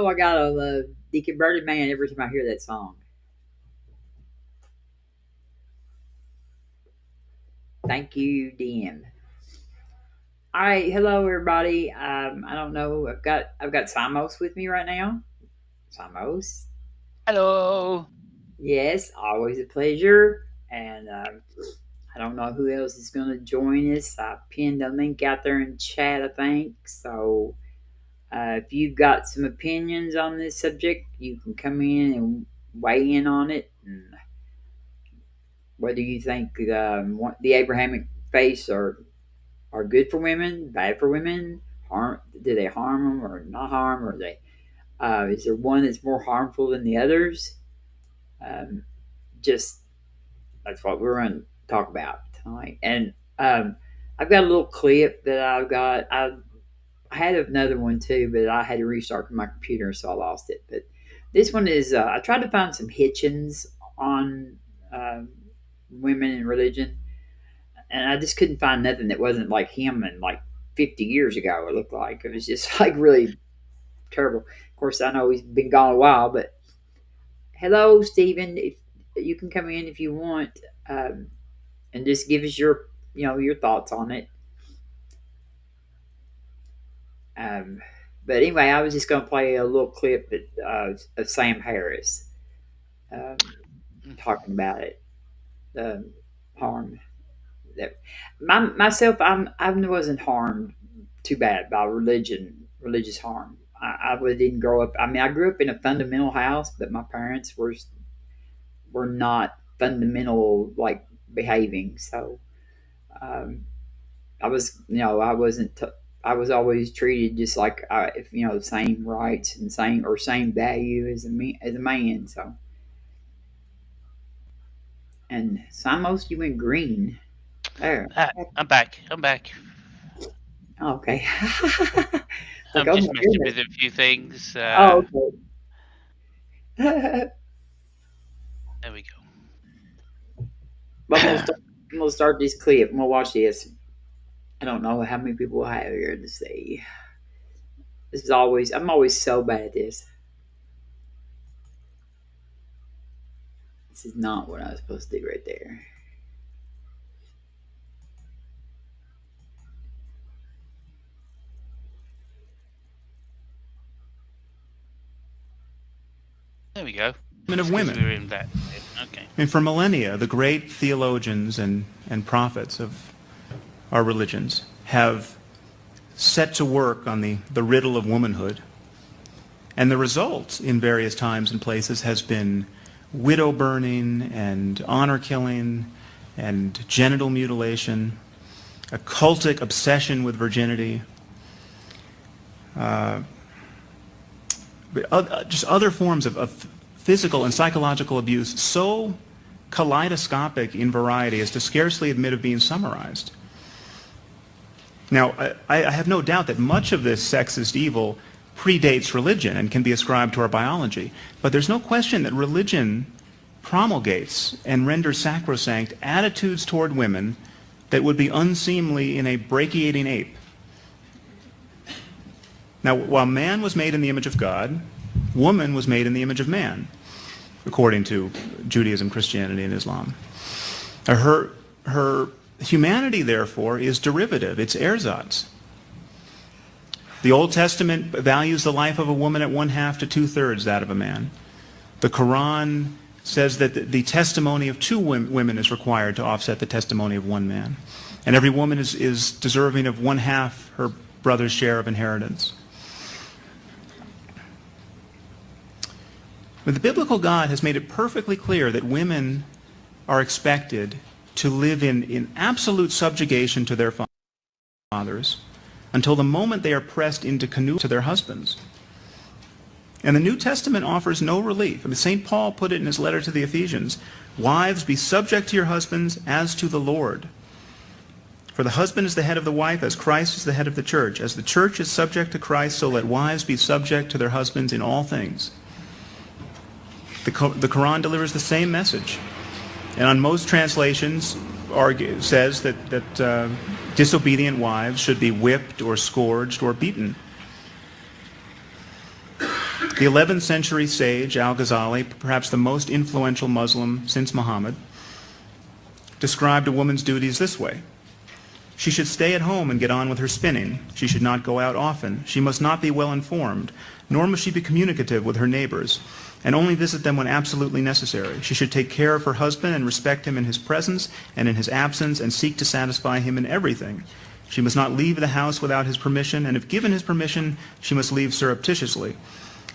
Oh, I got the converted man every time I hear that song. Thank you, DM. All right, hello everybody. I don't know. I've got Simos with me right now. Simos, Hello. yes, always a pleasure. And I don't know who else is going to join us. I pinned a link out there in chat, I think. So if you've got some opinions on this subject, you can come in and weigh in on it. And whether you think the Abrahamic faiths are good for women, bad for women, do they harm them or not harm, or they is there one that's more harmful than the others? Um, just that's what we're going to talk about tonight. And I've got a little clip that I've got. I had another one too, but I had to restart my computer, so I lost it. But this one is I tried to find some Hitchens on um, women in religion, and I just couldn't find nothing that wasn't like him and like 50 years ago. It looked like it was just like really terrible. Of course, I know he's been gone a while, but hello, Stephen. If you can come in if you want, um, and just give us your thoughts on it. Um, but anyway, I was just going to play a little clip of Sam Harris um, talking about it. The harm that myself, I wasn't harmed too bad by religious harm. I really didn't grow up. I mean, I grew up in a fundamental house, but my parents were not fundamental like behaving. So um, I was, I wasn't. I was always treated just like if the same rights and same value as a man. So and Simos, you went green there. I'm back. I'm back. Okay. Like, I'm oh just my messing goodness. with a few things. Oh, okay. There we But go. I'm gonna start this clip. I'm gonna watch this. I don't know how many people I have here to see. I'm always so bad at this. This is not what I was supposed to do right there. There we go. Of It's because we women. were in that. Okay. And for millennia, the great theologians and prophets of our religions have set to work on the riddle of womanhood. And the result in various times and places has been widow burning and honor killing and genital mutilation, a cultic obsession with virginity, just other forms of physical and psychological abuse so kaleidoscopic in variety as to scarcely admit of being summarized. Now, I have no doubt that much of this sexist evil predates religion and can be ascribed to our biology, but there's no question that religion promulgates and renders sacrosanct attitudes toward women that would be unseemly in a brachiating ape. Now, while man was made in the image of God, woman was made in the image of man, according to Judaism, Christianity, and Islam. Her humanity, therefore, is derivative. It's ersatz. The Old Testament values the life of a woman at 1/2 to 2/3 that of a man. The Quran says that the testimony of two women is required to offset the testimony of one man. And every woman is deserving of 1/2 her brother's share of inheritance. But the biblical God has made it perfectly clear that women are expected to live in absolute subjugation to their fathers until the moment they are pressed into canoe to their husbands. And the New Testament offers no relief. I mean, St. Paul put it in his letter to the Ephesians, "Wives, be subject to your husbands as to the Lord. For the husband is the head of the wife, as Christ is the head of the church. As the church is subject to Christ, so let wives be subject to their husbands in all things." The Quran delivers the same message. And on most translations, says that disobedient wives should be whipped or scourged or beaten. The The 11th century sage Al-Ghazali, perhaps the most influential Muslim since Muhammad, described a woman's duties this way. She should stay at home and get on with her spinning. She should not go out often. She must not be well informed, nor must she be communicative with her neighbors, and only visit them when absolutely necessary. She should take care of her husband and respect him in his presence and in his absence and seek to satisfy him in everything. She must not leave the house without his permission, and if given his permission, she must leave surreptitiously.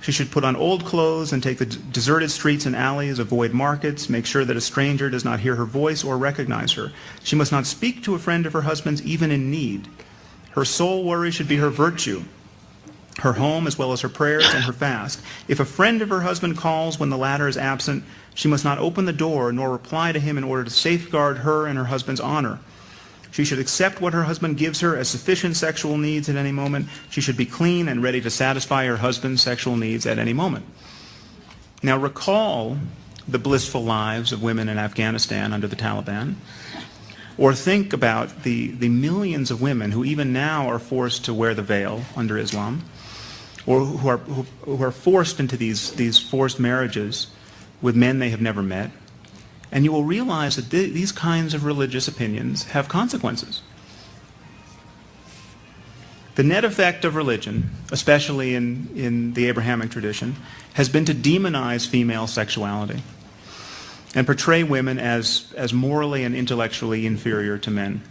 She should put on old clothes and take the deserted streets and alleys, avoid markets, make sure that a stranger does not hear her voice or recognize her. She must not speak to a friend of her husband's even in need. Her sole worry should be her virtue, her home as well as her prayers and her fast. If a friend of her husband calls when the latter is absent, she must not open the door nor reply to him in order to safeguard her and her husband's honor. She should accept what her husband gives her as sufficient sexual needs at any moment. She should be clean and ready to satisfy her husband's sexual needs at any moment. Now recall the blissful lives of women in Afghanistan under the Taliban, or think about the millions of women who even now are forced to wear the veil under Islam, or who are forced into these forced marriages with men they have never met. And you will realize that these kinds of religious opinions have consequences. The net effect of religion, especially in the Abrahamic tradition, has been to demonize female sexuality and portray women as morally and intellectually inferior to men.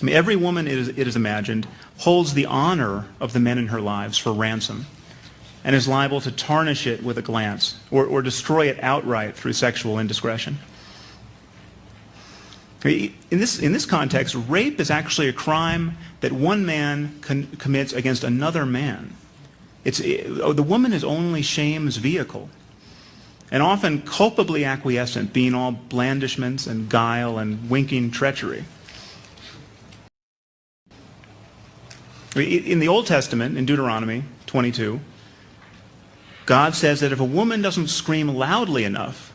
I mean, every woman, it is imagined, holds the honor of the men in her lives for ransom and is liable to tarnish it with a glance or destroy it outright through sexual indiscretion. In this context, rape is actually a crime that one man commits against another man. The woman is only shame's vehicle, and often culpably acquiescent, being all blandishments and guile and winking treachery. In the Old Testament, in Deuteronomy 22, God says that if a woman doesn't scream loudly enough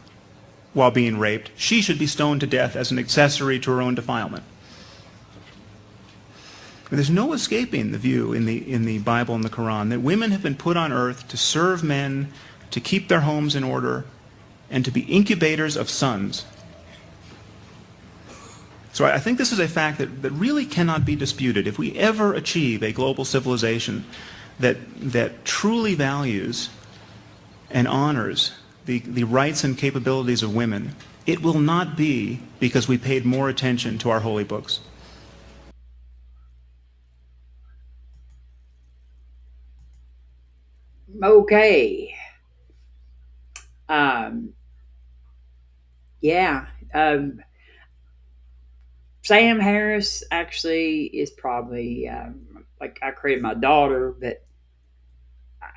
while being raped, she should be stoned to death as an accessory to her own defilement. There's no escaping the view in the Bible and the Quran that women have been put on earth to serve men, to keep their homes in order, and to be incubators of sons. So I think this is a fact that really cannot be disputed. If we ever achieve a global civilization that truly values and honors the rights and capabilities of women, it will not be because we paid more attention to our holy books. Okay. Um, yeah. Sam Harris actually is probably like I created my daughter, but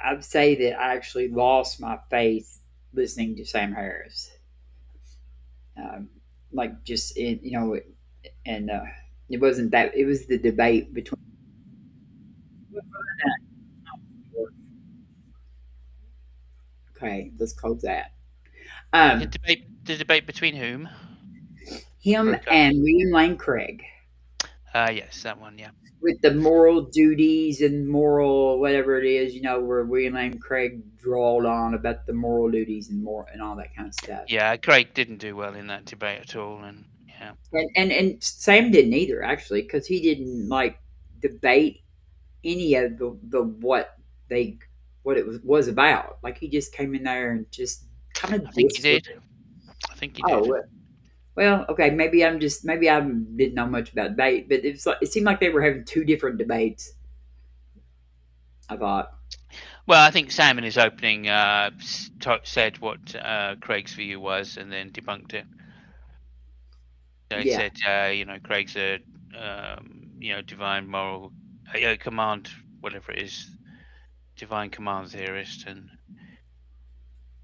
I'd say that I actually lost my faith listening to Sam Harris. Um, like just in, and it wasn't that it was the debate between. Okay, let's close that. The Um, debate between whom? him Broke up. and William Lane Craig Yes, that one. Yeah. with the moral duties and moral whatever it is, where William Lane Craig drawled on about the moral duties and more and all that kind of stuff. Yeah, Craig didn't do well in that debate at all, and yeah. And Sam didn't either actually because he didn't like debate any of the they what it was about. Like he just came in there and just kind of I think he dissed. did. I think he did. Oh well, okay. Maybe I didn't know much about debate, but it seemed like they were having two different debates. I thought, Well, I think Sam in his opening said what Craig's view was, and then debunked it. So he yeah, said, Craig's a divine moral command, whatever it is, divine command theorist, and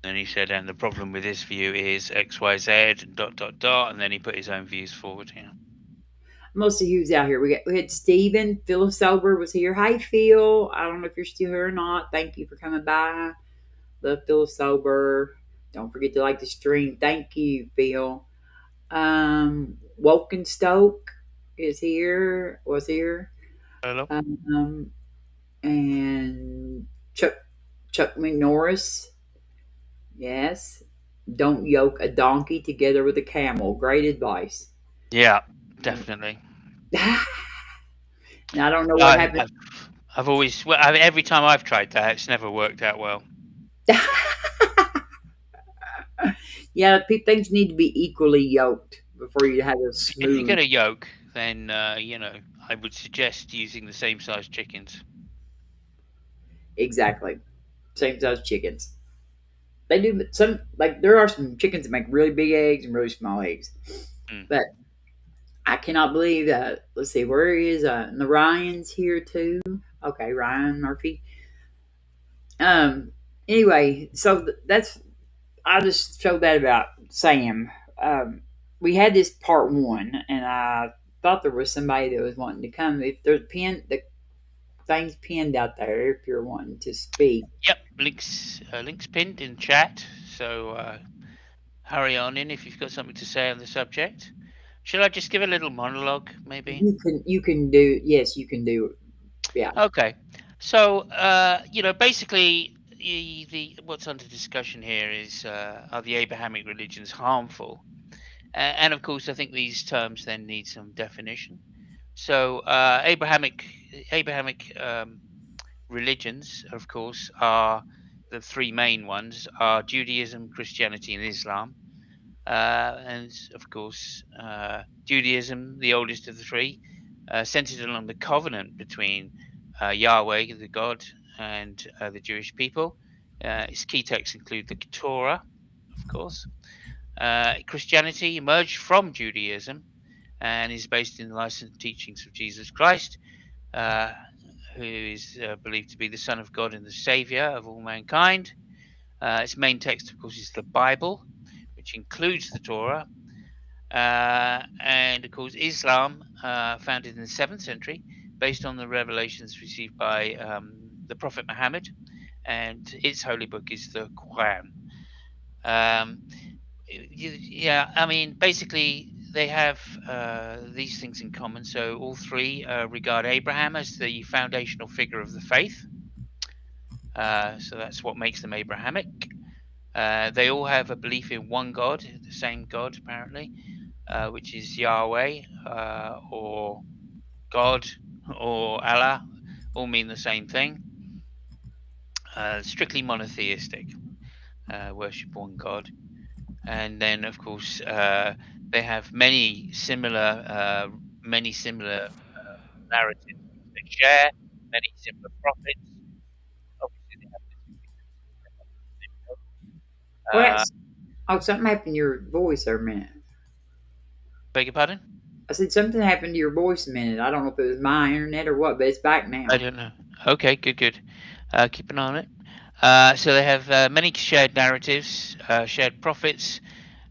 then he said, and the problem with this view is X, Y, Z, and dot dot dot, and then he put his own views forward. Yeah. most of who's out here. We had Steven. Phil Sober was here. Hi, Phil. I don't know if you're still here or not. Thank you for coming by. Love Phil Sober. Don't forget to like the stream. Thank you, Phil. Wokenstoke is here. Was here. Hello. Um, and Chuck Chuck McNorris, yes. Don't yoke a donkey together with a camel. Great advice. Yeah, definitely. Now I don't know what I, happened. I've, I've always, well, I mean, every time I've tried that, it's never worked out well. Yeah, things need to be equally yoked before you have a If you smooth. get a yolk, then I would suggest using the same size chickens. Exactly. Same size chickens. They do some, like, there are some chickens that make really big eggs and really small eggs. Mm. But I cannot believe that. Let's see, where is the Ryan's here too? Okay, Ryan Murphy. Um. Anyway, so that's, I just showed that about Sam. Um. We had this part one, and I thought there was somebody that was wanting to come. If there's the things pinned out there, if you're wanting to speak, Yep, links pinned in chat. So hurry on in if you've got something to say on the subject. Should I just give a little monologue, maybe? you can do, yes, you can do, yeah. Okay. So, basically, the what's under discussion here is are the Abrahamic religions harmful? And of course, I think these terms then need some definition. So, Abrahamic religions, of course, are the three main ones: are Judaism, Christianity, and Islam. And of course, Judaism, the oldest of the three, centered on the covenant between Yahweh, the God, and the Jewish people. Its key texts include the Torah, of course. Christianity emerged from Judaism and is based in the life and teachings of Jesus Christ, uh, who is believed to be the Son of God and the Savior of all mankind. Its main text, of course, is the Bible, which includes the Torah, and of course, Islam, founded in the 7th century, based on the revelations received by the Prophet Muhammad, and its holy book is the Quran. Um, yeah, I mean, basically, they have these things in common. So, all three regard Abraham as the foundational figure of the faith. So, that's what makes them Abrahamic. They all have a belief in one God, the same God, apparently, which is Yahweh, or God, or Allah, all mean the same thing. Strictly monotheistic, worship one God. And then, of course, they have many similar narratives which they share, many similar prophets. Obviously, they have different. Well, Uh, that's, oh, something happened to your voice there a minute. beg your pardon? I said something happened to your voice a minute. I don't know if it was my internet or what, but it's back I now. don't know. Okay, good, good. Keep an eye on it. So they have many shared narratives, shared prophets,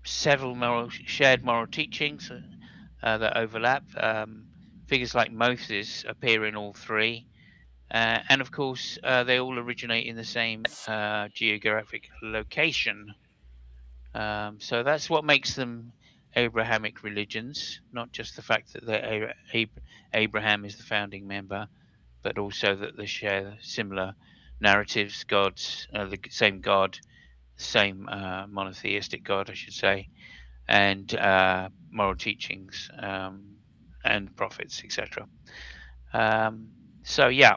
several shared moral teachings that overlap. Figures like Moses appear in all three. And of course, they all originate in the same geographic location. So that's what makes them Abrahamic religions, not just the fact that Abraham is the founding member, but also that they share similar narratives, gods, the same God, same monotheistic God, I should say, and moral teachings, and prophets, etc. Um, so yeah,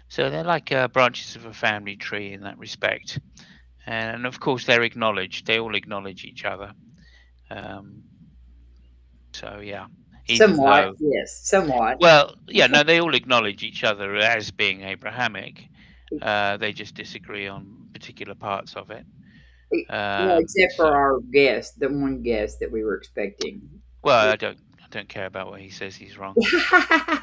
so they're like branches of a family tree in that respect, and of course they're acknowledged. They all acknowledge each other. Um, so yeah, even Somewhat, though, yes, somewhat. well, yeah, no, they all acknowledge each other as being Abrahamic. They just disagree on particular parts of it. Well, except for So, our guest, the one guest that we were expecting. well, I don't care about what he says. He's wrong.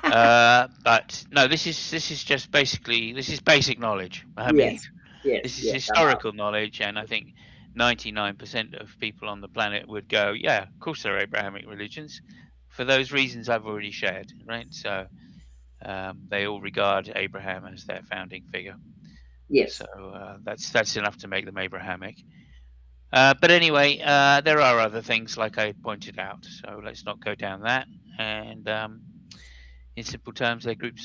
But no, this is just basically this is basic knowledge. I mean, Yes, yes, this is yes, I know. historical knowledge, and I think 99% of people on the planet would go, yeah, of course they're Abrahamic religions, for those reasons I've already shared, right? So they all regard Abraham as their founding figure. So Yes. that's enough to make them Abrahamic. But anyway, there are other things like I pointed out. So let's not go down that. And in simple terms, they're grouped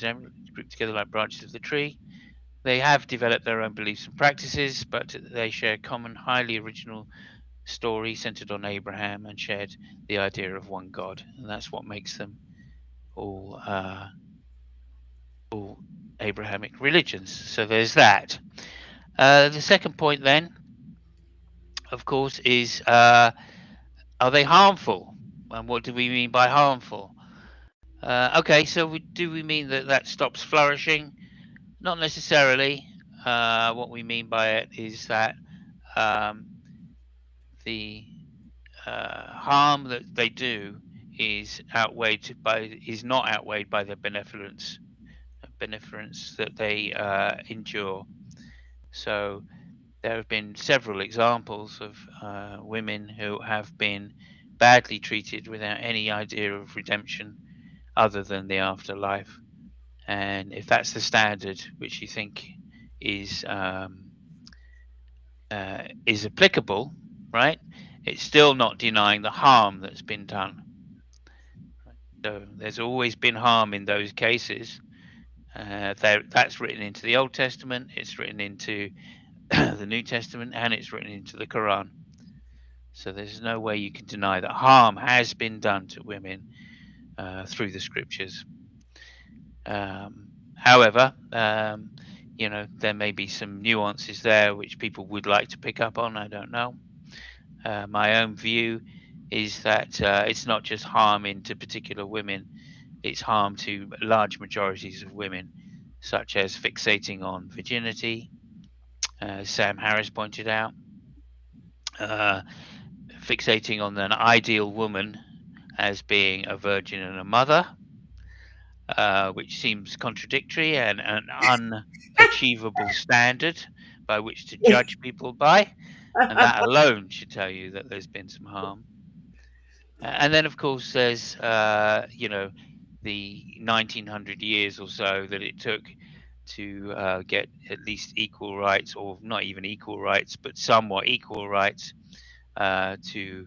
together like branches of the tree. They have developed their own beliefs and practices, but they share a common, highly original story centered on Abraham and shared the idea of one God, and that's what makes them all all Abrahamic religions. So there's that. The second point, then, of course, is are they harmful? And what do we mean by harmful? Okay, so do we mean that that stops flourishing? Not necessarily. What we mean by it is that um, the harm that they do is not outweighed by the benevolence that they endure. So there have been several examples of women who have been badly treated without any idea of redemption other than the afterlife. And if that's the standard which you think is is applicable, right? It's still not denying the harm that's been done. So there's always been harm in those cases. That's written into the Old Testament, it's written into the New Testament, and it's written into the Quran. So there's no way you can deny that harm has been done to women through the scriptures. However, there may be some nuances there which people would like to pick up on. I don't know. My own view is that it's not just harm into particular women, it's harm to large majorities of women, such as fixating on virginity, as Sam Harris pointed out, fixating on an ideal woman as being a virgin and a mother, which seems contradictory and an unachievable standard by which to judge people by. And that alone should tell you that there's been some harm. And then, of course, there's the 1900 years or so that it took to get at least equal rights, or not even equal rights, but somewhat equal rights to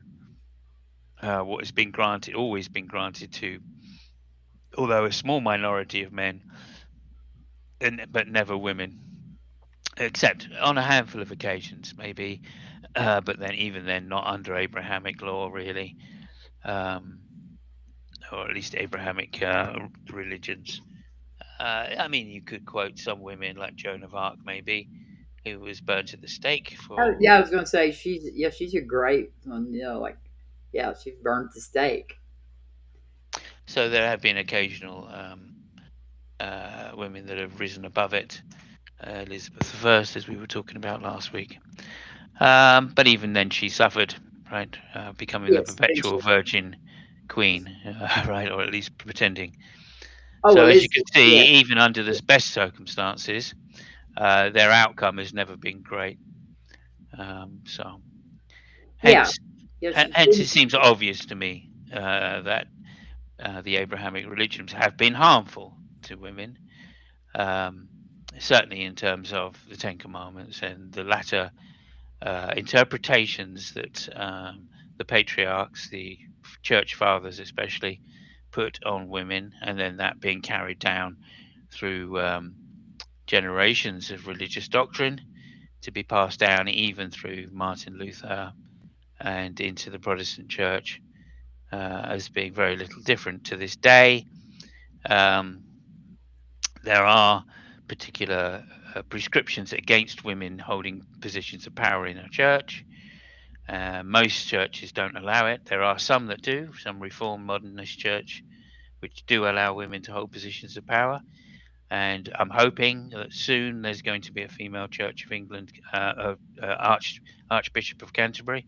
what has been granted, always been granted to, although a small minority of men, but never women, except on a handful of occasions, maybe. But then, even then, not under Abrahamic law, really. Or at least Abrahamic religions. I mean, you could quote some women like Joan of Arc, maybe, who was burnt at the stake Oh, for. yeah, I was gonna say she's a great one. Like yeah, she's burnt the stake. So there have been occasional women that have risen above it. Elizabeth I, as we were talking about last week. But even then, she suffered, right, becoming the Yes, and perpetual she. virgin queen, right, or at least pretending. Oh, So as you can Elizabeth. Yeah, see, even under the best circumstances, their outcome has never been great. So yeah, hence, yeah. She's hence been. it seems obvious to me that the Abrahamic religions have been harmful to women, um, certainly in terms of the Ten Commandments and the latter interpretations that the patriarchs, the church fathers especially, put on women, and then that being carried down through generations of religious doctrine to be passed down even through Martin Luther and into the Protestant church as being very little different to this day. Um, there are particular prescriptions against women holding positions of power in a church. Most churches don't allow it. There are some that do, some Reformed Modernist church, which do allow women to hold positions of power. And I'm hoping that soon there's going to be a female Church of England, Archbishop of Canterbury,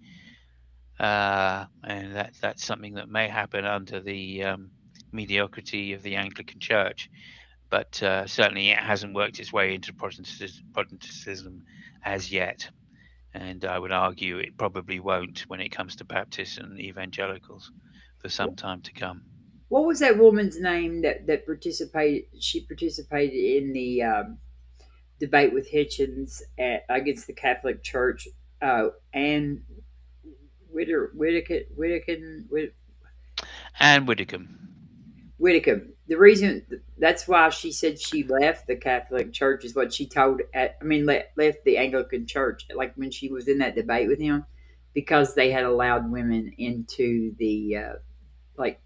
and that's something that may happen under the mediocrity of the Anglican Church. But certainly it hasn't worked its way into Protestantism as yet. And I would argue it probably won't when it comes to Baptists and evangelicals for some time to come. What was that woman's name that participated? She participated in the debate with Hitchens against the Catholic Church. Anne Whittaker, And Widdicombe. Whitaker. The reason that's why she said she left the Catholic Church is what she told. Left the Anglican Church, like when she was in that debate with him, because they had allowed women into the like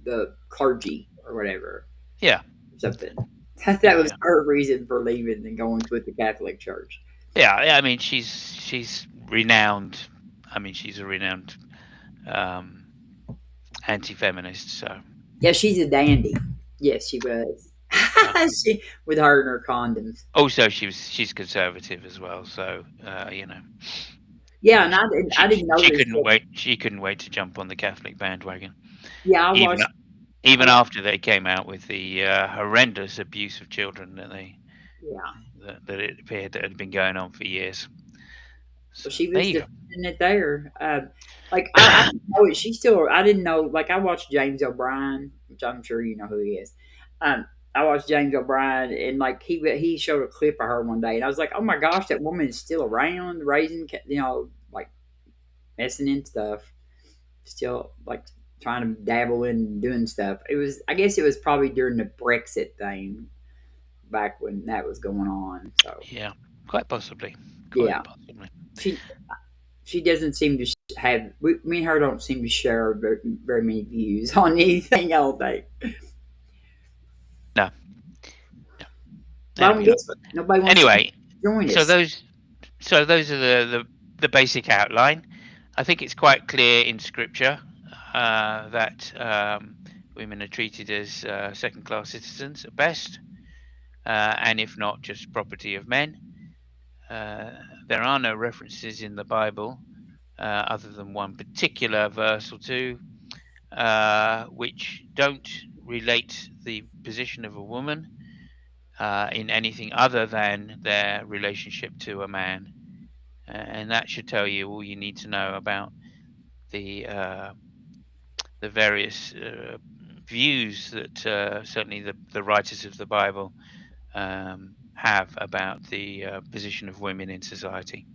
the clergy or whatever, Yeah, or something. That yeah, was yeah, her reason for leaving and going with the Catholic Church. yeah. Yeah, I mean, she's renowned. I mean, she's a renowned um, anti-feminist. So Yeah, she's a dandy. Yes, she was. yeah. She with her and her condoms. Also, she's conservative as well. So Yeah, and I she didn't she notice couldn't that. wait. She couldn't wait to jump on the Catholic bandwagon, Yeah, even I even watched. after they came out with the horrendous abuse of children Yeah, that it appeared that had been going on for years. well, So she there was you go. defending it there. I didn't know it. She still. I didn't know. Like I watched James O'Brien, which I'm sure you know who he is. Um, I watched James O'Brien, and like he showed a clip of her one day, and I was like, oh my gosh, that woman is still around, raising, like messing in stuff, still like trying to dabble in doing stuff. It was. I guess it was probably during the Brexit thing back when that was going on. So Yeah, quite possibly, quite yeah, possibly. she she doesn't seem to have. Me and her don't seem to share very many views on anything. I don't think. No, no. But There I don't we go. guess nobody wants to Anyway, join so us. those are the basic outline. I think it's quite clear in Scripture that women are treated as second-class citizens at best, and if not, just property of men. Uh, there are no references in the Bible, other than one particular verse or two, which don't relate the position of a woman in anything other than their relationship to a man. And that should tell you all you need to know about the uh, the various views that certainly the writers of the Bible have about the position of women in society.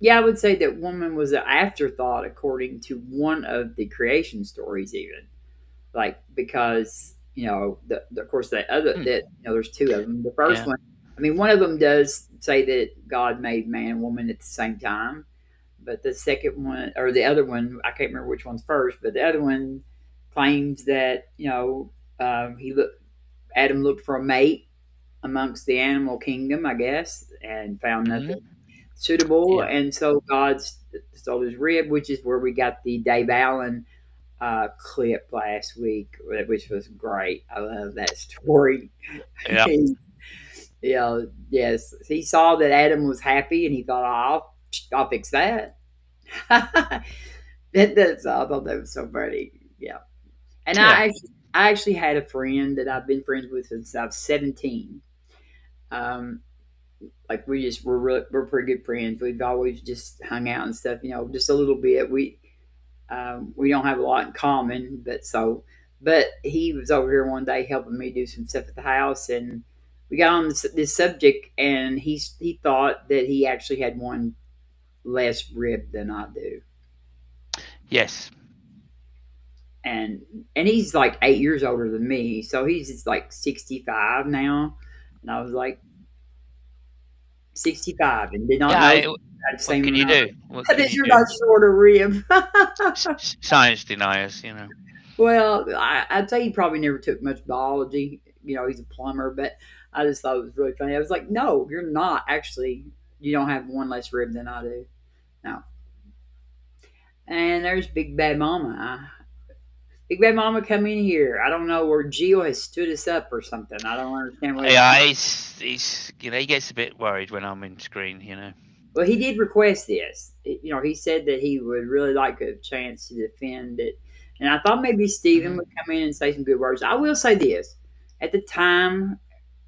Yeah, I would say that woman was an afterthought according to one of the creation stories, even like because of course the other Hmm. that there's two of them. The first Yeah. one, I mean, one of them does say that God made man and woman at the same time, but the second one or the other one, I can't remember which one's first, but the other one claims that he looked Adam looked for a mate amongst the animal kingdom, I guess, and found Hmm. nothing suitable, Yeah. and so God stole his rib, which is where we got the Dave Allen clip last week, which was great. I love that story. Yeah. Yes, he saw that Adam was happy, and he thought, oh, I'll fix that. I thought that was so funny. Yeah, and Yeah. I actually had a friend that I've been friends with since I was 17. Um, like we're pretty good friends. We've always just hung out and stuff, just a little bit. We don't have a lot in common, but he was over here one day helping me do some stuff at the house, and we got on this subject, and he thought that he actually had one less rib than I do, Yes. and he's like 8 years older than me, so he's just like 65 now, and I was like 65, and did not Yeah. know I had the What same can you amount. do? What can That you you're do? not short a rib. Science deniers. Well, I'd say he probably never took much biology. He's a plumber, but I just thought it was really funny. I was like, no, you're not. Actually, you don't have one less rib than I do. No. And there's Big Bad Mama. Big Bad Mama come in here. I don't know where Gio has stood us up or something. I don't understand what he's Yeah. doing. He's he gets a bit worried when I'm in screen. Well, he did request this. He said that he would really like a chance to defend it. And I thought maybe Stephen Hmm. would come in and say some good words. I will say this. At the time,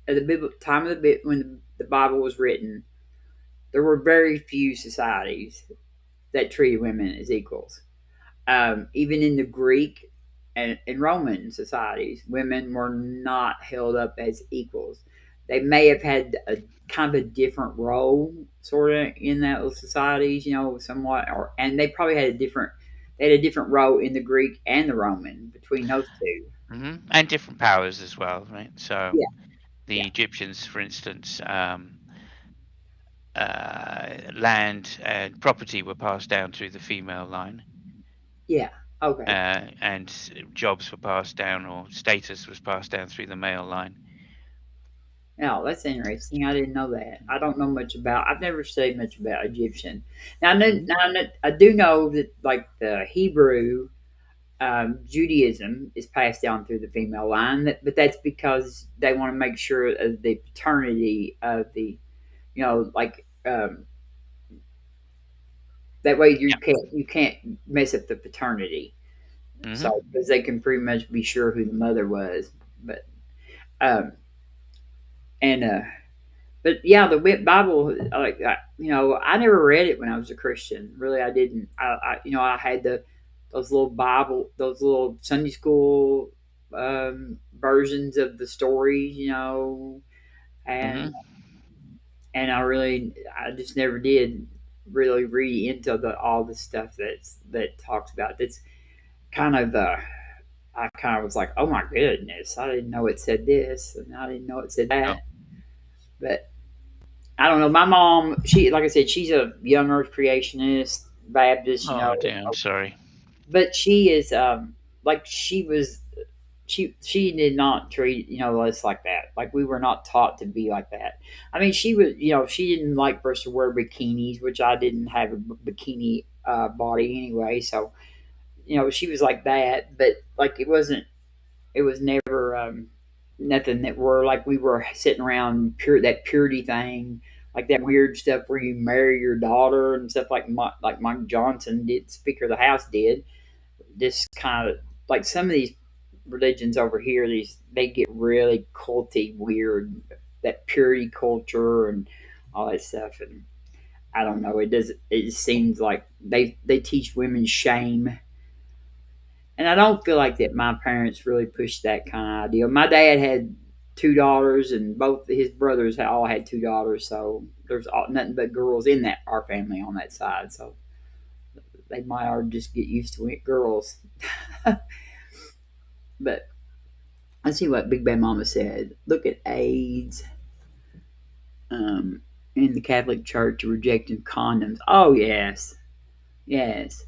at the time of the bit when the Bible was written, there were very few societies that treated women as equals. Even in the Greek and Roman societies, women were not held up as equals. They may have had a kind of a different role, sort of, in those societies, somewhat, and they probably had a different. They had a different role in the Greek and the Roman between those two. And different powers as well, right? So Yeah, the yeah, Egyptians, for instance, land and property were passed down through the female line, yeah. Okay. and jobs were passed down, or status was passed down through the male line. Oh, that's interesting. I didn't know that. I don't know much about. I've never studied much about Egyptian. Now, I know. Hmm. Now, I do know that like the Hebrew Judaism is passed down through the female line, but that's because they want to make sure of the paternity of the, like that way you can't mess up the paternity. Yeah. So because they can pretty much be sure who the mother was, but um and but yeah, the Wit Bible, like I never read it when I was a Christian. Really, I didn't. I had those little Bible, those little Sunday school versions of the stories, and Hmm. I just never did really read into all the stuff that talks about. That's kind of I kind of was like, oh my goodness, I didn't know it said this, and I didn't know it said Oh, that, but I don't know. My mom, like I said, she's a young Earth creationist Baptist, oh dear, I'm sorry. but she is like she was. She did not treat us like that. Like we were not taught to be like that. I mean, she was she didn't like for us to wear bikinis, which I didn't have a bikini body anyway. So she was like that, but like it wasn't. It was never nothing that we were sitting around that purity thing, like that weird stuff where you marry your daughter and stuff like Mike Johnson did, Speaker of the House did. This kind of like some of these religions over here, they get really culty, weird, that purity culture and all that stuff. And I don't know. It does. It seems like they teach women shame, and I don't feel like that my parents really pushed that kind of idea. My dad had two daughters, and both his brothers all had two daughters. So there's nothing but girls in that our family on that side. So they might all just get used to it, girls. But let's see what Big Bad Mama said. Look at AIDS um, in the Catholic Church rejecting condoms. Oh yes, yes.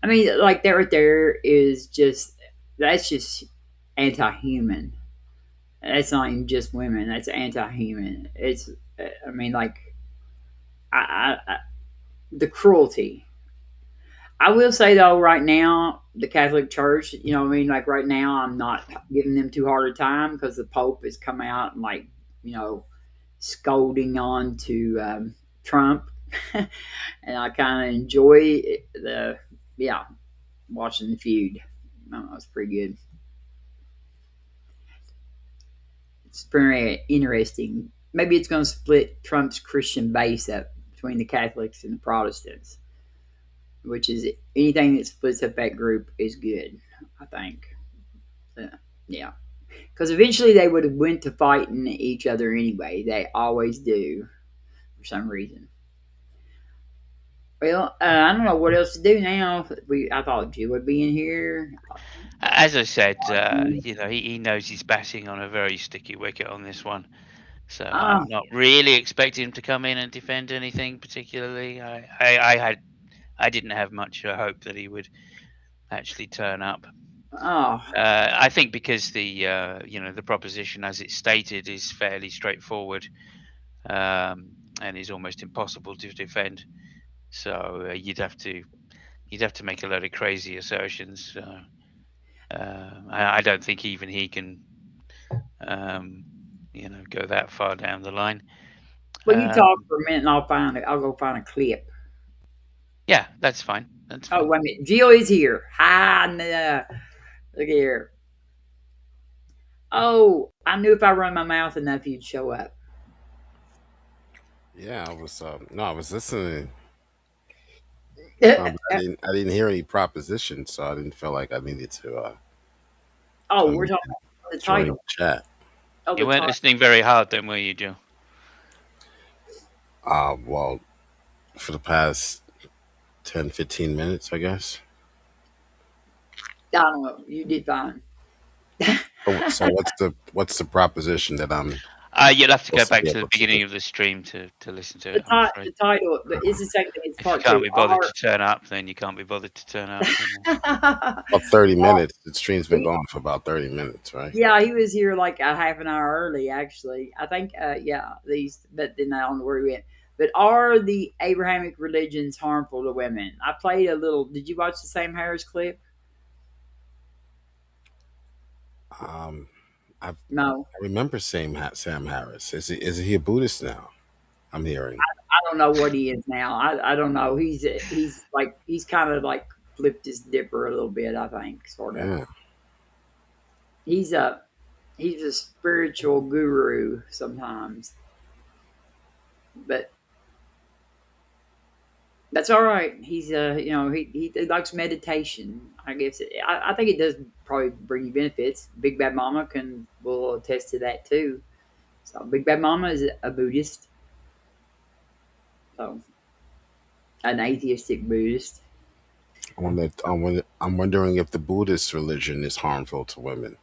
I mean, like that right there is just that's just anti-human. That's not even just women. That's anti-human. It's, I mean, like, the cruelty. I will say though, right now, the Catholic Church, what I mean, like right now, I'm not giving them too hard a time because the Pope has come out and like, you know, scolding on to Trump, and I kind of enjoy yeah, watching the feud. I don't know, it's pretty good. It's very interesting. Maybe it's going to split Trump's Christian base up between the Catholics and the Protestants, which is anything that splits up that group is good, I think. Yeah, because eventually they would have went to fighting each other anyway. They always do for some reason. Well, I don't know what else to do now. I thought Jill would be in here. As I said, he knows he's batting on a very sticky wicket on this one. So Ah, I'm not really expecting him to come in and defend anything particularly. I didn't have much hope that he would actually turn up. oh, I think because the proposition as it's stated is fairly straightforward, and is almost impossible to defend. So you'd have to make a load of crazy assertions. I don't think even he can um, go that far down the line. well, you Um, talk for a minute, and I'll go find a clip. yeah, that's fine. That's Oh, fine. wait a minute. Jill is here. Hi, look here. Oh, I knew if I run my mouth enough, you'd show up. Yeah, I was no, I was listening, Oh, but I didn't hear any proposition, so I didn't feel like I needed to we're come talking in, about the join the title. chat. Oh, You the weren't title. listening very hard then, were you, Joe? Well, for the past 10, 15 minutes, I guess. I don't know. You did fine. So what's the proposition that I'm You'll have to go supposed to back be to the able to do? beginning of the stream to listen to it. I'm The afraid. title is the same thing. It's If you part can't two. be bothered to turn up, then you can't be bothered to turn up. You know. About 30 minutes. The stream's been He- going for about 30 minutes, right? yeah, he was here like a half an hour early, actually. I think, yeah, these, but then I don't know where he went. But are the Abrahamic religions harmful to women? I played a little. Did you watch the Sam Harris clip? Um, I No. remember Sam Harris. Is he a Buddhist now? I'm hearing. I don't know what he is now. I don't know. He's like he's kind of like flipped his dipper a little bit. I think sort of. Yeah. He's a he's a spiritual guru sometimes, but that's all right. He's he likes meditation. I guess I think it does probably bring you benefits. Big Bad Mama will attest to that too. So Big Bad Mama is a Buddhist, so an atheistic Buddhist. I'm wondering if the Buddhist religion is harmful to women.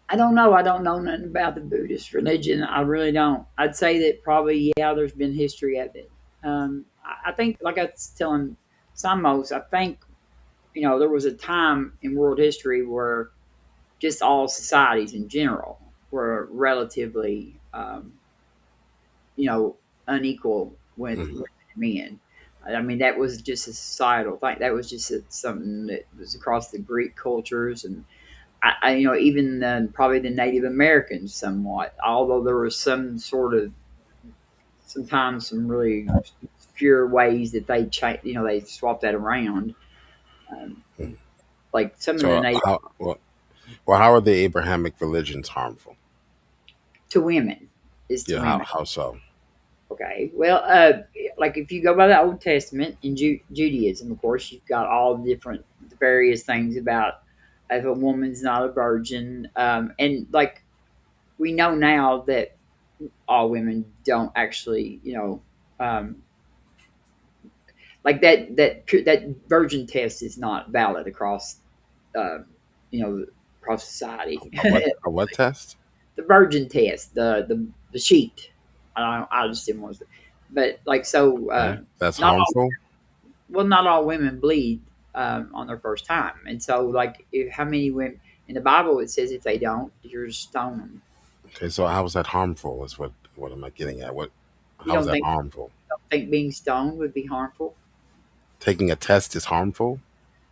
I don't know. I don't know nothing about the Buddhist religion. I really don't. I'd say that probably yeah. There's been history of it. I think, like I was telling Samos, I think there was a time in world history where just all societies in general were relatively you know unequal with Hmm. women and men. I mean, that was just a societal thing. That was just something that was across the Greek cultures and even probably the Native Americans somewhat, although there was some sort of sometimes some really obscure ways that they change, they swap that around. Um, like some of the So Native how are the Abrahamic religions harmful? to women is to Yeah, how women. how so? Okay, well, like if you go by the Old Testament in Judaism, of course, you've got all the different various things about if a woman's not a virgin, and like we know now that all women don't actually, um, like that virgin test is not valid across, uh, you know, across society. A what test? The virgin test, the sheet. I just didn't want to, but like so, Okay, that's not all, harmful. well, not all women bleed on their first time, and so like how many women in the Bible it says if they don't, you're stoned. Okay, so how is that harmful? Is what am I getting at? You How is don't that think harmful? don't think being stoned would be harmful? Taking a test is harmful?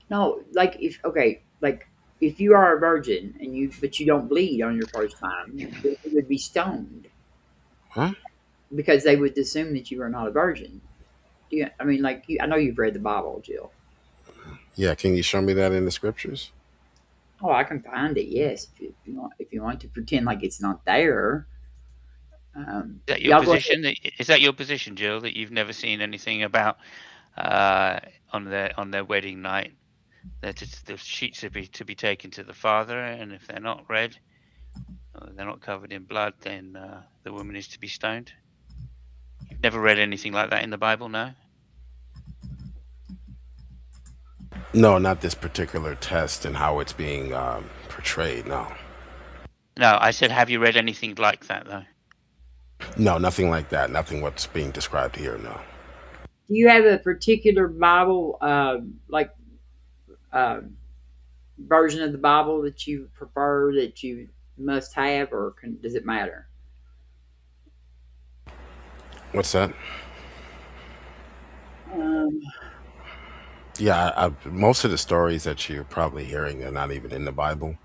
No, like if you are a virgin and you don't bleed on your first time, then you would be stoned Huh? because they would assume that you are not a virgin. I mean, like I know you've read the Bible, Jill. Yeah, can you show me that in the scriptures? Oh, I can find it. Yes, if you want to pretend like it's not there. Is that your Y'all go ahead. position? Is that your position, Jill? That you've never seen anything about uh, on their wedding night? That the sheets are to be taken to the father, and if they're not red, or they're not covered in blood, then the woman is to be stoned. You've never read anything like that in the Bible, no? No, not this particular test and how it's being portrayed. No, No, I said, have you read anything like that though? no, nothing like that. Nothing what's being described here. No. Do you have a particular Bible, like um version of the Bible that you prefer that you must have, or does it matter? What's that? Um, Yeah, most of the stories that you're probably hearing are not even in the Bible.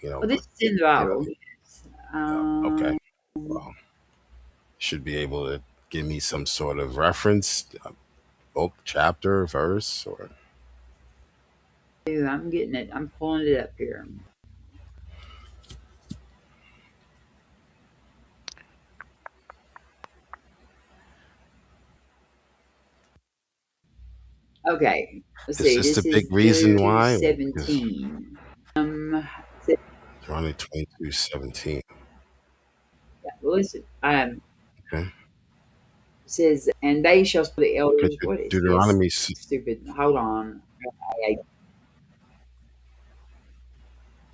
well, this But is in the you know, Bible. Yes. okay. Well, should be able to give me some sort of reference, book, chapter, verse, or I'm getting it. I'm pulling it up here. Okay, let's is see. this the This big is reason why? Because 2:17. So- Deuteronomy 22:17. yeah, well, listen. Okay. It says, and they shall speak to the Okay. elders. What is this? Deuteronomy. Stupid. Hold on.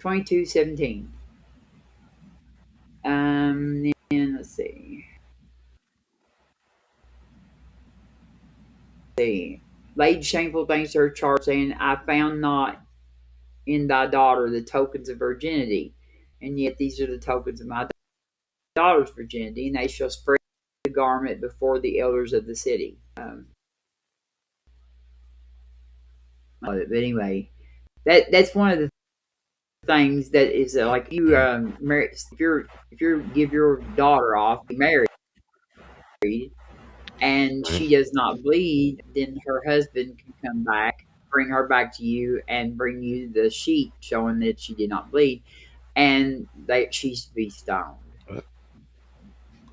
22:17. Then let's see. Laid shameful things to her charge, saying, I found not in thy daughter the tokens of virginity, and yet these are the tokens of my daughter's virginity, and they shall spread the garment before the elders of the city. But anyway, that's one of the things that is like you marry, if you give your daughter off, be married, and she does not bleed, then her husband can come back, bring her back to you, and bring you the sheet showing that she did not bleed, and she's to be stoned.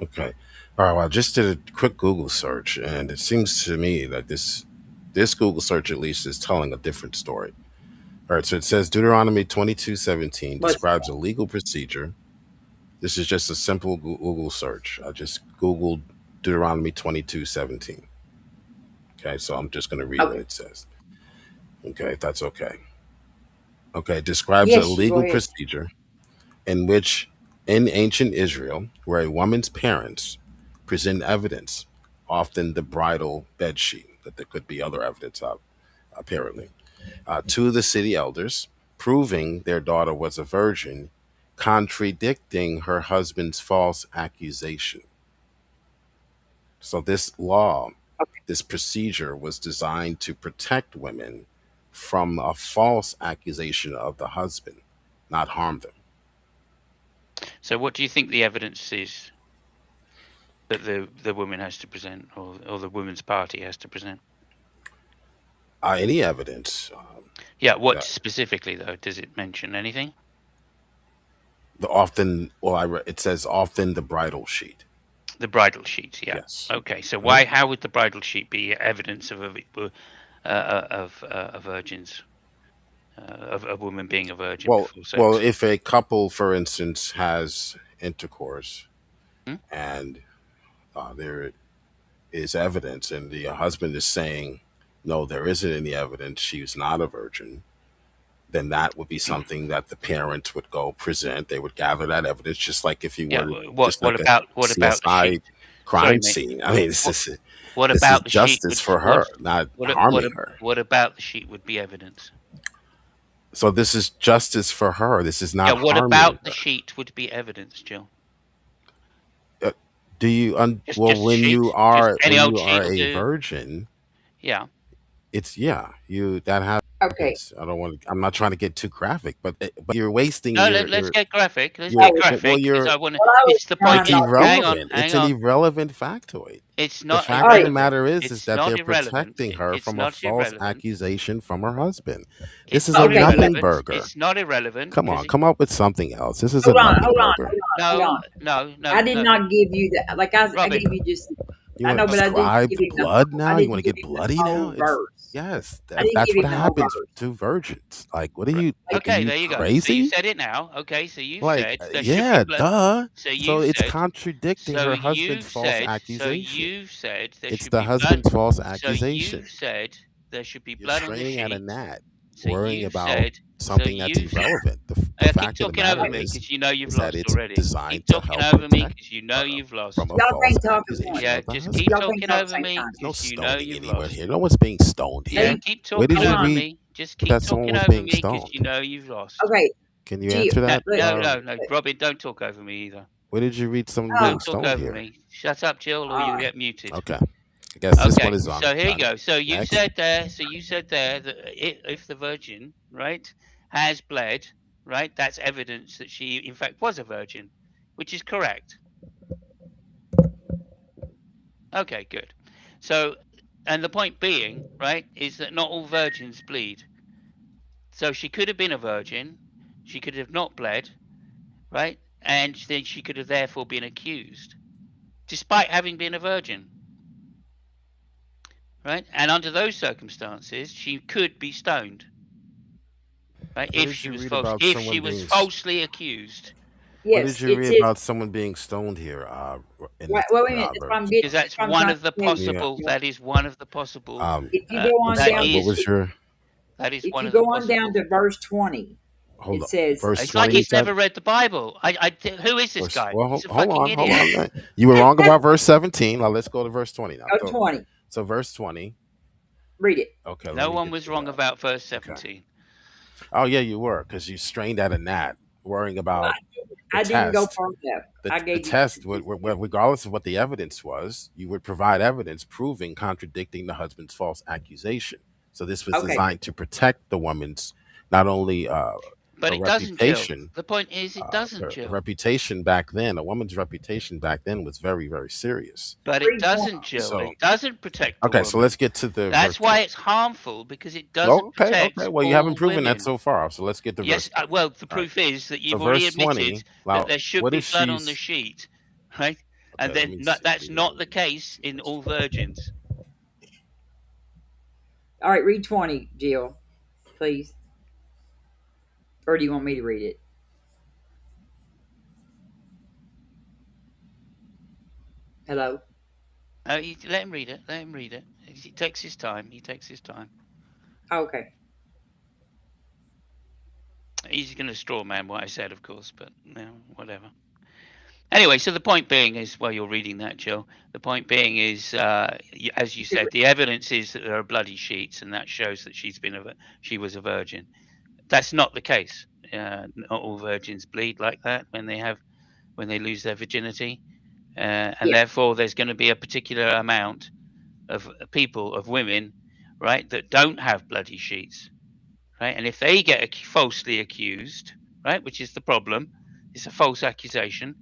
Okay. All right. Well, I just did a quick Google search, and it seems to me that this Google search at least is telling a different story. All right. So it says Deuteronomy 22:17 What's describes a legal procedure. This is just a simple Google search. I just Googled Deuteronomy 22:17. Okay. So I'm just going to read what okay? it says. Okay. If that's okay. Okay. It describes a Yes, you go legal ahead. procedure in which, in ancient Israel, where a woman's parents present evidence, often the bridal bed sheet, that there could be other evidence of, apparently, to the city elders, proving their daughter was a virgin, contradicting her husband's false accusation. So, this law, this procedure was designed to protect women from a false accusation of the husband, not harm them. So, what do you think the evidence is that the woman has to present, or the women's party has to present? Any evidence? Yeah. What That specifically, though? Does it mention anything? the often, well, it says often the bridal sheet. The bridal sheet. Yeah. Yes. Okay. So, Mhm. how would the bridal sheet be evidence of a virgin's of a woman being a virgin before Well, sex? if a couple, for instance, has intercourse Hmm? and there is evidence, and the husband is saying, "No, there isn't any evidence. She's not a virgin," then that would be something that the parents would go present. They would gather that evidence, just like if you Yeah. were What just like a about the CSI sheet? Sorry, crime mate. scene. I mean, What this is about the sheet justice would for her, not what harming her. what about the sheet would be evidence? So this is justice for her. This is Yeah, not what harming about the her. sheet would be evidence, Jill? Do you well Just a sheet. Just any when old you sheet are will a do. virgin, Yeah. it's yeah, you that Okay, happens. I don't want I'm not trying to get too graphic, but you're wasting No, let's get graphic. Let's that get was well graphic because you're I want to. what I was It's the trying point. it's not to Hang do. on, irrelevant. It's hang an on. irrelevant factoid. It's The not All fact of the right, irrelevant. matter is It's that not they're irrelevant. protecting her It's from a not false irrelevant. accusation from her husband. This It's is a not okay, nothing irrelevant. burger. It's not irrelevant Come because on, come up with something else. This is a hold on, nothing hold on, burger. hold no, on. no, no, I did no, not give you that. Like I Robin. gave you just. You I want know, to but I didn't describe give the him the. blood I now? You didn't want to give get him the bloody now? whole It's verse. yes, I didn't that's give what him the whole happens verse. to virgins. Like, what are Okay, you there you go. So you crazy? said it now. Okay, so you Like, said there should be yeah, blood. duh. So So you it's said. contradicting So her husband's you've false said. So accusation. you've said there It's should the be blood. husband's false So you've accusation. said there should be You're blood on the straining at a sheet. gnat, So worrying you've about said. So something that's you've. irrelevant. The Keep fact of the talking over matter me because you know you've is that lost it's already. Keep designed to talking help over me protect because you know her you've from lost. a Y'all false can't talk at once. accusation Yeah, of the just keep husband. Y'all can't talking talk at the over same me time. There's no because you know stoning you've anyone lost. here. No one's being stoned Yeah, here. Lady, keep Where did talking hold you over on. read me. Just keep that someone talking was over being me because you stoned? know you've lost. Okay, Can you G. answer No, that? Look, no, Robin, don't talk over me either. Where did you read someone being Don't talk stoned over here? me. Shut up, Jill, or all you'll right. get muted. Okay. I guess this one Okay, is so here you done. go. So you Next. said there. So you said there that if the virgin, right, has bled, right, that's evidence that she, in fact, was a virgin, which is correct. Okay, good. So, and the point being, right, is that not all virgins bleed. So she could have been a virgin, she could have not bled, right, and then she could have therefore been accused, despite having been a virgin, right? And under those circumstances, she could be stoned, right, Where if did she you was read false, about if someone she was being? falsely accused, Where Yes, did you it's read it. about someone being stoned here? In Wait, this wait a minute. That's what I'm verse. getting. because That's that's what I'm one trying of the to tell you. Yeah. possible. That is one of the possible. If you go on That down, What is was your? that is if one you of the go on down possible. to verse 20, hold It on. says, Verse It's like 20, you he's said? never read the Bible. Who is this Verse, guy? well, He's a hold fucking on, hold idiot. on. You were wrong about verse 17. Now let's go to verse 20 now. oh, So, 20. so verse 20. Read it. Okay, let No me one get was to wrong that. about verse Okay. 17. Oh, yeah, you were, because you strained at a gnat, worrying about the I didn't go test. far enough. I The gave you test, regardless of what the evidence was, you would provide evidence proving contradicting the husband's false accusation. So this was okay. designed to protect the woman's not only But her it doesn't, Jill. reputation, The point is, it doesn't, her Jill. reputation back then, a woman's reputation back then was very, very serious. But it Read 20. doesn't, Jill. So, It doesn't protect the okay, so woman. let's get to the verse That's why 20. it's harmful, because it Oh, doesn't okay, okay. protect Well, you haven't all proven that women. so far. So let's get to verse Yes, 20. well, the All right. proof is that So you've already verse admitted 20. that Now, there should what be if blood on the she's sheet, right? And okay? Let then me see. that's not the case in all virgins. All right, read 20, Jill, please. Or do you want me to read it? Hello? Let him read it. Let him read it. He takes his time. He takes his time. Okay. He's going to straw man what I said, of course, but whatever. Anyway, so the point being is, well, you're reading that, Jill. The point being is, as you said, the evidence is that there are bloody sheets, and that shows that she was a virgin. That's not the case. Not all virgins bleed like that when they lose their virginity, and Yeah. therefore there's going to be a particular amount of people, of women, right, that don't have bloody sheets, right, and if they get falsely accused, right, which is the problem, it's a false accusation.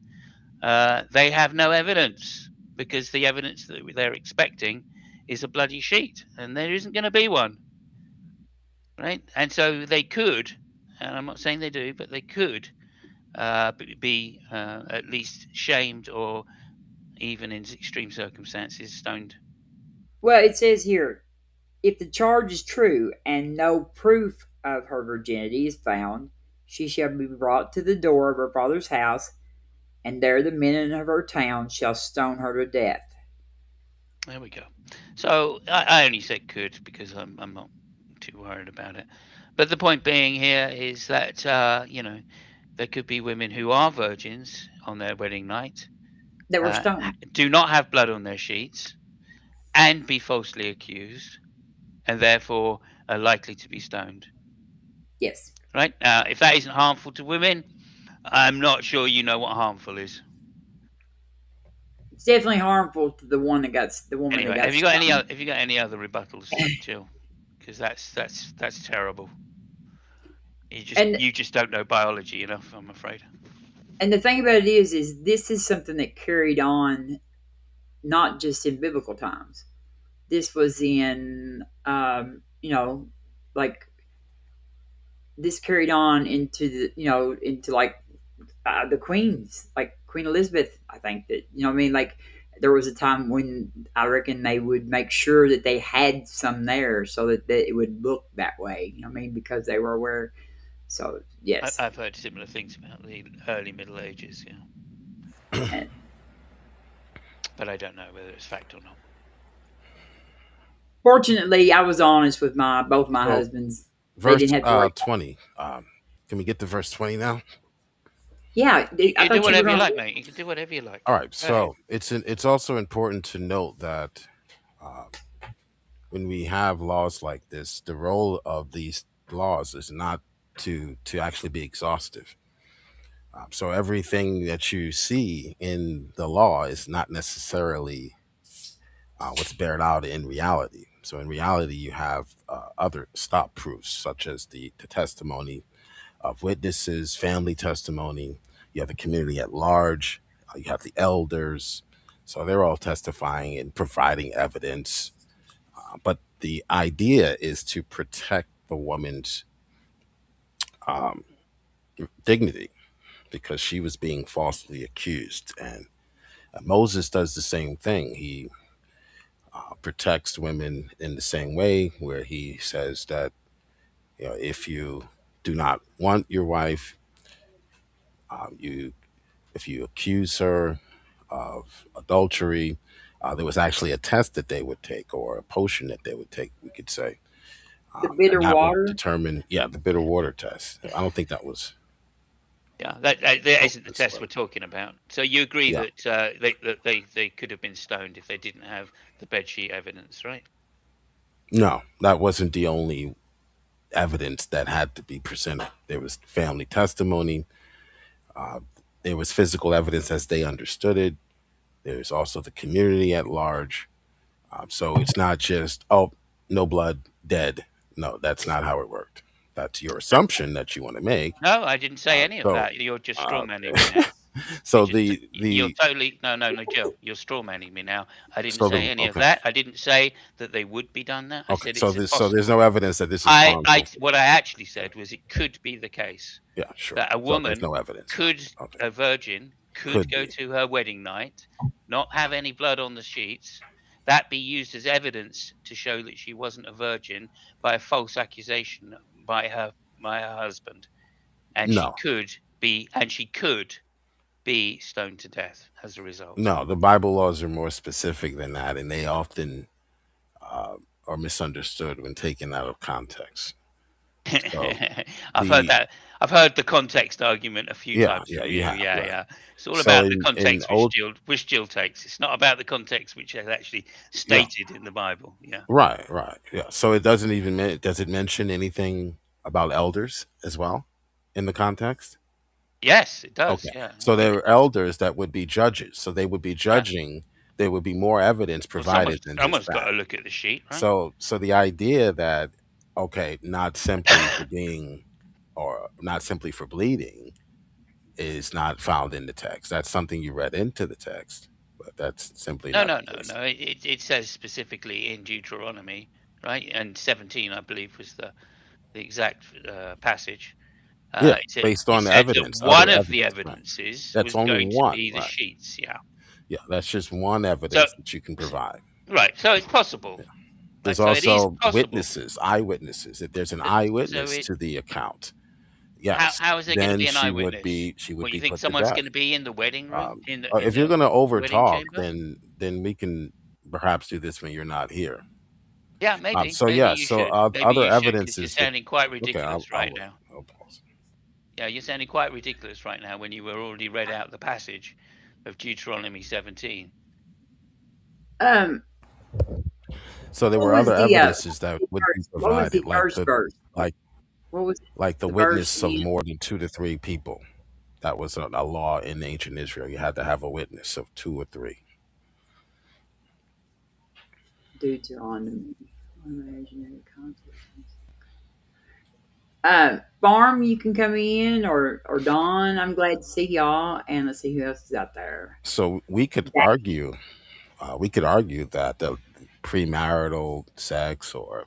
They have no evidence because the evidence that they're expecting is a bloody sheet, and there isn't going to be one, right? And so they could, and I'm not saying they do, but they could be at least shamed or even in extreme circumstances stoned. Well, it says here, if the charge is true and no proof of her virginity is found, she shall be brought to the door of her father's house, and there the men of her town shall stone her to death. There we go. So I only said could because I'm not too worried about it. But the point being here is that there could be women who are virgins on their wedding night, That were stoned. do not have blood on their sheets, and be falsely accused, and therefore are likely to be stoned. Yes. Right? If that isn't harmful to women, I'm not sure you know what harmful is. It's definitely harmful to the woman that Anyway, got stoned. have you got any other rebuttals, Jill? Because that's terrible. And You just don't know biology enough, I'm afraid. and the thing about it is this is something that carried on not just in biblical times. This was in like this carried on into into like the queens, like Queen Elizabeth. I think that I mean, like there was a time when I reckon they would make sure that they had some there so that it would look that way. I mean, because they were aware. So yes, I've heard similar things about the early Middle Ages, yeah, and but I don't know whether it's fact or not. fortunately, I was honest with my both my so husbands. They verse didn't have to worry. 20. Can we get to verse 20 now? Yeah, You I can do thought you were whatever you going like, to. mate. You can do whatever you like. All right. Go ahead. So it's also important to note that uh, when we have laws like this, the role of these laws is not to actually be exhaustive. So everything that you see in the law is not necessarily what's bared out in reality. So in reality, you have other stop proofs, such as the testimony of witnesses, family testimony. You have the community at large. You have the elders. So they're all testifying and providing evidence. But the idea is to protect the woman's um, dignity because she was being falsely accused. And Moses does the same thing. He protects women in the same way, where he says that if you do not want your wife, you if you accuse her of adultery, there was actually a test that they would take or a potion that they would take, we could say, The bitter And that would water. determine, yeah, the bitter water test. I don't think that was Yeah, that isn't the focused, test but we're talking about. So you agree yeah. that they could have been stoned if they didn't have the bedsheet evidence, right? No, that wasn't the only evidence that had to be presented. There was family testimony. Uh, there was physical evidence as they understood it. There's also the community at large. So it's not just, oh, no blood, dead. No, that's not how it worked. That's your assumption that you want to make. No, I didn't say any of So, that. You're just straw uh, manning me now. so the You're the totally no, Joe. You're straw manning me now. I didn't so say the any of okay, that. I didn't say that they would be done that. I okay. said it's So there's possible. no evidence that this is harmful. What I actually said was it could be the case Yeah, sure. that a So there's woman no evidence. could, Okay, a virgin, could could go be. to her wedding night, not have any blood on the sheets, that be used as evidence to show that she wasn't a virgin by a false accusation by her husband, and No, she could be stoned to death as a result. no. The Bible laws are more specific than that, and they often uh, are misunderstood when taken out of context. So I've heard the that. I've heard the context argument a few yeah, times yeah, from you you. have Yeah, right. yeah. It's all So about the in context old which Jill takes. It's not about the context which is actually yeah, stated in the Bible. Yeah. right, right, yeah. So it doesn't even does it mention anything about elders as well in the context? Yes, it does. Okay, Yeah. so I mean, there are elders that would be judges, so they would be yeah. judging. There would be more evidence Well, provided than just someone's got that. to look at the sheet, right? So the idea that okay, not simply for being or not simply for bleeding is not found in the text. That's something you read into the text, but that's simply No, not no, the no, case. no. It says specifically in Deuteronomy, right? And 17, I believe, was the exact Yeah, passage. based It on the said that evidence, one other of the evidence, right? evidences That's was only going to one, be the right? sheets. Yeah. Yeah, that's just one So, evidence that you can provide. right. So it's possible. Yeah. Right. There's So it is also possible. witnesses, eyewitnesses. If there's an So eyewitness it to the account, yes, how is there going to then be an eyewitness? she would Well, you be think put to someone's death. going to be in the wedding room Um, in if you're the going to over wedding talk, chamber? then we can perhaps do this when you're not here. Yeah, So maybe yeah, you so should. Maybe other you should, because you're evidences that sounding quite okay, ridiculous I'll right wait. now. I'll pause. Yeah, you're sounding quite ridiculous right now when you were already read out the passage of Deuteronomy 17. Um, So there what were was other the evidences that would be what was the provided, first verse? like What was like the the verse witness of again? more than 2 to 3 people. That was a law in ancient Israel. You had to have a witness of 2 or 3. Deuteronomy. Imaginary context. Farm, you can come in, or Dawn. I'm glad to see y'all, and let's see who else is out there. So we could argue that the premarital sex or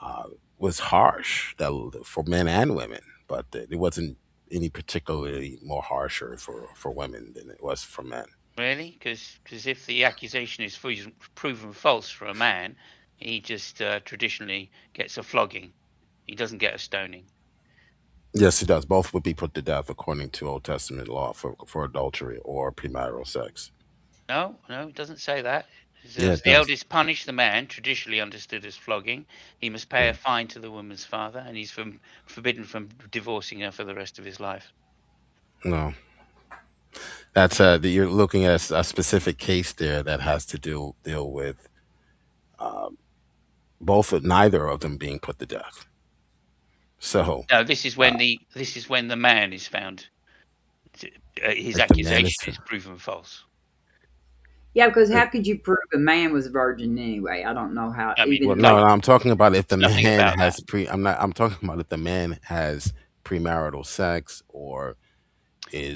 uh, was harsh that for men and women, but it wasn't any particularly more harsher for women than it was for men. Really? Because if the accusation is proven false for a man, he just traditionally gets a flogging. He doesn't get a stoning. Yes, it does. Both would be put to death according to Old Testament law for adultery or premarital sex. No, it doesn't say that. It Yeah, says it the does. eldest punish the man, traditionally understood as flogging. He must pay a Mm. fine to the woman's father, and he's forbidden from divorcing her for the rest of his life. No, that's you're looking at a specific case there that has to deal with um, neither of them being put to death. So No, this is uh, when the man is found. His like the man is accusation is proven false. Yeah, because uh, how could you prove a man was a virgin anyway? I don't know how. I mean, well, Even no, like, no, I'm talking about if the there's nothing man about that. has I'm talking about if the man has premarital sex or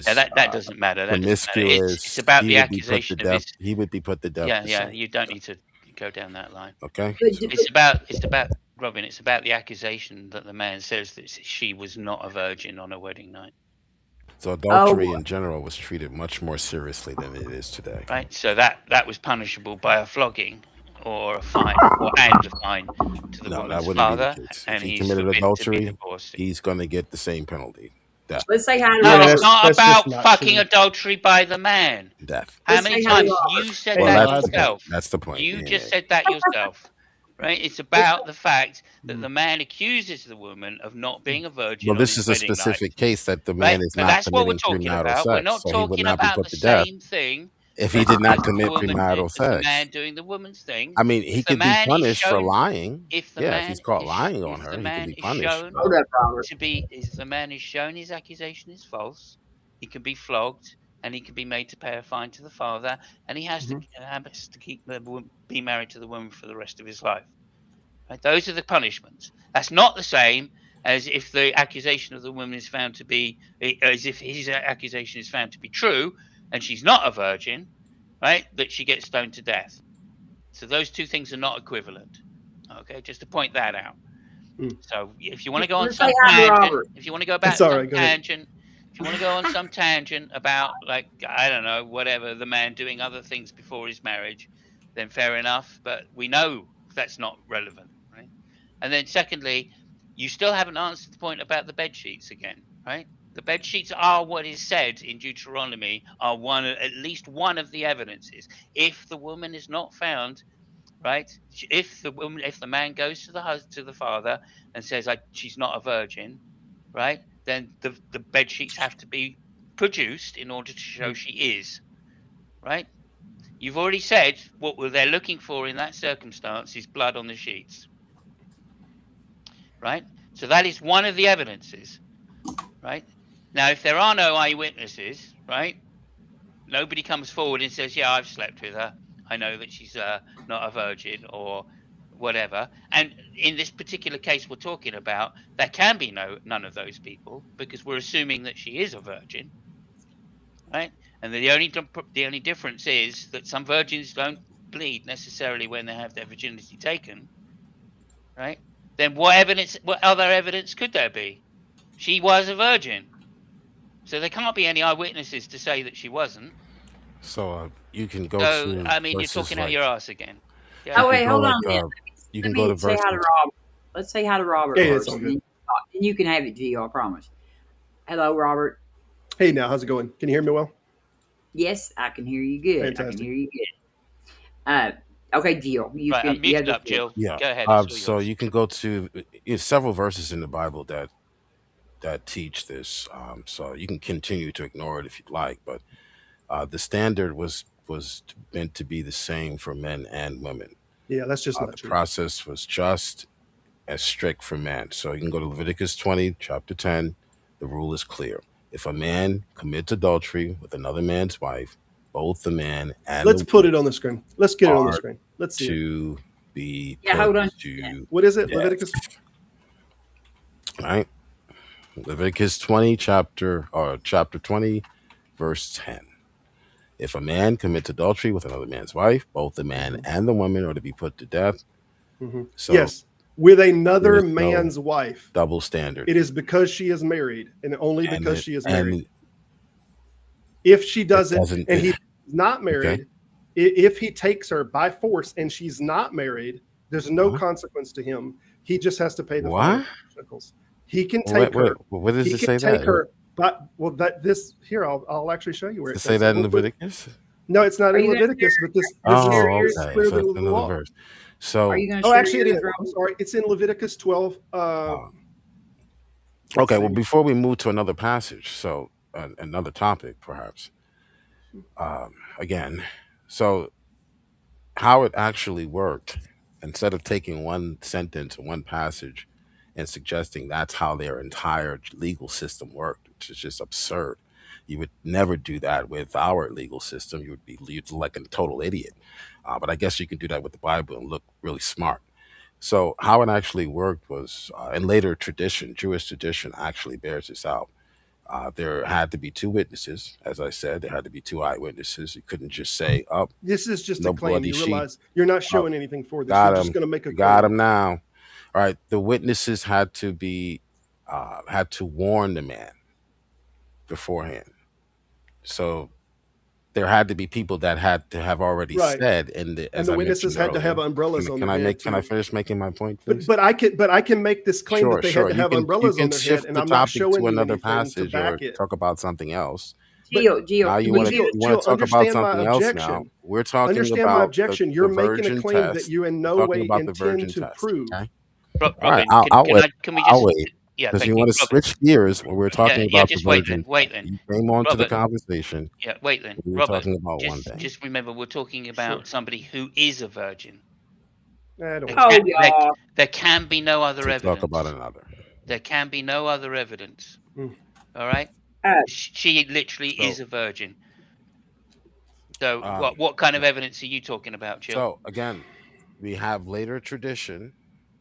Yeah, is that doesn't matter. That doesn't matter. It's promiscuous, about he the would be put to accusation of death. his. He would be put to death Yeah, the yeah. same. You don't need to go down that line. Okay, but, so It's about Robin. It's about the accusation that the man says that she was not a virgin on a wedding night. adultery oh, in general was treated much more seriously than it is today. Right. So that was punishable by a flogging or a fine, and a fine to the No, that woman's wouldn't be the father, case. If and he he's committed forbidden to be adultery, divorced. he's going to get the same penalty, death. let's say hi to No, Yeah, Robert. it's not that's just about not fucking true. adultery by the man. Death. How Let's many say hi to times Robert. you said Hey, Well, that that's Rod. the point. yourself? That's the point. You Yeah, just said that yourself. right? It's about the fact that the man accuses the woman of not being a virgin Well, on this his is a wedding night, specific case that the right? man is But not that's what we're committing talking premarital about. We're sex, not so he would talking not be about put the to death same thing if he did not as the commit woman, premarital as the sex. man doing the woman's thing. I mean, he If the could be man is punished for shown, lying. if the Yeah, if he's man caught is, lying on if her, the he could man be is punished. shown But Hold up, Robert. to be, if the man is shown his accusation is false, he can be flogged and he can be made to pay a fine to the father, and he has to keep be married to the woman for the rest of his life. Right? Those are the punishments. That's not the same as if the accusation of the woman is found to be, as if his accusation is found to be true and she's not a virgin, right? That she gets stoned to death. So those two things are not equivalent. Okay, just to point that out. So if you want to go on Let's say some hi to tangent, Robert. if you want to go That's about all some right. Go ahead. tangent, if you want to go on some tangent about, like, I don't know, whatever, the man doing other things before his marriage, then fair enough. But we know that's not relevant, right? And then secondly, you still haven't answered the point about the bed sheets again, right? The bed sheets are what is said in Deuteronomy are at least one of the evidences. If the woman is not found, right? If the man goes to the father and says, she's not a virgin, right? Then the bed sheets have to be produced in order to show she is, right? You've already said what they're looking for in that circumstance is blood on the sheets, right? So that is one of the evidences, right? Now, if there are no eyewitnesses, right? Nobody comes forward and says, yeah, I've slept with her. I know that she's not a virgin or whatever. And in this particular case we're talking about, there can be none of those people because we're assuming that she is a virgin, right? And the only difference is that some virgins don't bleed necessarily when they have their virginity taken, right? Then what other evidence could there be? She was a virgin. So there can't be any eyewitnesses to say that she wasn't. so you can go So, to I mean, you're verses talking out like your ass again. Go you Oh, ahead. can wait, go hold like on then. you Let can go to me say hi to verses. Robert. Let's say hi to Robert Yeah, it's first, all and good. then you can have it, Gio, I promise. Hello, Robert. Hey, now, how's it going? Can you hear me well? Yes, I can hear you good. I can Fantastic. hear you good. Okay, Gio, Right, I'm you have muted the up, floor. Jill. Yeah. Go ahead. It's all So yours. you can go to several verses in the Bible that teach this. So you can continue to ignore it if you'd like, but the standard was meant to be the same for men and women. Yeah, that's just not The true. process was just as strict for men. So you can go to Leviticus 20, chapter 10. The rule is clear. If a man commits adultery with another man's wife, both the man and Let's the put woman it on the screen. Let's get it on the are screen. Let's see it. to be Yeah, put hold on. to What is it? death. Leviticus? Right? Leviticus 20, chapter 20, verse 10. If a man commits adultery with another man's wife, both the man and the woman are to be put to death. So Yes, with there another is no man's wife. double standard. It is because she is married, and only And because it she is married. and If she it doesn't, doesn't and he's not okay. married, if he takes her by force and she's not married, there's no What? consequence to him. He just has to pay the fine of What? shekels. He can Wait, take her. where does He it can say take that? her. But well, that this here, I'll actually show you where Does it it say says. that in We'll put, Leviticus? no, it's not Are in you going to Leviticus, but this is share Oh, yours? this is okay. clearly So it's the another law. verse. Are So you going to Oh, share actually, it yours, is. I'm Robert? sorry. It's in Leviticus 12. um, Let's okay, well see. before we move to another passage, so another topic perhaps. Again, so how it actually worked, instead of taking one sentence or one passage and suggesting that's how their entire legal system worked, which is just absurd. You would never do that with our legal system. You'd look like a total idiot. But I guess you can do that with the Bible and look really smart. So how it actually worked was, in later tradition, Jewish tradition actually bears this out. There had to be two witnesses, as I said. There had to be two eyewitnesses. You couldn't just say, "Up, This is just a no claim. bloody You sheep." realize you're not Up, showing anything for this. You're got just him. going to make a You got claim. him now. All right. The witnesses had to warn the man beforehand. So there had to be people that had to have already Right. said, And as the I witnesses mentioned had to have earlier. umbrellas on their head Can I too. finish making my point, But please? I can make this claim Sure, that they had sure. to have You umbrellas on can their head, shift and the I'm not topic showing to you another anything to passage or back it. talk about something else. But Now you Can want you to give us? you want Jill, to talk about understand my something else now. objection. We're talking Understand my about objection. You're the making a virgin claim that test. you in We're no talking way about the intend virgin to test. prove. Okay. All right. Robin, I'll wait. can we I'll just? wait Yeah, because thank you you, want to Robin. switch gears when we're Yeah, talking yeah, about the just wait, virgin Lynn. Wait, test. Lynn. You came on to the Robert. conversation. Yeah, wait, Lynn. We were Robert, talking about one just thing. just remember, we're talking Sure. about somebody who is a virgin. I don't There want to can Oh, do that. there, y'all. there can be no other To talk about evidence. another. There can be no other evidence. Mm. All right. Uh, She literally is So, a virgin. So um, what kind of yeah. evidence are you talking about, Jill? So again, we have later tradition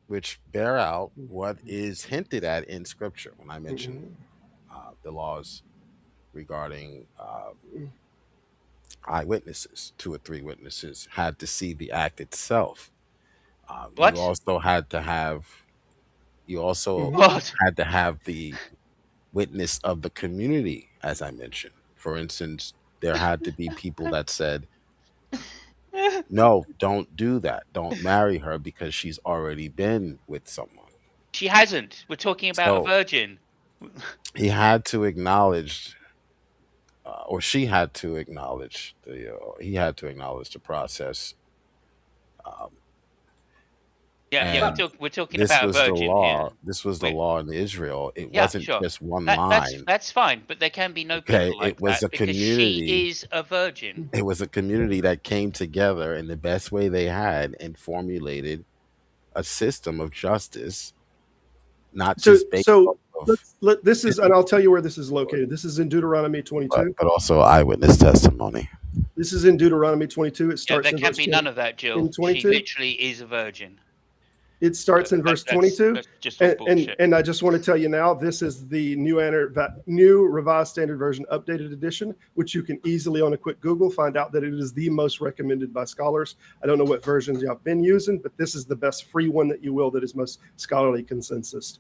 which bear out Mm. what is hinted at in Scripture. When I mention Mm. the laws regarding Mm. eyewitnesses, two or three witnesses had to see the act itself. You What? also had to have. You also Mhm. What? had to have the witness of the community, as I mentioned. For instance, there had to be people that said, "No, don't do that. Don't marry her because she's already been with someone." She hasn't. We're talking about a So virgin. he had to acknowledge, or she had to acknowledge he had to acknowledge the process, um, Yeah, yeah. but and We're talking this about a was the virgin here. law. This was the We're, law in Israel. It yeah, wasn't sure. just one That's line. fine, but there can be no Okay, people it like was that a because she community. is a virgin. It was a community that came together in the best way they had and formulated a system of justice, not So, just based so off of this is, and I'll tell you where this is story, located. This is in Deuteronomy 22. but also eyewitness testimony. This is in Deuteronomy 22. It Yeah, starts there in can verse be 20. none of that, Jill. In She 22, literally is a virgin. it So starts in verse 22. that's just all bullshit. And I just want to tell you now, this is the new Revised Standard Version updated edition, which you can easily on a quick Google find out that it is the most recommended by scholars. I don't know what versions y'all been using, but this is the best free one that you will that is most scholarly consensus.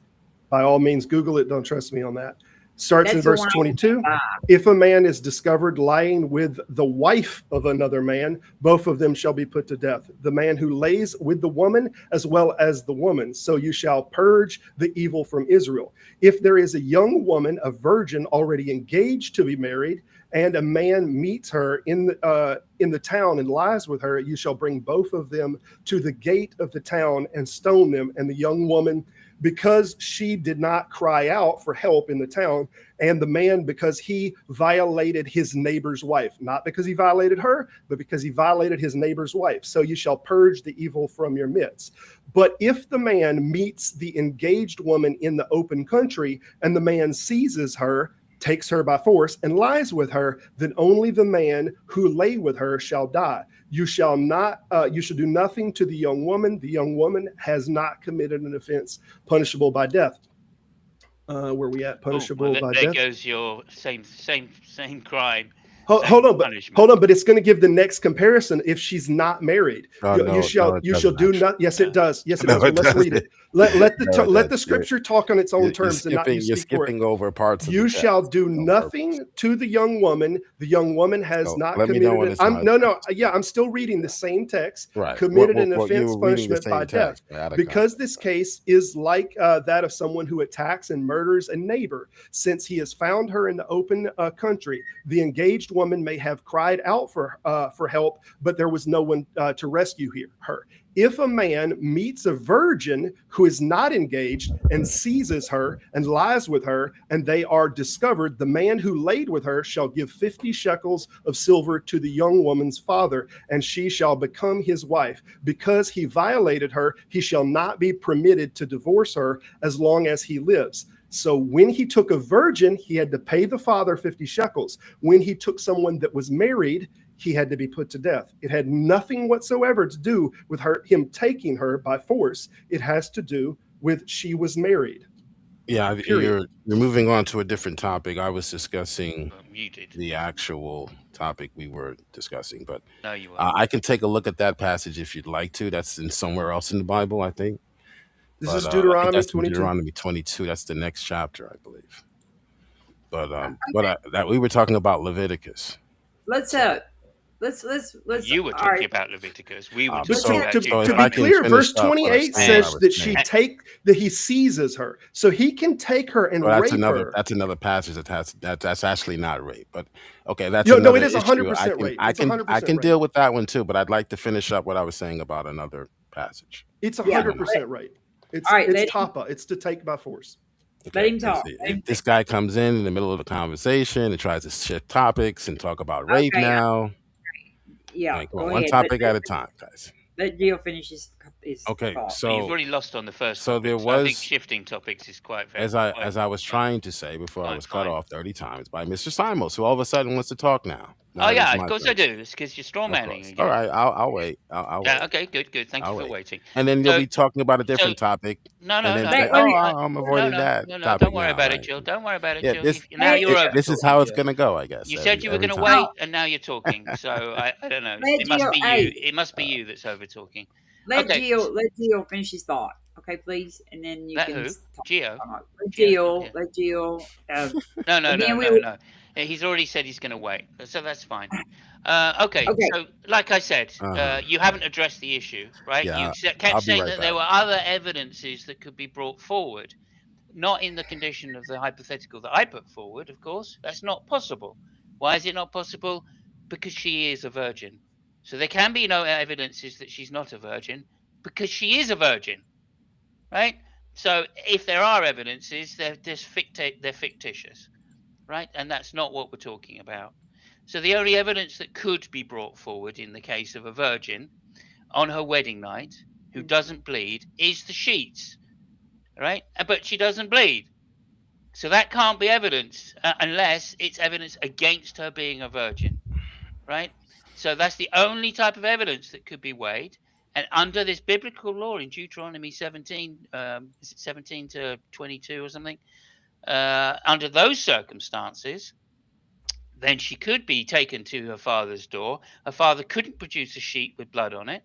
By all means, Google it. Don't trust me on that. Starts in that's the verse one I want to 22. buy. If a man is discovered lying with the wife of another man, both of them shall be put to death. The man who lays with the woman as well as the woman. So you shall purge the evil from Israel. If there is a young woman, a virgin already engaged to be married, and a man meets her in the town and lies with her, you shall bring both of them to the gate of the town and stone them. And the young woman, because she did not cry out for help in the town, and the man because he violated his neighbor's wife, not because he violated her, but because he violated his neighbor's wife. So you shall purge the evil from your midst. But if the man meets the engaged woman in the open country and the man seizes her, takes her by force, and lies with her, then only the man who lay with her shall die. You shall not, you shall do nothing to the young woman. The young woman has not committed an offense punishable by death. Where we at? Oh, well, Punishable by there death. goes your same crime, Hold same on, but punishment. hold on, but it's going to give the next comparison if she's not married. Oh You no, no, it you shall doesn't do actually. not. Yes, Yeah. it does. Yes, it No, does. Well, it let's read doesn't. it. Let No, it let doesn't. the scripture talk on its own You're terms and not you you're speak for it. skipping over parts of the You text shall do on purpose. nothing to the young woman. The young woman has So not let me know committed when an. it's my No, turn. no. Yeah, I'm still reading the same text. Right. Committed an You offense, were reading the punishment same by death. text out of Because context. this case is like that of someone who attacks and murders a neighbor, since he has found her in the open country. The engaged woman may have cried out for help, but there was no one to rescue her. If a man meets a virgin who is not engaged and seizes her and lies with her, and they are discovered, the man who laid with her shall give 50 shekels of silver to the young woman's father, and she shall become his wife. Because he violated her, he shall not be permitted to divorce her as long as he lives. So when he took a virgin, he had to pay the father 50 shekels. When he took someone that was married, he had to be put to death. It had nothing whatsoever to do with him taking her by force. It has to do with she was married. Yeah, Period. you're moving on to a different topic. I was discussing Muted. the actual topic we were discussing, but No, you weren't. I can take a look at that passage if you'd like to. That's in somewhere else in the Bible, I think. This But is I think Deuteronomy that's in 22. Deuteronomy 22. That's the next chapter, I believe. But that we were talking about Leviticus. Let's So let's. You were All right. talking about Leviticus. We were But talking Let, about So if to be I Deuteronomy. can clear, finish verse up what I was 28 saying, I says was that saying. that he seizes her, so he can take her Well, and rape her. that's another passage that's actually not rape, but okay, that's No, no, it another is issue. 100% rape. It's I 100% can rape. deal with that one too, but I'd like to finish up what I was saying about another passage. It's yeah. If you don't mind. 100% rape. All right. It's tapa. It's to take by force. Let Okay, him because talk. Let him this guy comes in the middle of the conversation and tries to shift topics and talk about rape Okay. now. Yeah. Like, come Go on, one ahead. topic at a time, guys. Let Gio finish his Okay, thought. But you've so already lost on the first there topic, so I think was, shifting topics is quite fair. as I was trying to say before I Quite was cut fine. off 30 times by Mr. Simons, who all of a sudden wants to talk now. Oh Now that it's yeah, of my course I turn to do. speak. It's because you're straw Of manning course. All again. right, I'll wait. I'll Yeah. wait. Okay. Good. Good. Thank you I'll for wait. waiting. And then you'll So, be talking about a so different topic no, and no, then no, say, Let, no, let oh, me I'm no, avoiding no, that no, no. topic Don't worry now, about it, right? Jill. Don't worry about it, Yeah, Jill. this Now let, you're over this is talking, how it's Jill. gonna go, I guess, You said you were every going to time. wait, no. and now you're talking. So I don't know. Let It must Gio. be you. Hey, It must be you that's over talking. let Okay. Gio finish his thought. Okay, please, and then you That can who? talk. Geo. Let Geo's not here. Gio. No, no, And no, then we. no, no. He's already said he's going to wait, so that's fine. Okay, Okay. so like I said, Uh-huh. you haven't addressed the issue, right? Yeah, Kept I'll be saying right that there back. were other evidences that could be brought forward, not in the condition of the hypothetical that I put forward, of course. That's not possible. Why is it not possible? Because she is a virgin. So there can be no evidences that she's not a virgin because she is a virgin, right? So if there are evidences, they're fictitious, right? And that's not what we're talking about. So the only evidence that could be brought forward in the case of a virgin on her wedding night who doesn't bleed is the sheets, right? But she doesn't bleed. So that can't be evidence unless it's evidence against her being a virgin, right? So that's the only type of evidence that could be weighed. And under this biblical law in Deuteronomy 17, is it 17 to 22 or something? Under those circumstances, then she could be taken to her father's door. Her father couldn't produce a sheet with blood on it.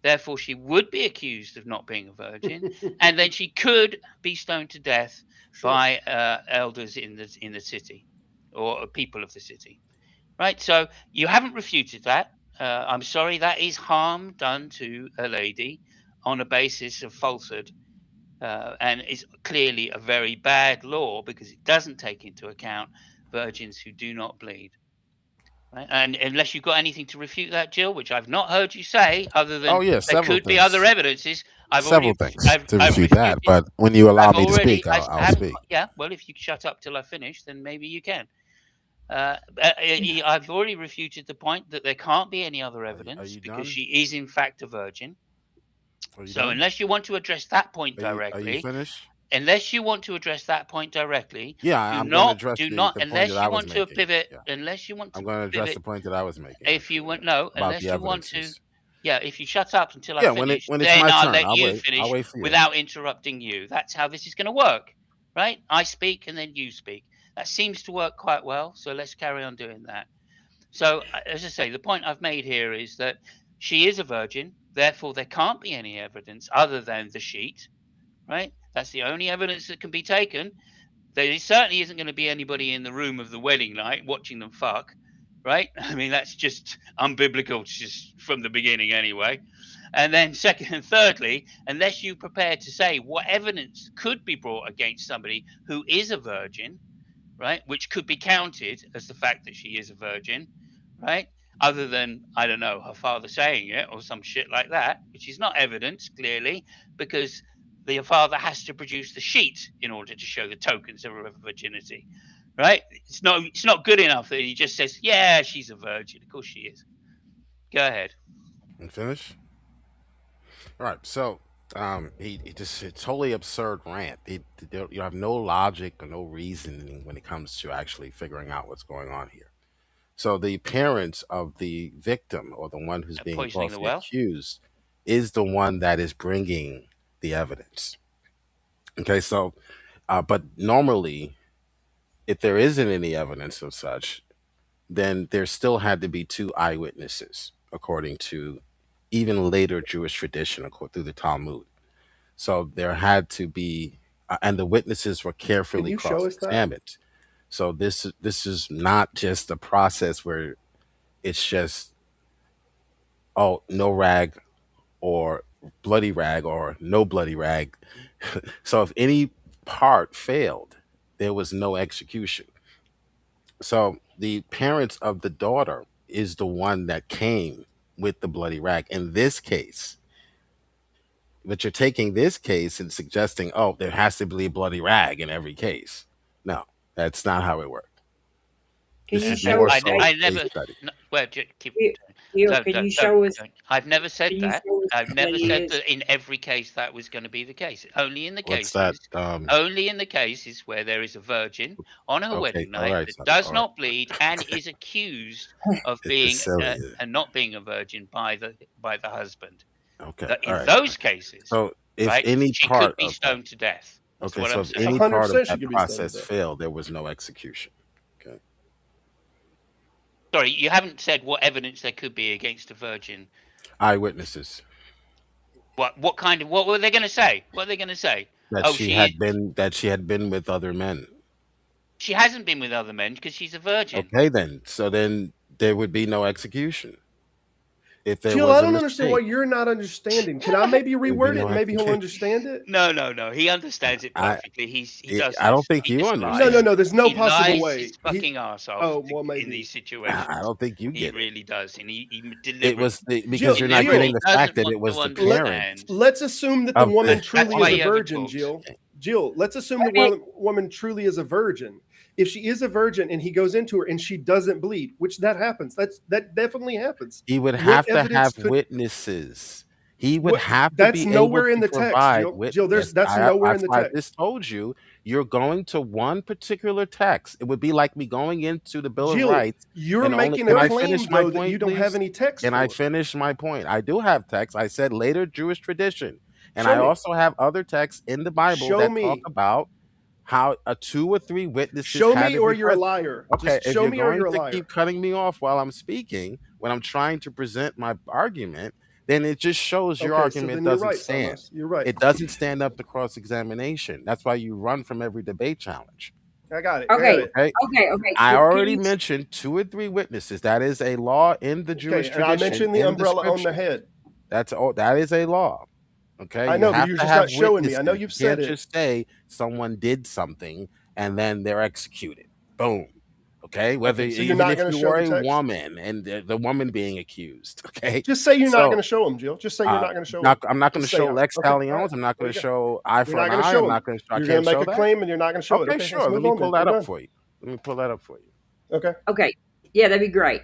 Therefore, she would be accused of not being a virgin, and then she could be stoned to death Sure. by elders in the city or people of the city. Right. So you haven't refuted that. I'm sorry. That is harm done to a lady on a basis of falsehood, and is clearly a very bad law because it doesn't take into account virgins who do not bleed. Right? And unless you've got anything to refute that, Jill, which I've not heard you say, other Oh than yeah, there could be other evidences, several things to I've refute that. refuted. But when you allow I've me to already, speak, I'll I haven't. speak. Yeah, well, if you shut up till I finish, then maybe you can. I've already refuted the point that there can't be any other Are evidence you because done? she is in fact a virgin. Are you So done? unless you want to address that point Are you directly, finished? unless you want to address that point directly, Yeah, I'm going to address do not, the point that unless I you was want to making. pivot, Yeah, unless you want I'm to going to address pivot, the point that I was making. if you Actually, want, no, about the unless you want to, evidences. yeah, if you shut up until I Yeah, finish, when it's then my I'll turn, let you I'll finish wait for you. without interrupting you. That's how this is going to work, right? I speak and then you speak. That seems to work quite well. So let's carry on doing that. So, as I say, the point I've made here is that she is a virgin. Therefore, there can't be any evidence other than the sheet, right? That's the only evidence that can be taken. There certainly isn't going to be anybody in the room of the wedding night watching them fuck, right? I mean, that's just unbiblical just from the beginning anyway. And then, second and thirdly, unless you prepare to say what evidence could be brought against somebody who is a virgin, right, which could be counted as the fact that she is a virgin, right? Other than, I don't know, her father saying it or some shit like that, which is not evidence, clearly, because the father has to produce the sheet in order to show the tokens of her virginity, right? It's not good enough that he just says, yeah, she's a virgin. Of course she is. Go ahead. And finish. All right. So, he just a totally absurd rant. You have no logic or no reasoning when it comes to actually figuring out what's going on here. So the parents of the victim or the one who's being Poisoning the falsely well. accused is the one that is bringing the evidence. Okay, so but normally, if there isn't any evidence of such, then there still had to be two eyewitnesses, according to even later Jewish tradition, through the Talmud. So there had to be, and the witnesses were Can carefully you show us that? cross-examined. So this is not just a process where it's just oh, no rag or bloody rag or no bloody rag. So if any part failed, there was no execution. So the parents of the daughter is the one that came with the bloody rag in this case. But you're taking this case and suggesting, oh, there has to be a bloody rag in every case. No, that's not how it worked. Can This you is show more us? so I a case never. study. No, well, keep. Gil, Don't, can you don't, don't, show us? don't. I've never said Can you that. show us I've that never he said is? that in every case that was going to be the case. What's that? Only in the cases where there is a virgin on her Okay, wedding all night right, that son, does all right. not bleed and is accused of It's being silly. and not being a virgin by the husband. Okay, That all in right. those cases, So if right, any she could part be of that, stoned to death. That's okay, what so I'm if saying. any part of 100% she that could be stoned process to death. failed, there was no execution. Okay. Sorry, you haven't said what evidence there could be against a virgin. Eyewitnesses What kind of what were they going to say? What are they going to say? that Oh, she had been with other men. she hasn't been with other men because she's a virgin. Okay, then. So then there would be no execution if there Jill, was I a don't understand why mistake. you're not understanding. Can I maybe There would be reword it no and maybe he'll execution. understand it? No. He understands it I perfectly. He it, does I don't this. think He you just No, no, lies. understand. no. There's no He possible lies his way. fucking ass off Oh, well, in these maybe. I situations. don't think you He get it. really does, and he It deliberately was because Jill, you're not getting Jill, deliberately the fact doesn't that want it to was the parents understand. let's assume that the of woman the. That's truly why is a he virgin, overtalks. Jill. Jill, let's assume the Okay. woman truly is a virgin. If she is a virgin and he goes into her and she doesn't bleed, which that happens, that definitely happens. He would What have to evidence have could witnesses. He would what? have to That's be able nowhere in to the text, provide Jill. Jill, witness. that's nowhere in That's the why I text. just told you you're going to one particular text. It would be like me going into the Bill of Jill, Rights you're and only. making a Can I finish claim my though that you point, don't have please? any text Can I for. finish my point? I do have text. I said later Jewish tradition, and Show I me. also have other texts in the Bible Show that talk me. about how a two or three witnesses Show had me to or be you're a present. liar. Okay, Just if show you're me or going you're a to liar. keep cutting me off while I'm speaking, when I'm trying to present my argument, then it just shows your Okay, so argument then you're doesn't right, stand. Samos. You're right. It doesn't stand up to cross examination. That's why you run from every debate challenge. I got it. I got Okay. it. Okay. Okay. I Can already you? mentioned two or three witnesses. That is a law in the Okay, Jewish and I tradition mentioned the in the umbrella on the scriptures. head. That's all. That is a law. Okay. I You know, but have you're to just have not showing me. I know witnesses. You you've said can't it. just say someone did something and then they're executed. Boom. Okay. Whether Okay, so you're even not if going to you show were the a text? woman and the woman being accused. Okay. Just say you're not So going to show them, Jill. Just say you're not going to show them. I'm not going to Just say, show Lex okay, all right, Talionis. I'm not there going you to go. show eye You're for not an going to eye. show I'm them. not going to. I You're going can't to make show a that. claim and you're not going to show it. Okay, Okay, let's sure. Let move me on pull then. that We're up done. for you. Let me pull that up for you. Okay. Okay. That'd be great.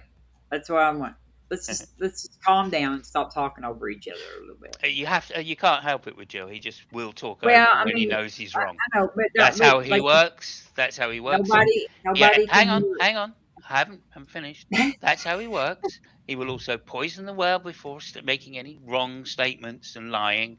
That's what I want. Let's just calm down and stop talking over each other a little bit. You can't help it with Joe. He just will talk over Well, you I when he mean, knows he's wrong. I know, That's but how he like works. That's how he works. Yeah, nobody can hear. hang on. I haven't finished. That's how he works. He will also poison the well before making any wrong statements and lying.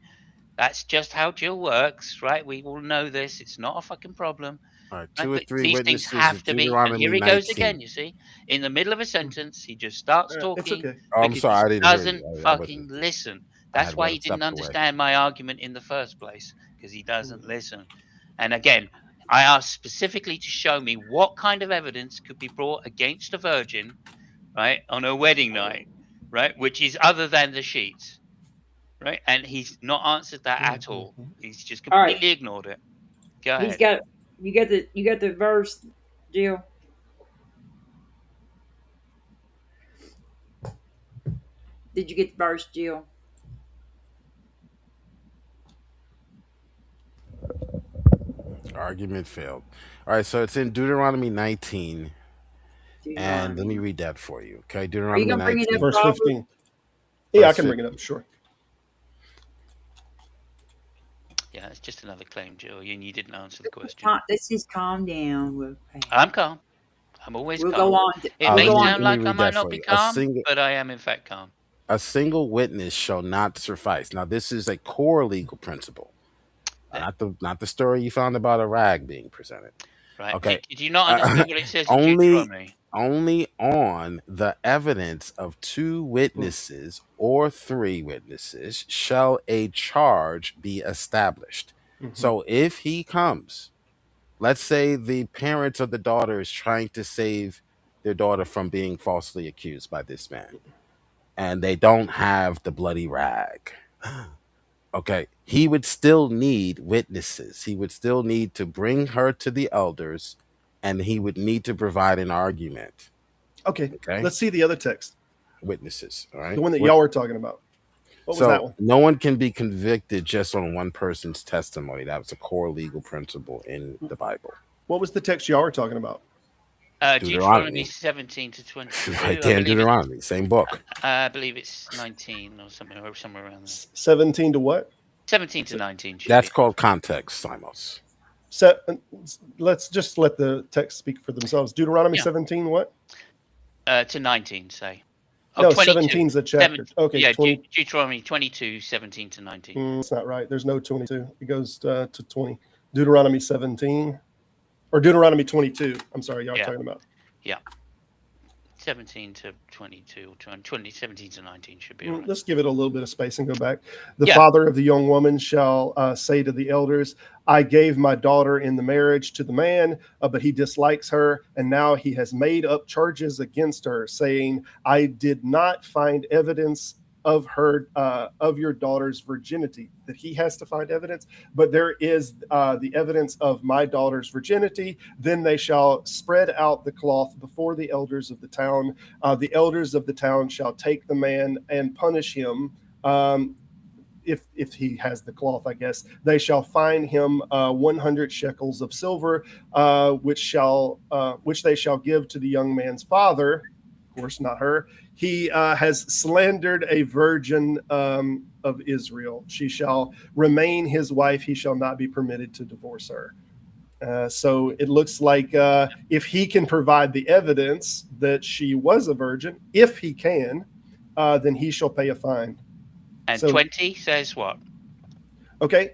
That's just how Jill works, right? We all know this. It's not a fucking problem. All right, Right? two or But three these things witnesses have of to be, and here Deuteronomy he goes 19. again, you see. In the middle of a sentence, he just starts It's talking okay. Oh, I'm because he sorry, I didn't hear doesn't you. I fucking wasn't. listen. I That's had why one he didn't stepped away. understand my argument in the first place, because he doesn't listen. And again, I asked specifically to show me what kind of evidence could be brought against a virgin, right, on her wedding night, right, which is other than the sheets, right? And he's not answered that at all. He's just All right. completely ignored it. Go He's ahead. got. You got the verse, Jill. Did you get the verse, Jill? Argument failed. All right, so it's in Deuteronomy 19, and let me Deuteronomy. read that for you. Okay, Are you Deuteronomy gonna bring it up, 19, Verse Robert? 15. Yeah, I verse can bring it 15. up. Sure. Yeah, it's just another claim, Jill, and you didn't answer the question. Let's just calm down. I'm calm. I'm always We'll calm. go on. It We'll may go on. Let sound me like I read might that not for be you. calm, but I am in fact calm. A single witness shall not suffice. Now, this is a core legal principle, not the story you found about a rag being presented. Right? Okay, Did you not understand what it says in only Deuteronomy? on the evidence of two witnesses or three witnesses shall a charge be established. So if he comes, let's say the parents of the daughter is trying to save their daughter from being falsely accused by this man. and they don't have the bloody rag. Okay, he would still need witnesses. He would still need to bring her to the elders, and he would need to provide an argument. Okay, Okay, let's see the other text, witnesses. All the right. one that What? y'all were talking about. What was that So one? no one can be convicted just on one person's testimony. That was a core legal principle in the Bible. What was the text y'all were talking about? Deuteronomy Deuteronomy, 17 to right 22. there in Deuteronomy, same book. I believe it's 19 or something, or somewhere around there. 17 to what? 17 to 19 should That's be. called context, Simos. Let's just let the text speak for themselves. Deuteronomy Yeah. 17, what? To 19, say. No, 22. 17 is a chapter. Okay, Yeah, 20. Deuteronomy 22, 17 to 19. That's not right. There's no 22. It goes to 20. Deuteronomy 17 or Deuteronomy 22. I'm sorry, y'all Yeah. talking about. Yeah. 17 to 22, 17 to 19 should be all right. Let's give it a little bit of space and go back. The Yeah. father of the young woman shall say to the elders, I gave my daughter in the marriage to the man, but he dislikes her, and now he has made up charges against her, saying, I did not find evidence of her of your daughter's virginity. That he has to find evidence, but there is the evidence of my daughter's virginity. Then they shall spread out the cloth before the elders of the town. The elders of the town shall take the man and punish him. If he has the cloth, I guess they shall fine him 100 shekels of silver, which they shall give to the young man's father. Of course, not her. He has slandered a virgin of Israel. She shall remain his wife. He shall not be permitted to divorce her. So it looks like if he can provide the evidence that she was a virgin, if he can, then he shall pay a fine. And so, 20 says what? Okay.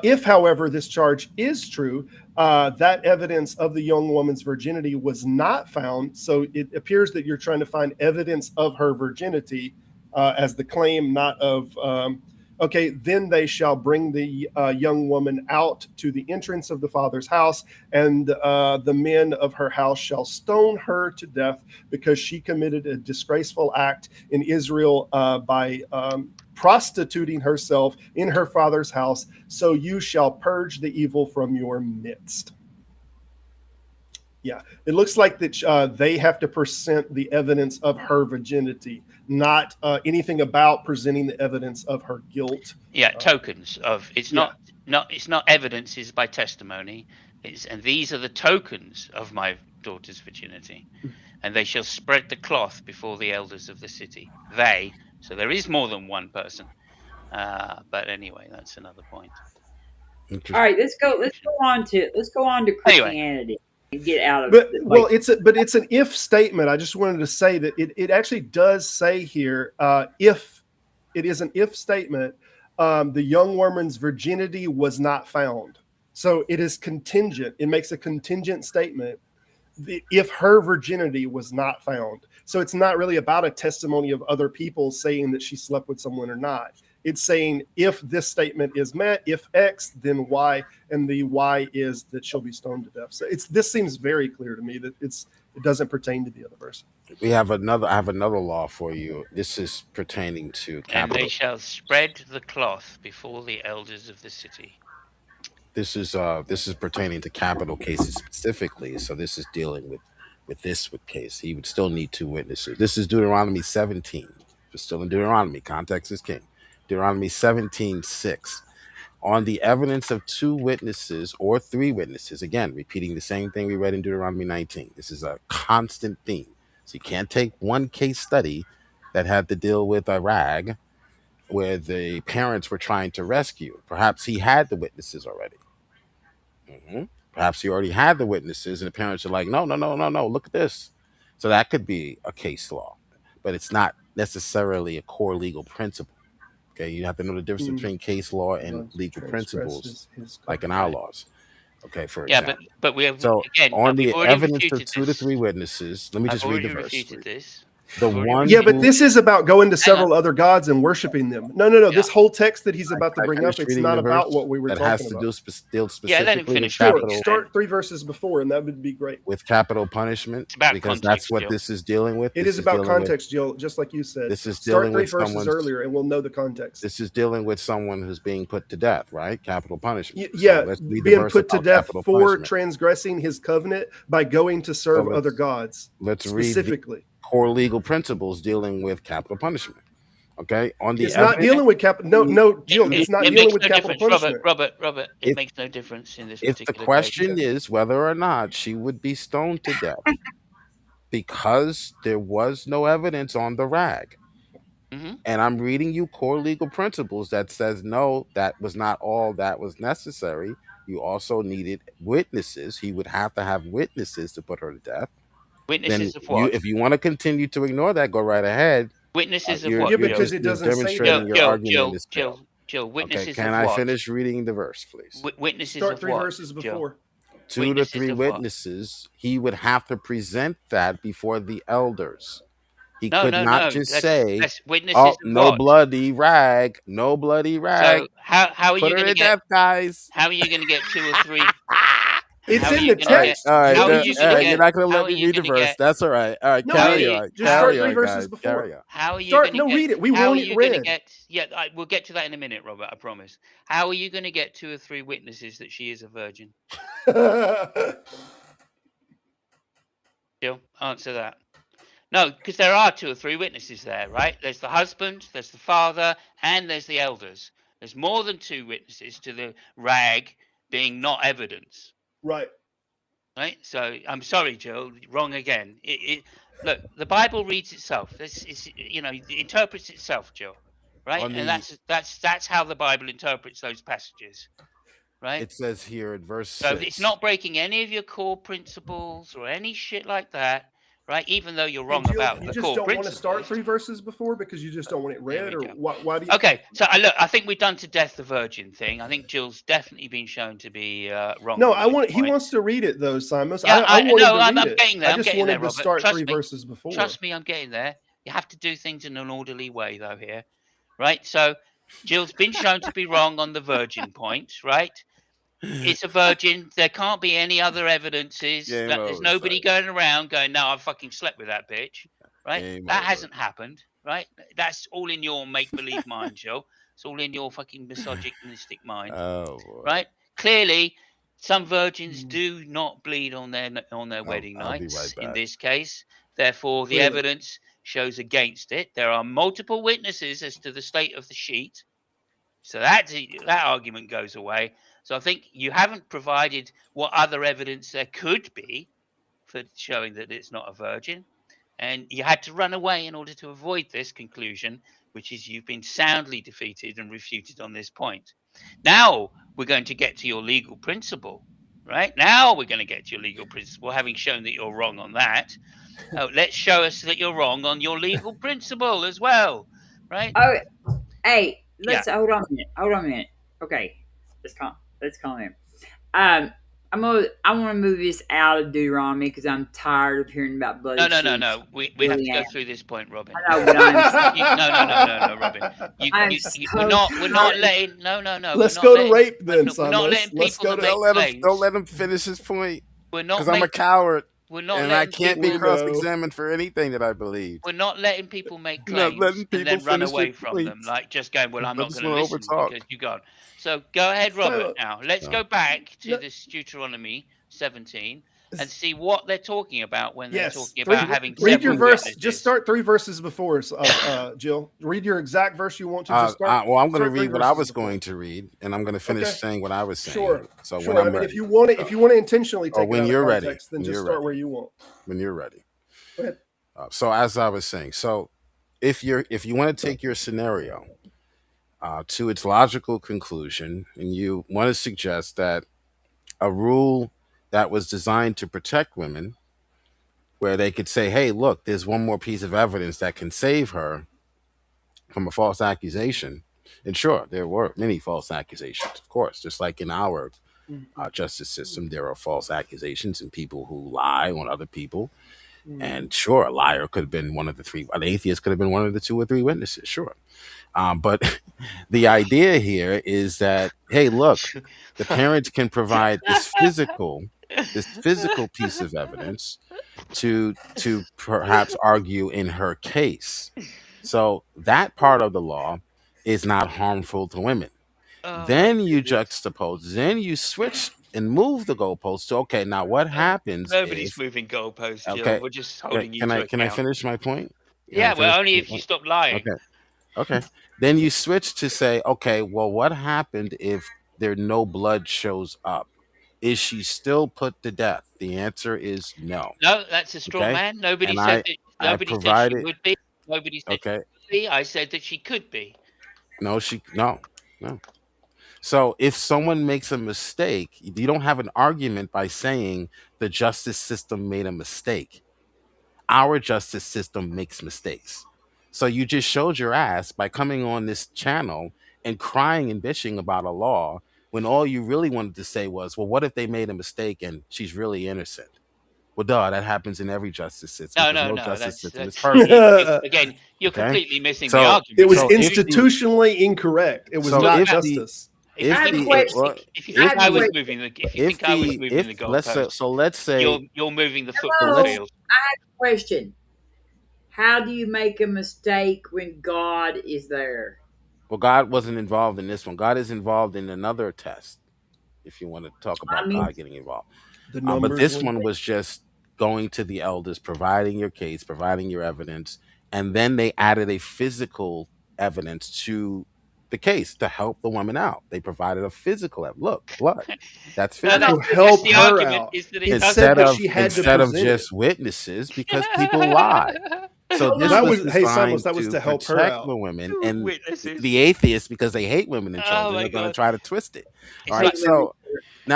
If, however, this charge is true, that evidence of the young woman's virginity was not found. So it appears that you're trying to find evidence of her virginity as the claim, not of. Okay, then they shall bring the young woman out to the entrance of the father's house, and the men of her house shall stone her to death because she committed a disgraceful act in Israel by prostituting herself in her father's house. So you shall purge the evil from your midst. Yeah, it looks like that they have to present the evidence of her virginity, not anything about presenting the evidence of her guilt. Yeah, tokens of it's not evidence is by testimony. And these are the tokens of my daughter's virginity, and they shall spread the cloth before the elders of the city. So there is more than one person. But anyway, that's another point. All right, let's go on to Christianity. Anyway. And get out of it's an if statement. I just wanted to say that it actually does say here, if it is an if statement, the young woman's virginity was not found. So it is contingent. It makes a contingent statement if her virginity was not found. So it's not really about a testimony of other people saying that she slept with someone or not. It's saying if this statement is met, if X, then Y, and the Y is that she'll be stoned to death. So this seems very clear to me that it doesn't pertain to the other verse. I have another law for you. This is pertaining to capital. And they shall spread the cloth before the elders of the city. This is pertaining to capital cases specifically. So this is dealing with this case. He would still need two witnesses. This is Deuteronomy 17. We're still in Deuteronomy. Context is king. Deuteronomy 17:6. On the evidence of two witnesses or three witnesses, again, repeating the same thing we read in Deuteronomy 19. This is a constant theme. So you can't take one case study that had to deal with a rag where the parents were trying to rescue. Perhaps he had the witnesses already. Perhaps he already had the witnesses and the parents are like, no, look at this. So that could be a case law, but it's not necessarily a core legal principle. Okay, you have to know the difference between case law and legal principles, like in our laws. Okay, for example. But we have so again on the evidence of this. 2 to 3 witnesses. Let me just read the verse. This. The I've already one read Yeah, it. but who this is about going to Hang on. several other gods and worshiping them. No. Yeah. This whole text that he's about to I bring up, finished it's reading not the about verse what we were that has talking to about. deal Yeah, let him specifically finish Sure, reading it then. start 3 verses before, and that would be great. with capital punishment It's about because that's context, what Jill. this is dealing with. It This is is about dealing with context, Jill, just like you said. this is Start dealing 3 with verses someone's earlier, and we'll know the context. this is dealing with someone who's being put to death, right? Capital punishment. So Yeah, let's read the being verse put to about death capital for punishment. transgressing his covenant by going to So serve other gods, let's read the specifically. core legal principles dealing with capital punishment. Okay, on the It's not evidence. dealing with capital. No, Jill, it's not It dealing makes with no capital difference, Robert. punishment. Robert. It If makes no difference in this if the particular case. question is whether or not she would be stoned to death because there was no evidence on the rag, Hmm. and I'm reading you core legal principles that says no, that was not all that was necessary. You also needed witnesses. He would have to have witnesses to put her to death. Then Witnesses of you, what? if you want to continue to ignore that, go right ahead. Witnesses of You're Yeah, what, you're Jill? because just it you're doesn't say demonstrating that. Jill, your Jill, argument Jill, is failed. Jill, Jill. Okay, Witnesses can of I what? finish reading the verse, please? Witnesses Start of 3 what, verses Jill? before. Witnesses Two to three of what? witnesses. He would have to present that before the elders. He No, could no, not no. just say, That's witnesses "Oh, of no what? bloody rag, no bloody rag. So how are Put you her going to to get death, guys." two or three? It's How are in you the going to get? text, All right, Jill. How are He you just going all to right. You're get? not gonna How let are me you read the going to verse. get? That's all right. All right, No, How are read carry it. you? on, Just How start carry 3 on, verses guys, before. carry on. How are you Start. going to No, get? read it. We How are want it you going to read. get? Yeah, we'll get to that in a minute, Robert. I promise. How are you going to get two or three witnesses that she is a virgin? Jill, answer that. No, because there are two or three witnesses there, right? There's the husband, there's the father, and there's the elders. There's more than two witnesses to the rag being not evidence, Right. right? So I'm sorry, Jill, wrong again. Look, the Bible reads itself. It interprets itself, Jill, right? On And the that's how the Bible interprets those passages, right? It says here at verse So it's 6. not breaking any of your core principles or any shit like that, right? Even though you're Hey, wrong Jill, about you the just core don't want to start principles. 3 verses before because you just don't want it There read, we or go. why do you? Okay, so I think we've done to death the virgin thing. I think Jill's definitely been shown to be wrong No, on those He wants points. to read it though, Simon. Yeah, I want him no, to I'm, read I'm it. getting there. I I'm just getting there, wanted to Robert. start 3 Trust me. verses before. Trust me, I'm getting there. You have to do things in an orderly way, though. Here, right? So Jill's been shown to be wrong on the virgin point, right? It's a virgin. There can't be any other evidences. Game That there's over, son. nobody going around going, "No, I fucking slept with that bitch." Right? Game That over. hasn't happened. Right? That's all in your make believe mind, Jill. It's all in your fucking misogynistic mind. Oh boy. Right? Clearly, some virgins do not bleed on their wedding I'll be right nights. In back. this case, therefore, the Clearly. evidence shows against it. There are multiple witnesses as to the state of the sheet. So that argument goes away. So I think you haven't provided what other evidence there could be for showing that it's not a virgin. And you had to run away in order to avoid this conclusion, which is you've been soundly defeated and refuted on this point. Now we're going to get to your legal principle, right? Now we're going to get to your legal principle, having shown that you're wrong on that. Let's show us that you're wrong on your legal principle as well, right? Oh, hey, Yeah. let's hold on a minute. Hold on a minute. Okay, let's calm in. Um, I want to move this out of Deuteronomy because I'm tired of hearing about bloody sheep. No. We have Really to go am. through this point, Robin. I know, but I'm No, Robin. I'm We're so not tired. letting. No. Let's we're not go to letting, rape we're then, not, we're Simon. not letting Let's people go that to. make claims. Don't let him finish his point. We're not Because I'm a coward. We're not And I letting can't people. be cross-examined for anything that I believe. We're not letting people make You're not claims letting and people then run finish their away from them, points. like just going, "Well, I'm I not just going to want to listen overtalk. because you gone." So go ahead, Robert. Now let's No. go back to No. this Deuteronomy 17 and see what they're talking about when they're Yes. talking about having Read your several verse. witnesses. Just start 3 verses before, Jill. Read your exact verse you want to. Just start. Well, I'm going to start 3 read what I verses was before. going to read, and I'm going to finish Okay. saying what I was saying. Sure. So Sure. when I'm I mean, ready. if you want to intentionally take when it out you're of ready. context, then When just you're start ready. where you want. When you're ready. Go ahead. So as I was saying, so if you want to take your scenario to its logical conclusion, and you want to suggest that a rule that was designed to protect women, where they could say, "Hey, look, there's one more piece of evidence that can save her from a false accusation," and sure, there were many false accusations, of course, just like in our justice system, there are false accusations and people who lie on other people. Mm. And sure, a liar could have been one of the three. An atheist could have been one of the two or three witnesses. Sure. But the idea here is that, hey, look, the parents can provide this physical piece of evidence to perhaps argue in her case. So that part of the law is not harmful to women. Oh my Then you goodness. juxtapose, then you switch and move the goalpost to, okay, now what happens Nobody's if, moving goalposts, Jill. okay, We're just can holding you can to I account. finish my point? Can I Yeah, finish well, only my if you point? stop lying. Okay. Okay. Then you switch to say, okay, well, what happened if there no blood shows up? Is she still put to death? The answer is no. No, that's a straw Okay. man. Nobody And said I that. I Nobody said she provided. would be. Nobody said she Okay. would be. I said that she could be. No, no. So if someone makes a mistake, you don't have an argument by saying the justice system made a mistake. Our justice system makes mistakes. So you just showed your ass by coming on this channel and crying and bitching about a law when all you really wanted to say was, well, what if they made a mistake and she's really innocent? Well, duh, that happens in every justice system No, because no, no no. justice That's system is that's perfect. again. You're Okay. completely missing the So It argument was here, so if dude. the institutionally incorrect. It was so Well, not if well, the justice. if you I if have a think the that it, question. well, if you I if think have a I was the question. moving the if you if think I was the moving if the let's say goalposts, so let's say you're moving the so football Hello, let's field. I have a question. How do you make a mistake when God is there? well, God wasn't involved in this one. God is involved in another test. If you want to talk I about mean, God getting involved, The but numbers this one. one was just going to the elders, providing your case, providing your evidence, and then they added a physical evidence to the case to help the woman out. They provided a physical look, blood. That's No, no, To physical. that's help the her argument out. is that it It doesn't said Instead that help of she you. had to instead of present it. just witnesses, because people lie. So hold this on. That was was, hey, Samos, designed that was to to help her protect out. the women and Witnesses. the atheists, because they hate women and Oh children, my are going to god! try to twist it. All It's right. like, Hate women. So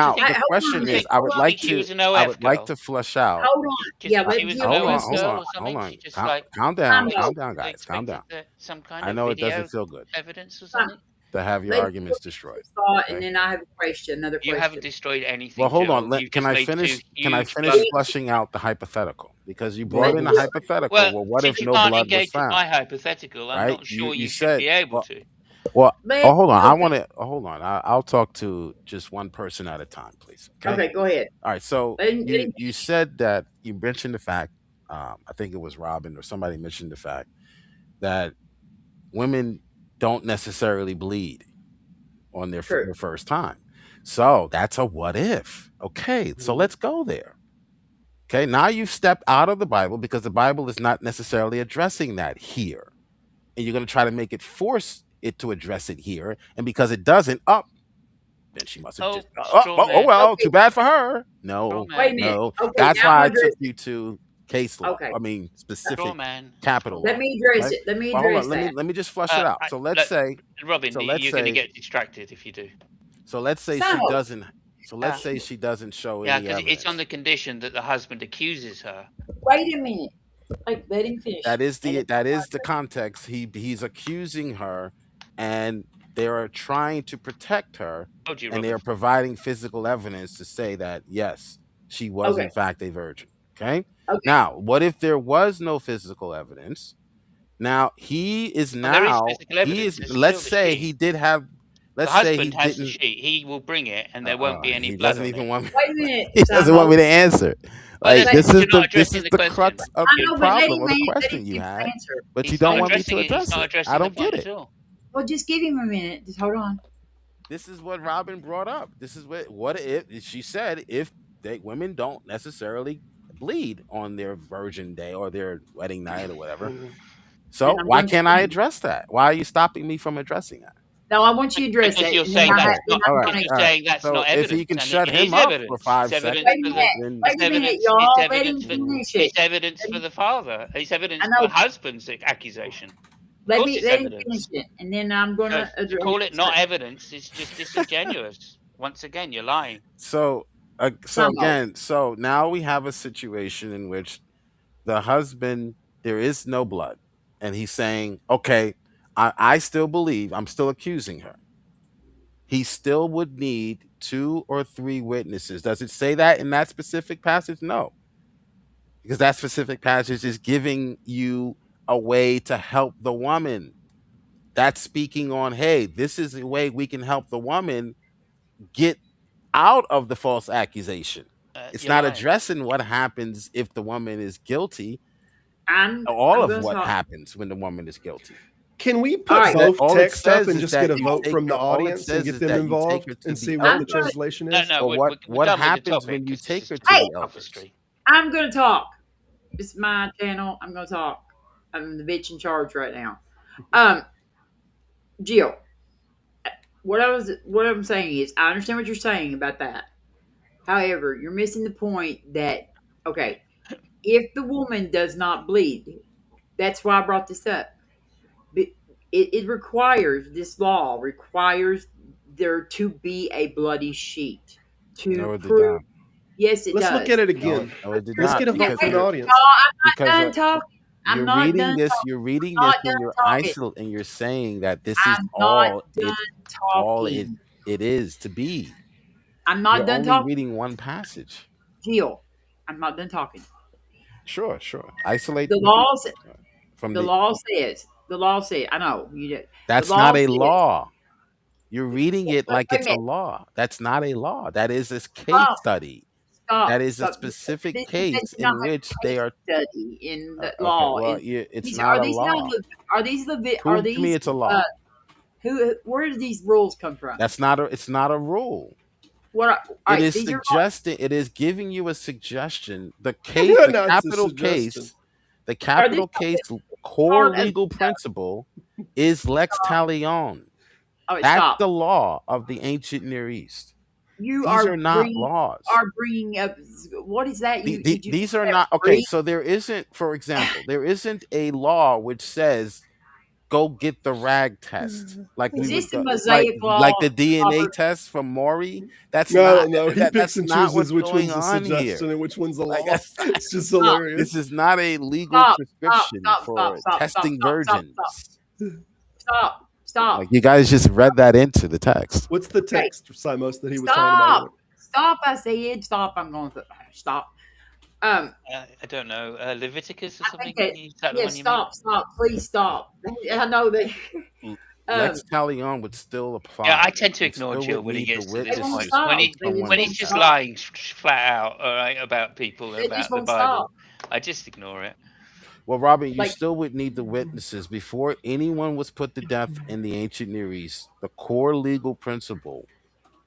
do you now think? the Hold on a question Do you minute. is, think? Hold Do you think she was an I OF would like girl? to flush out. on. Hold on. Just Yeah, she let was an Jill Hold OF on, hold finish. girl on, or hold something? on. She just like Calm Time out. down, they guys. Calm expected down. some kind I of know it doesn't video feel good evidence or Time. something. to have your Let Jill arguments finish destroyed. his thought, and Okay. then I have a question. Another You haven't question. destroyed Well, anything, hold on. Jill. You've Can just I made two finish? Can I huge finish Let, claims. flushing out the hypothetical? Because you brought let in a Jill. hypothetical. Well, Well, what since if you no can't blood was engage with found? my hypothetical, I'm Right? not You sure you you should said be able to. well. Let Oh, hold on. I Jill want finish. to. Oh, hold on. I'll talk to just one person at a time, please. Okay. Okay, go ahead. All right. So Let him you said that you mentioned the fact. I think it was Robin or somebody mentioned the fact that women don't necessarily bleed on true. their first time. So that's a what if. Okay, so Mhm. let's go there. Okay, now you've stepped out of the Bible because the Bible is not necessarily addressing that here. And you're going to try to make it force it to address it here. And because it doesn't, up, then she must have Oh, just, straw oh, man, well, Okay, too bad for her. straw No, wait a man, minute. no. Okay, That's now I'm why gonna I took address it. you to case law. Okay, I mean, straw specific man, straw capital let law. man. me address Okay. it. Let me Well, hold address on. that. Let me just flush it out. Look, Robin, So let's you're going to say get distracted if you do. let's say she So, doesn't. So let's Uh, say she doesn't show yeah, any because it's on evidence. the condition that the husband accuses her. wait a minute. Like, let him finish. And then, That is the context. He's accusing her, and they are trying to protect her, Told you, and they Robin. are providing physical evidence to say that yes, she was okay, in fact a virgin. Okay. okay. Now, what if there was no physical evidence? Now Well, there is physical he evidence. is. There's Let's still the say sheet. he did have. The Let's say he husband has the didn't. sheet. He will bring it, and there won't be any He blood doesn't on even it. want me. Wait a minute, He doesn't want Samo. me to answer. Well, Like that's Let, this because is you're not this addressing is the the question. crux of I the know, but problem or the let him question you finish had, answer. but you He's don't not Let him, want me to addressing it. He's address not it. I addressing the don't get point it. at all. well, just give him a minute. Just hold on. This is what Robin brought up. This is what if she said if women don't necessarily bleed on their virgin day or their wedding night or whatever. Mhm. Then So I'm why going to can't I finish. address that? Why are you stopping me from addressing that? No, I want you to address Because it, you're and then saying that's then not. All I'm right, Because going to. you're all right. saying that's So not if he evidence, can and shut it him is up for evidence. It's five evidence Wait seconds, a for the. minute. then Wait It's a minute, evidence. It's y'all. Let him evidence for. finish it. It's evidence Let for him, the father. It's I evidence for the know. husband's accusation. Of course, it's Let him finish evidence. it, and then I'm going So to to address call it not certain evidence is just disingenuous. Once again, you're lying. so some of. so now we have a situation in which the husband, there is no blood, and he's saying, okay, I still believe, I'm still accusing her. He still would need two or three witnesses. Does it say that in that specific passage? No. because that specific passage is giving you a way to help the woman. That's speaking on, hey, this is a way we can help the woman get out of the false accusation. It's You're not lying. addressing what happens if the woman is guilty, all I'm of gonna what talk. happen when the woman is guilty. Can we All put right, both All it text up says and is just get that a you vote take from the her. All it audience and says get is them that you take involved her to and the see what I'm the elders. gonna translation No, is? no, But we're what done with the happens topic when you because this take is her too to hey, the elders? sophistry. I'm gonna talk. This is my channel. I'm gonna talk. I'm the bitch in charge right now. Um, Jill, what I'm saying is, I understand what you're saying about that. However, you're missing the point that, okay, if the woman does not bleed, that's why I brought this up. It requires, this law requires there to be a bloody sheet to No, it did prove. not. Yes, it Let's look at does. it No, again. no, it did Let's not. get a Yeah, vote Because from wait, the you're no, audience. I'm because not done talking. I'm you're not reading done this. talking. You're reading I'm this, not and you're done talking. and you're saying that this is I'm not done all it talking. it is to be. I'm not You're done only talking. reading one passage. Jill, I'm not done talking. Sure, sure. Isolate The laws, from the the. law says, the law says, I know you did. The That's law not a says, law. You're reading it wait, like wait a it's a minute, law. That's not a law. That is a case stop, study. stop, That is a stop. specific This is case not in which a they case are. study in the Okay, law. well, And it's these not are a these not law. are these are Prove to me these it's a law. where do these rules come from? That's not a. It's not a rule. What are, all It right? is These are not, suggesting. It is giving you a suggestion. The case, No, the no, it's a capital suggestion. case, the are these capital not case core part of legal principle is lex talion. all right, That's stop. the law of the ancient Near East. You These are not laws. are bringing up, what is that? You did you These are have not okay. Greek? So there isn't, for example, there isn't a law which says go get the rag test, like Is we would this the go, Mosaic like law, the DNA Robert? test from Maury. That's No, not no, he picks that's and not chooses what's which going one's a on here. suggestion and which one's a Like law. It's just Stop, this hilarious. is not a legal stop, stop, prescription stop, stop, for stop, stop, testing stop, stop, stop, virgins. stop, Like stop. you guys just read that into the text. What's the Okay, text, Simos, that he was talking about stop, earlier? stop. I said stop. I'm going to stop. I don't know, Leviticus or I think something. that, Is that the yeah, one you mean? stop, stop, please stop. I know that. Lex Um, talion would still Yeah, apply. I tend to You ignore still would Jill when he need the gets to this they won't points. witnesses When stop. of he They just someone when won't he's just stop. lying flat out, all right, about people, They just about the won't stop. Bible, I just ignore it. Well, Robin, you Like, still would need the witnesses before anyone was put to death in the ancient Near East. The core legal principle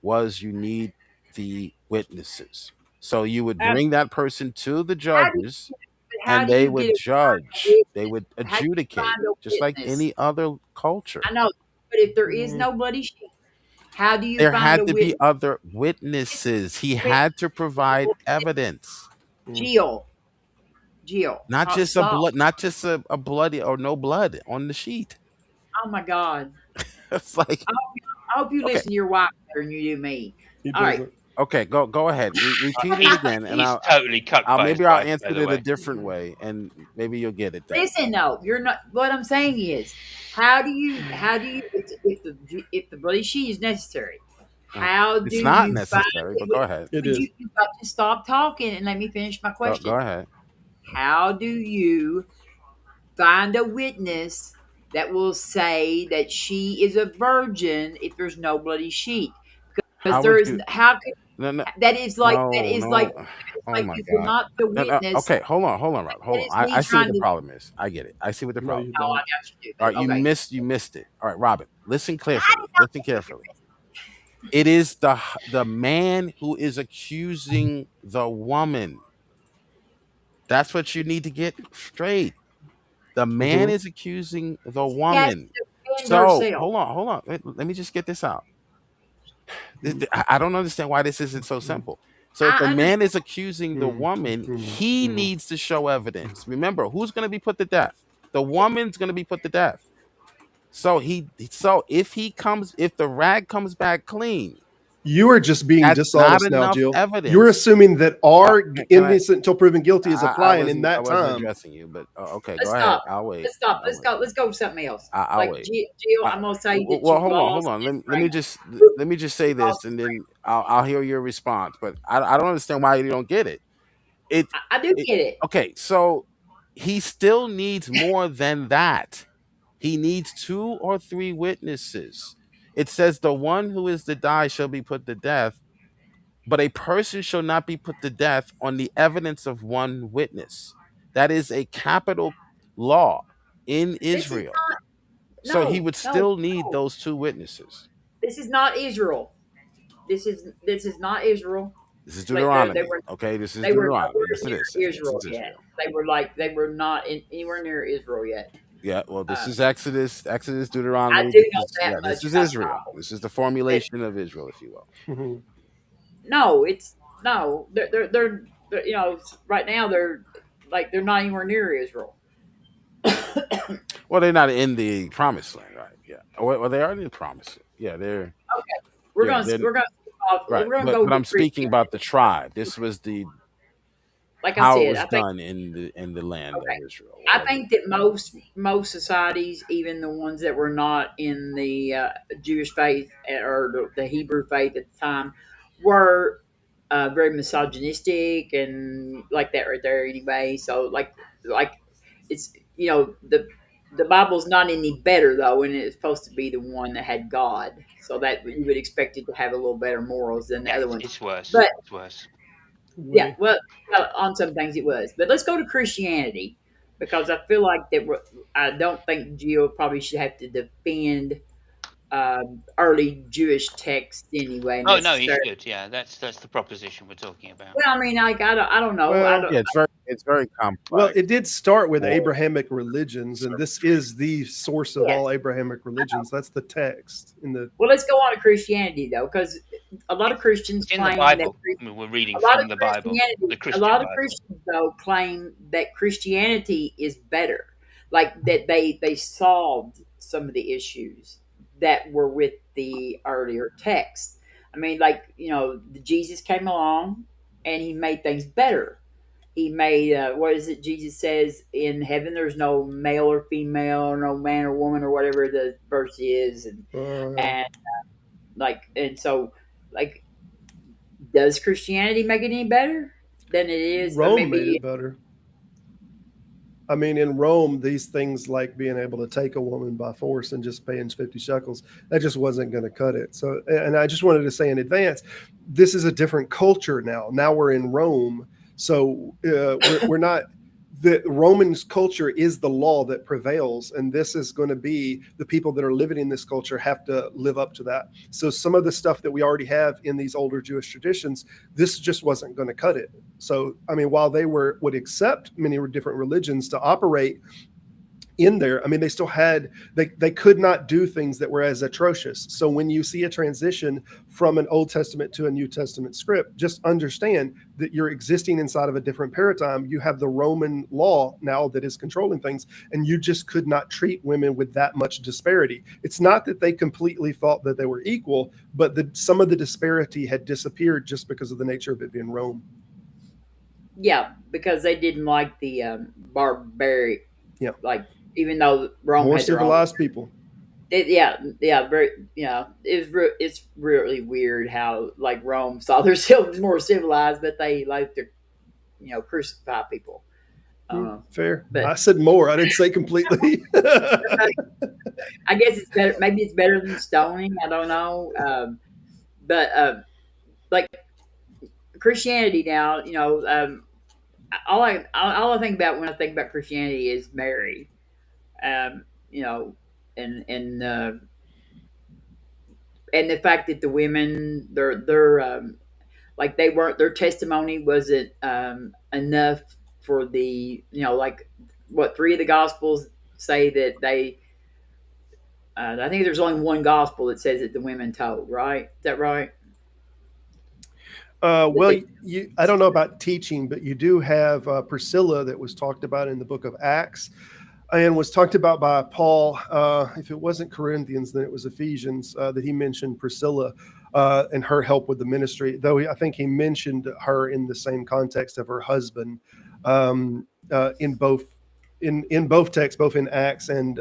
was you need the witnesses. So you would um, bring that person to the how do judges how and do they you would get a judge. They witness? would How do you adjudicate, find a just like witness? any other culture. I know, but if there is Mm, no bloody sheep, how do you There find a had to be witness? other witnesses. He Wait, had to provide evidence. mm. Jill, Jill, Not just a stop. blood, not just a bloody or no blood on the sheet. Oh my God. It's like, I hope you okay, listen to your wife better than you do me. He All right. doesn't. okay, go ahead. Repeat it again, and He's totally cucked I'll by his maybe I'll wife, by answer the it a way. different way, and maybe you'll get it then. Listen, no, you're not. What I'm saying is, how do you, if the bloody sheet is necessary, Uh, how do It's not you find necessary, a but go witness? ahead. It Would is. you got to stop talking and let me finish my Go question? ahead. How do you find a witness that will say that she is a virgin if there's no bloody sheet? Because How there would is you? how could No, no, that no, is like no. it's Oh like my you God. cannot the No, no. witness. Okay, hold on, Rob. Hold That on. is me I see what trying the to. problem is. I get it. I see what the No, problem you is. Oh, I don't. got you, All but right, okay. you missed it. All right, Robin, listen carefully. Listen carefully. It is the man who is accusing the woman. That's what you need to get straight. The man Hmm. is accusing the She has woman. to defend So herself. hold on. Let me just get this out. I don't understand why this isn't so simple. So if the I man understand. is accusing the Mm, woman, mm, he mm. needs to show evidence. Remember, who's going to be put to death? The woman's going to be put to death. So if the rag comes back clean, You are just being that's not dishonest now, enough Jill. You're evidence. assuming that our Can I? innocent until proven guilty is applying in I that wasn't time. addressing you, but okay, go Let's ahead. stop. I'll wait. Let's stop. I'll Let's wait. go. Let's go with something else. I'll Like wait. Jill, I'm gonna say that Well, you hold lost on. this Let me round. let me just say You lost this, this and round. then I'll hear your response. But I don't understand why you don't get it. it, I do it get it. okay, so he still needs more than that. He needs two or three witnesses. It says the one who is to die shall be put to death, but a person shall not be put to death on the evidence of one witness. That is a capital law in This is Israel. So he no, would no, still need no. those two witnesses. This is not Israel. This is not Israel. This is Like they Deuteronomy. were Okay, this is they were Deuteronomy. nowhere Yes, it is. near This Israel is yet. Israel. They were not anywhere near Israel yet. Yeah, well, this Uh, is Exodus, Exodus, I Deuteronomy. do This know is, that yeah, this much is about the Israel. Bible. This is the That formulation of Israel, if you will. Mhm. no, it's no. They're right now they're not anywhere near Israel. Well, they're not in the promised land, right? Yeah. Well, they are in the promised land. Yeah, they're We're yeah, gonna they're we're gonna right. we're gonna But go to I'm speaking Christianity. about the tribe. This was the Like I how it said, was I think done in the land of okay. Israel, I wherever. think that most societies, even the ones that were not in the Jewish faith or the Hebrew faith at the time, were very misogynistic and like that right there. Anyway, so like it's the Bible's not any better though, and it's supposed to be the one that had God, so that you would expect it to have a little better morals than the Yeah, other ones. it's worse. But It's worse. yeah, Way. well, on some things it was, but let's go to Christianity because I feel like I don't think Jill probably should have to defend early Jewish texts anyway Oh no, you necessarily. should. Yeah, that's the proposition we're talking about. Well, I mean, like I don't know. I Well, don't. Yeah, it's very well, complex. it did start with Well, Abrahamic religions, and this is the source of Yes. all Abrahamic religions. That's the text in the. Well, let's go on to Christianity though, because a lot of Christians It's in the claim that Bible. I mean, we're reading a lot of from the Bible, Christianity, the a Christian lot of Bible. Christians though claim that Christianity is better, like that they solved some of the issues that were with the earlier texts. I mean, like Jesus came along and he made things better. He made what is it? Jesus says in heaven, there's no male or female, no man or woman or whatever the verse is, Yeah. and and so like does Christianity make it any better than it is? Or Rome made maybe it better. I mean, in Rome, these things like being able to take a woman by force and just paying 50 shekels, that just wasn't going to cut it. So, and I just wanted to say in advance, this is a different culture now. Now we're in Rome. So we're not, the Roman culture is the law that prevails. And this is going to be the people that are living in this culture have to live up to that. So some of the stuff that we already have in these older Jewish traditions, this just wasn't going to cut it. So, I mean, while they would accept many different religions to operate in there, I mean, they still had they could not do things that were as atrocious. So when you see a transition from an Old Testament to a New Testament script, just understand that you're existing inside of a different paradigm. You have the Roman law now that is controlling things, and you just could not treat women with that much disparity. It's not that they completely thought that they were equal, but some of the disparity had disappeared just because of the nature of it being Rome. yeah, because they didn't like the barbaric, Yeah, like even though Rome more had their own. civilized people. Yeah, very. It's really weird how like Rome saw themselves more civilized, but they like to crucify people. Fair. But I said more. I didn't say completely. I guess it's better. Maybe it's better than stoning. I don't know. But like Christianity now, all I think about when I think about Christianity is Mary. Um, you know, and and uh, and the fact that the women they're like they weren't their testimony wasn't enough for like what three of the gospels say that they I think there's only one gospel that says that the women told, right? Is that right? That Well, they, I don't know about teaching, but you do have Priscilla that was talked about in the book of Acts and was talked about by Paul. If it wasn't Corinthians, then it was Ephesians that he mentioned Priscilla and her help with the ministry, though I think he mentioned her in the same context of her husband in both. In both texts, both in Acts and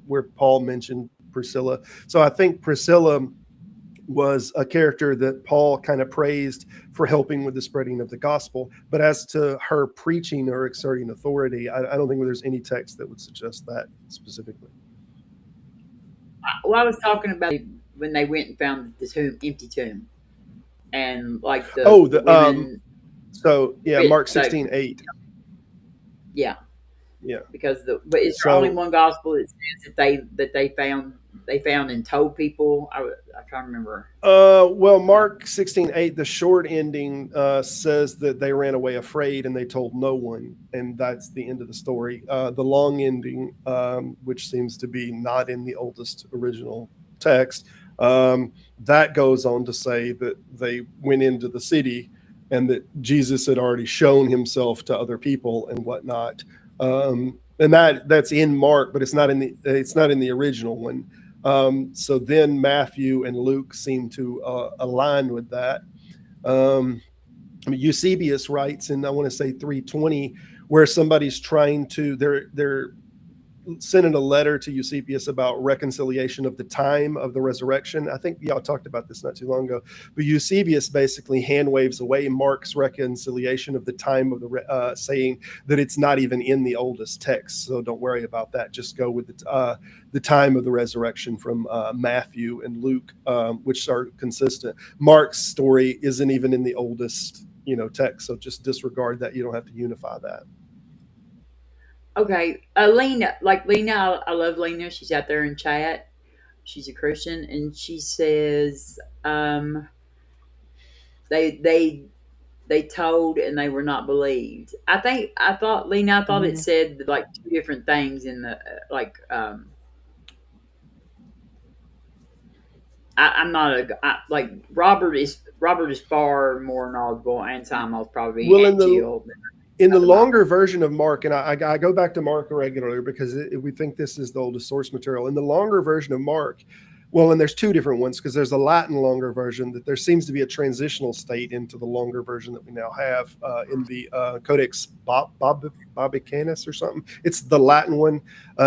where Paul mentioned Priscilla. So I think Priscilla was a character that Paul kind of praised for helping with the spreading of the gospel. But as to her preaching or exerting authority, I don't think there's any text that would suggest that specifically. Well, I was talking about when they went and found the tomb, empty tomb, and like the The women. so yeah, It, Mark like, 16:8. yeah, Yeah. because but is there only So one gospel that says that they found and told people? I can't remember. well, Uh, Mark 16:8, the short ending says that they ran away afraid and they told no one, and that's the end of the story. The long ending, which seems to be not in the oldest original text, that goes on to say that they went into the city and that Jesus had already shown himself to other people and whatnot. And that's in Mark, but it's not in the original one. So then Matthew and Luke seem to align with that. Eusebius writes in, I want to say, 320, where somebody's trying to they're sending a letter to Eusebius about reconciliation of the time of the resurrection. I think y'all talked about this not too long ago. But Eusebius basically hand waves away Mark's reconciliation of the time of saying that it's not even in the oldest text. So don't worry about that. Just go with the time of the resurrection from Matthew and Luke, which are consistent. Mark's story isn't even in the oldest text. So just disregard that. You don't have to unify that. okay, Lena, I love Lena. She's out there in chat. She's a Christian, and she says, they they they told and they were not believed. I thought Lena. I thought it said like two different things in the like. I'm not like Robert is far more knowledgeable, and Simon's probably Well, Aunt Jill. in the The longer Bible. version of Mark, and I go back to Mark regularly because we think this is the oldest source material. In the longer version of Mark, well, and there's two different ones because there's a Latin longer version that there seems to be a transitional state into the longer version that we now have in the Codex Bobicanus or something. It's the Latin one.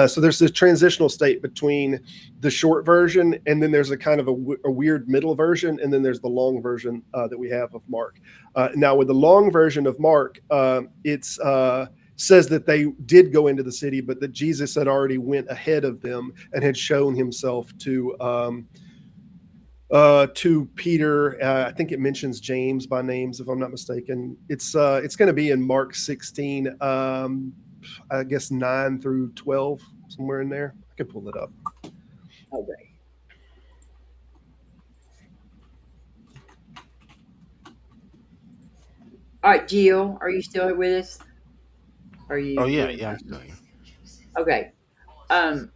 So there's this transitional state between the short version and then there's a kind of a weird middle version, and then there's the long version that we have of Mark. Now, with the long version of Mark, it's says that they did go into the city, but that Jesus had already went ahead of them and had shown himself to Peter. I think it mentions James by names, if I'm not mistaken. It's going to be in Mark 16, I guess 9 through 12, somewhere in there. I could pull it up. Okay. All right, Jill, are you still with us? Are Oh you yeah, doing yeah, I'm something? still here. Okay. Um,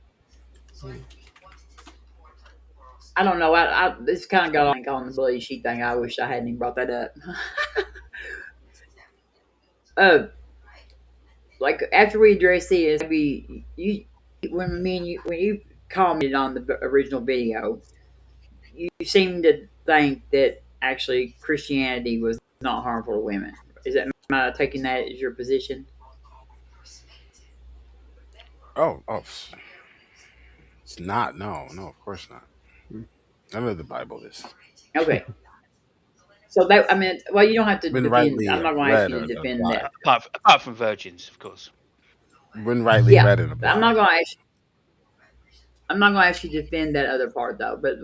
I don't know. It's kind of got on the bully sheet thing. I wish I hadn't even brought that up. uh, like after we address this, maybe you when you commented on the original video, you seem to think that actually Christianity was not harmful to women. Am I taking that as your position? Oh, it's not. No, no, of course not. None of the Bible is. Okay. So that I mean, well, you don't have to When defend. rightly I'm not going to ask read you or to defend applied. that. Apart from virgins, of course. When rightly Yeah, read and I'm not applied. going to ask. I'm not going to ask you to defend that other part though. But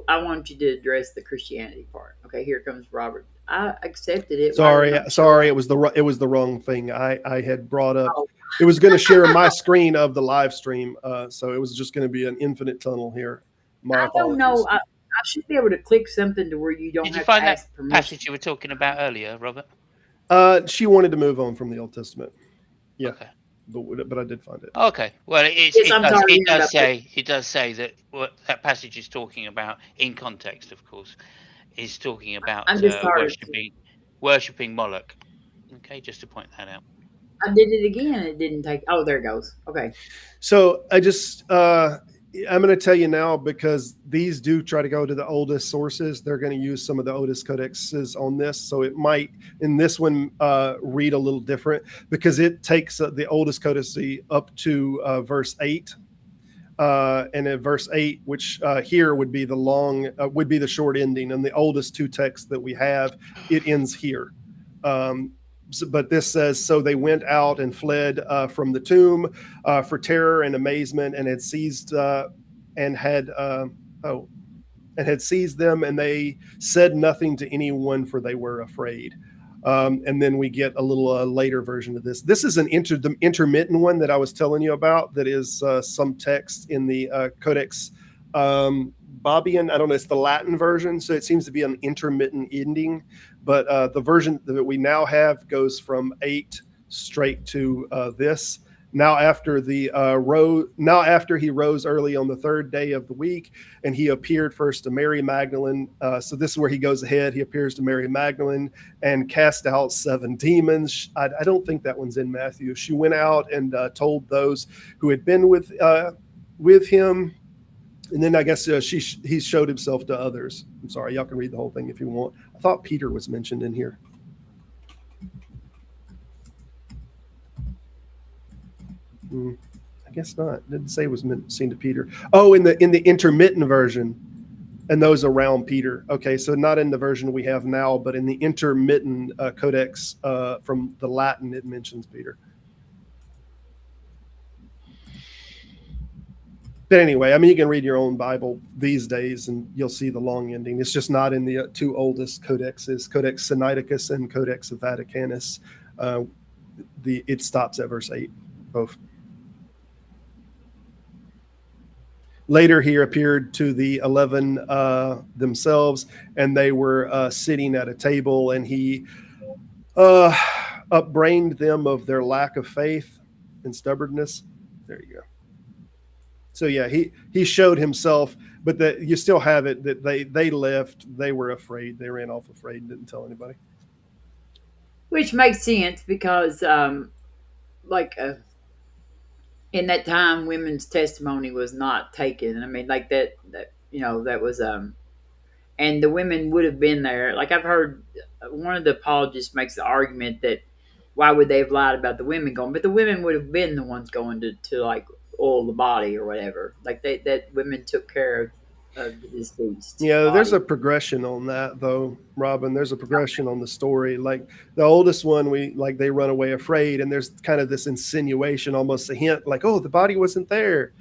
I want you to address the Christianity part. Okay, here comes Robert. I accepted it. Why did Sorry, it not show sorry, up? it was the wrong thing. I had brought up. Oh, It was going to share my screen of the live stream, so it was just going to be an infinite tunnel here. My I don't know. apologies. I should be able to click something to where you don't Did you have to find that ask permission. passage you were talking about earlier, Robert? She wanted to move on from the Old Testament. Yeah, Okay. but I did find it. Okay. Well, Yes, I'm tired of hearing about it. it does say that what that passage is talking about in context, of course, is talking about I'm just tired of it. worshipping Moloch. Okay, just to point that out. I did it again. And it didn't take. Oh, there it goes. Okay. So I'm going to tell you now because these do try to go to the oldest sources. They're going to use some of the oldest codexes on this. So it might, in this one, read a little different because it takes the oldest codex up to verse 8. And in verse 8, which here would be the short ending, and the oldest two texts that we have, it ends here. But this says, so they went out and fled from the tomb for terror and amazement, and had seized and had oh and had seized them, and they said nothing to anyone, for they were afraid. And then we get a little later version of this. This is the intermittent one that I was telling you about. That is some text in the Codex Bobian. I don't know. It's the Latin version, so it seems to be an intermittent ending. But the version that we now have goes from 8 straight to this. Now after he rose early on the third day of the week, and he appeared first to Mary Magdalene. So this is where he goes ahead. He appears to Mary Magdalene and cast out 7 demons. I don't think that one's in Matthew. She went out and told those who had been with him. And then I guess he showed himself to others. I'm sorry, y'all can read the whole thing if you want. I thought Peter was mentioned in here. I guess not. It didn't say it was seen to Peter. Oh, in the intermittent version, and those around Peter. Okay, so not in the version we have now, but in the intermittent codex from the Latin, it mentions Peter. But anyway, I mean, you can read your own Bible these days, and you'll see the long ending. It's just not in the 2 oldest codexes, Codex Sinaiticus and Codex Vaticanus. It stops at verse 8, both. Later, he appeared to the 11 themselves, and they were sitting at a table, and he upbraided them of their lack of faith and stubbornness. There you go. So yeah, he showed himself, but that you still have it that they left. They were afraid. They ran off afraid and didn't tell anybody. Which makes sense because, like, in that time, women's testimony was not taken. I mean, like that that was and the women would have been there. Like I've heard one of the apologists makes the argument that why would they have lied about the women going, but the women would have been the ones going to like oil the body or whatever. Like that women took care of the deceased. Yeah, body. there's a progression on that though, Robin. There's a progression on the story. Like the oldest one, they run away afraid, and there's kind of this insinuation, almost a hint, like, oh, the body wasn't there.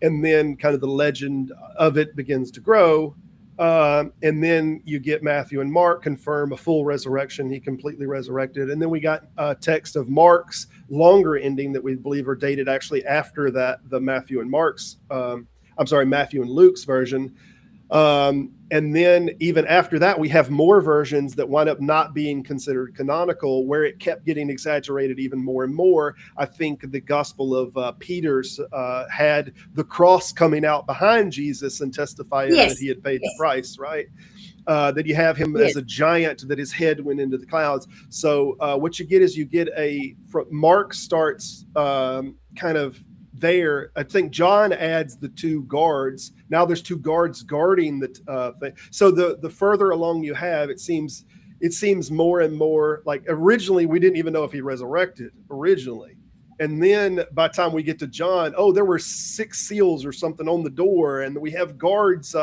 And then kind of the legend of it begins to grow. And then you get Matthew and Mark confirm a full resurrection. He completely resurrected. And then we got a text of Mark's longer ending that we believe are dated actually after that, the Matthew and Matthew and Luke's version. And then even after that, we have more versions that wind up not being considered canonical, where it kept getting exaggerated even more and more. I think the Gospel of Peter's had the cross coming out behind Jesus and testifying that he had paid the price, right? That you have him as a giant, that his head went into the clouds. So what you get is Mark starts kind of there. I think John adds the 2 guards. Now there's 2 guards guarding the thing. So the further along you have, it seems more and more like originally we didn't even know if he resurrected originally. And then by the time we get to John, there were 6 seals or something on the door, and we have guards,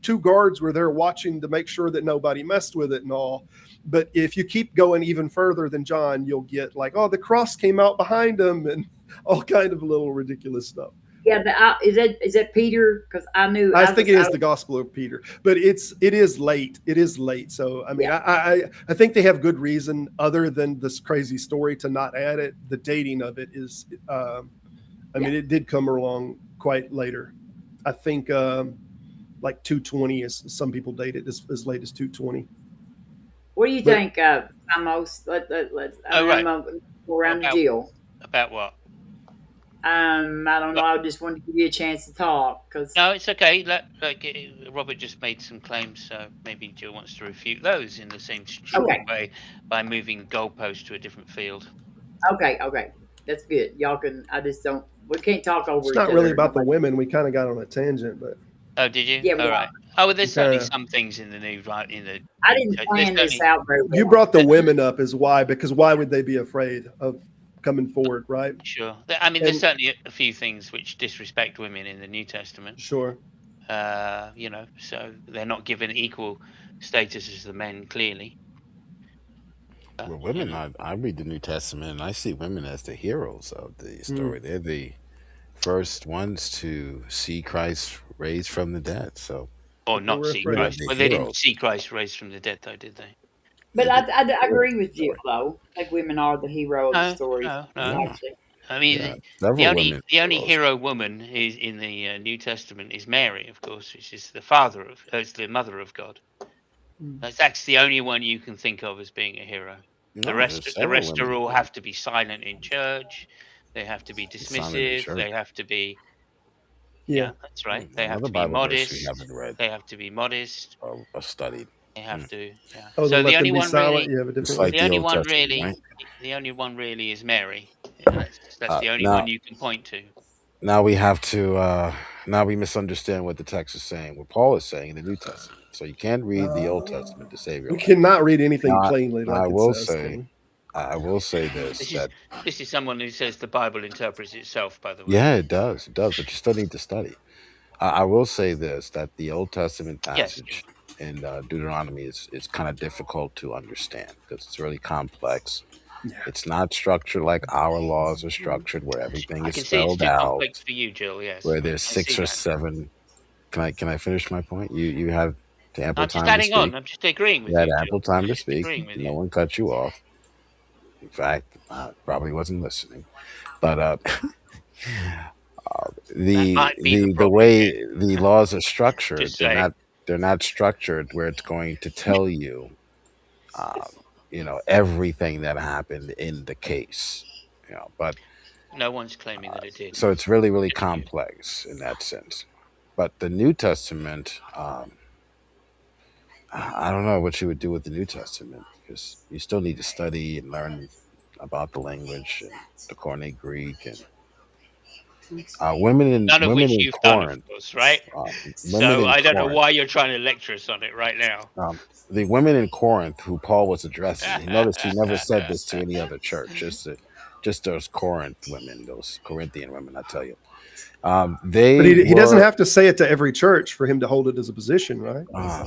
2 guards were there watching to make sure that nobody messed with it and all. But if you keep going even further than John, you'll get like, the cross came out behind him and all kind of little ridiculous stuff. Yeah, but is that Peter? Because I think it is the Gospel of Peter, but it is late. It is late. So I mean, I think they have good reason, other than this crazy story, to not add it. The dating of it is, mean, it did come along quite later. I think like 220 is some people date it as late as 220. What do you think, Amos? Let's go around the deal. About what? I don't know. I just wanted to give you a chance to talk. No, it's okay. Robert just made some claims, so maybe Jill wants to refute those in the same way by moving the goalpost to a different field. Okay, that's good. Y'all can. I just don't. We can't talk over. It's not really about the women. We kind of got on a tangent, but. Oh, did you? Yeah. All right. Oh, well, there's certainly some things in the news, right? I didn't plan this out very well. You brought the women up because why would they be afraid of coming forward, right? Sure. I mean, there's And certainly a few things which disrespect women in the New Testament. sure. So they're not given equal status as the men, clearly. Well, You women, know. I read the New Testament and I see women as the heroes of the Mm. story. They're the first ones to see Christ raised from the dead. So Or They not were see we afraid. are Christ. the Well, they didn't heroes. see Christ raised from the dead, though, did they? But They're the I heroes agree of the with you, story. though. Like women are the hero of the No, story. no, no. Yeah, Actually, I mean, yeah. the Several only women the only heroes. hero woman is in the New Testament is Mary, of course, which is the father of, is the mother of God. mm. That's the only one you can think of as being a hero. The No, rest, there's the several rest women are all heroes. have to be silent in church. They have to be Silent in dismissive. church. They have to be, Yeah. yeah, that's right. They have Another to be Bible verse we modest. haven't read They have to be modest. or studied. They Hmm. have to, yeah. Oh, to So let them be silent. You have a It's different one. like the the only Old one Testament, really, right? the only one really is Mary. Yeah, that's the only one Now, you can point to. now we have to. Now we misunderstand what the text is saying, what Paul is saying in the New Testament. So you can't read the Old Testament to save your We life. cannot read anything Now, plainly now I like it will says, can say, we? I will say this This is that this is someone who says the Bible interprets itself. By the way, yeah, it does, but you still need to study. I will say this that the Old Testament yes, passage in Deuteronomy is kind of difficult to understand because it's really complex. Yeah. It's not structured like our laws are structured, where everything I is can see it's spelled too out, complex for you, Jill. Yes, where there's I see six or that. seven. Can I finish my point? You had ample I'm just time to adding speak. on. I'm just agreeing You with had you, Jill. ample time I'm to just speak. agreeing with No you. one cut you off. In fact, I probably wasn't listening. But That might be the the problem, Jen. way the laws are structured, Just saying. they're not structured where it's going to tell you, um, everything that happened in the case. But No one's claiming that it did. so it's really really Just you. complex in that sense. But the New Testament, I don't know what you would do with the New Testament because you still need to study and learn about the language and the Koine Greek and None of women which in you've done, of Corinth. course, right? Uh, women So in I don't know Corinth. why you're trying to lecture us on it right now. The women in Corinth who Paul was addressing. He noticed he never said this to any other church. Just those Corinth women, those Corinthian women. I tell you, But they he doesn't were. have to say it to every church for him to hold it as a position, right? Uh,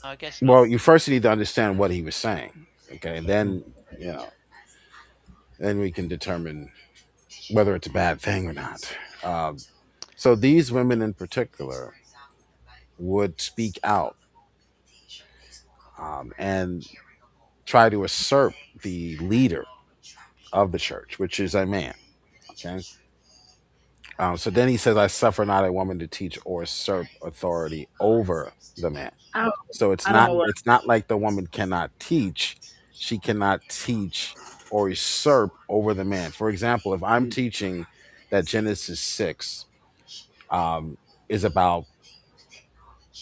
I guess not. well, you first need to understand what he was saying, okay, and then you know, then we can determine whether it's a bad thing or not. Um, so these women in particular would speak out and try to usurp the leader of the church, which is a man. Okay. So then he says, "I suffer not a woman to teach or usurp authority over the man." I don't, So it's I don't not know what. it's not like the woman cannot teach; she cannot teach or usurp over the man. For example, if I'm Mm. teaching that Genesis 6 um, is about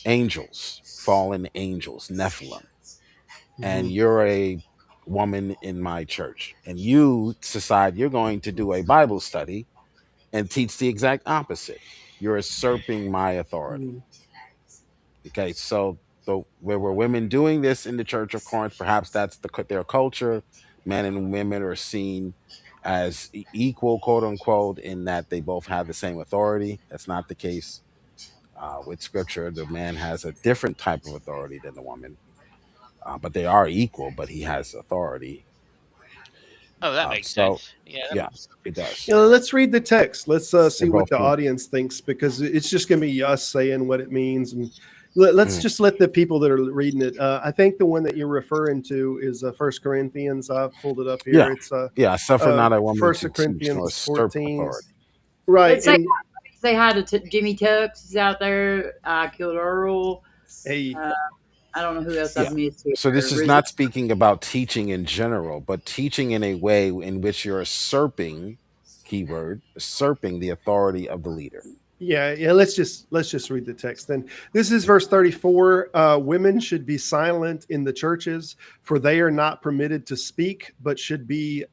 angels, fallen angels, Nephilim, and Mhm. you're a woman in my church, and you decide you're going to do a Bible study and teach the exact opposite. You're usurping my authority. Mm. Okay, so where were women doing this in the Church of Corinth? Perhaps that's their culture. Men and women are seen as equal, quote unquote, in that they both have the same authority. That's not the case with Scripture. The man has a different type of authority than the woman, but they are equal. But he has authority. Oh, that makes So, sense. Yeah, that yeah, makes it perfect sense. does. Let's read the text. Let's They're see what both the true. audience thinks because it's just going to be us saying what it means, and let's Mm, just let the people that are reading it. I think the one that you're referring to is First Corinthians. I've pulled it up yeah, here. It's yeah. I suffer not a woman First to teach nor Corinthians usurp 14. authority. Right, Let's and say hi to Jimmy Tux is out there. I killed Earl. hey, Uh, I don't know who else I've Yeah. missed So here. this is not speaking about teaching in general, but teaching in a way in which you're usurping, keyword, usurping the authority of the leader. yeah. Let's just read the text then. This is verse 34. Women should be silent in the churches, for they are not permitted to speak, but should be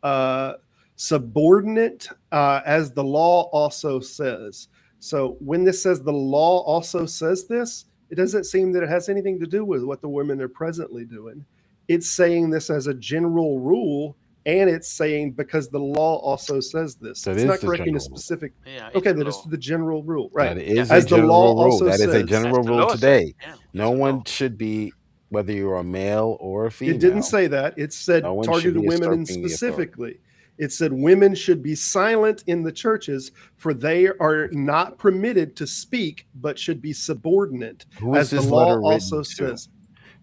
subordinate, as the law also says. So when this says the law also says this, it doesn't seem that it has anything to do with what the women are presently doing. It's saying this as a general rule and it's saying because the law also says this. That It's is not the correcting a general rule. specific. Yeah, it's Okay, the that is law. the general rule, right? That is a As the law general rule. also That is a says. As general the rule law says. today. Yeah, No it's the one law. should be, whether you're a male or a It didn't female, say that. It said no one should targeted be women and usurping the authority. specifically. It said women should be silent in the churches, for they are not permitted to speak, but should be subordinate, Who is as the this law letter also written to? says.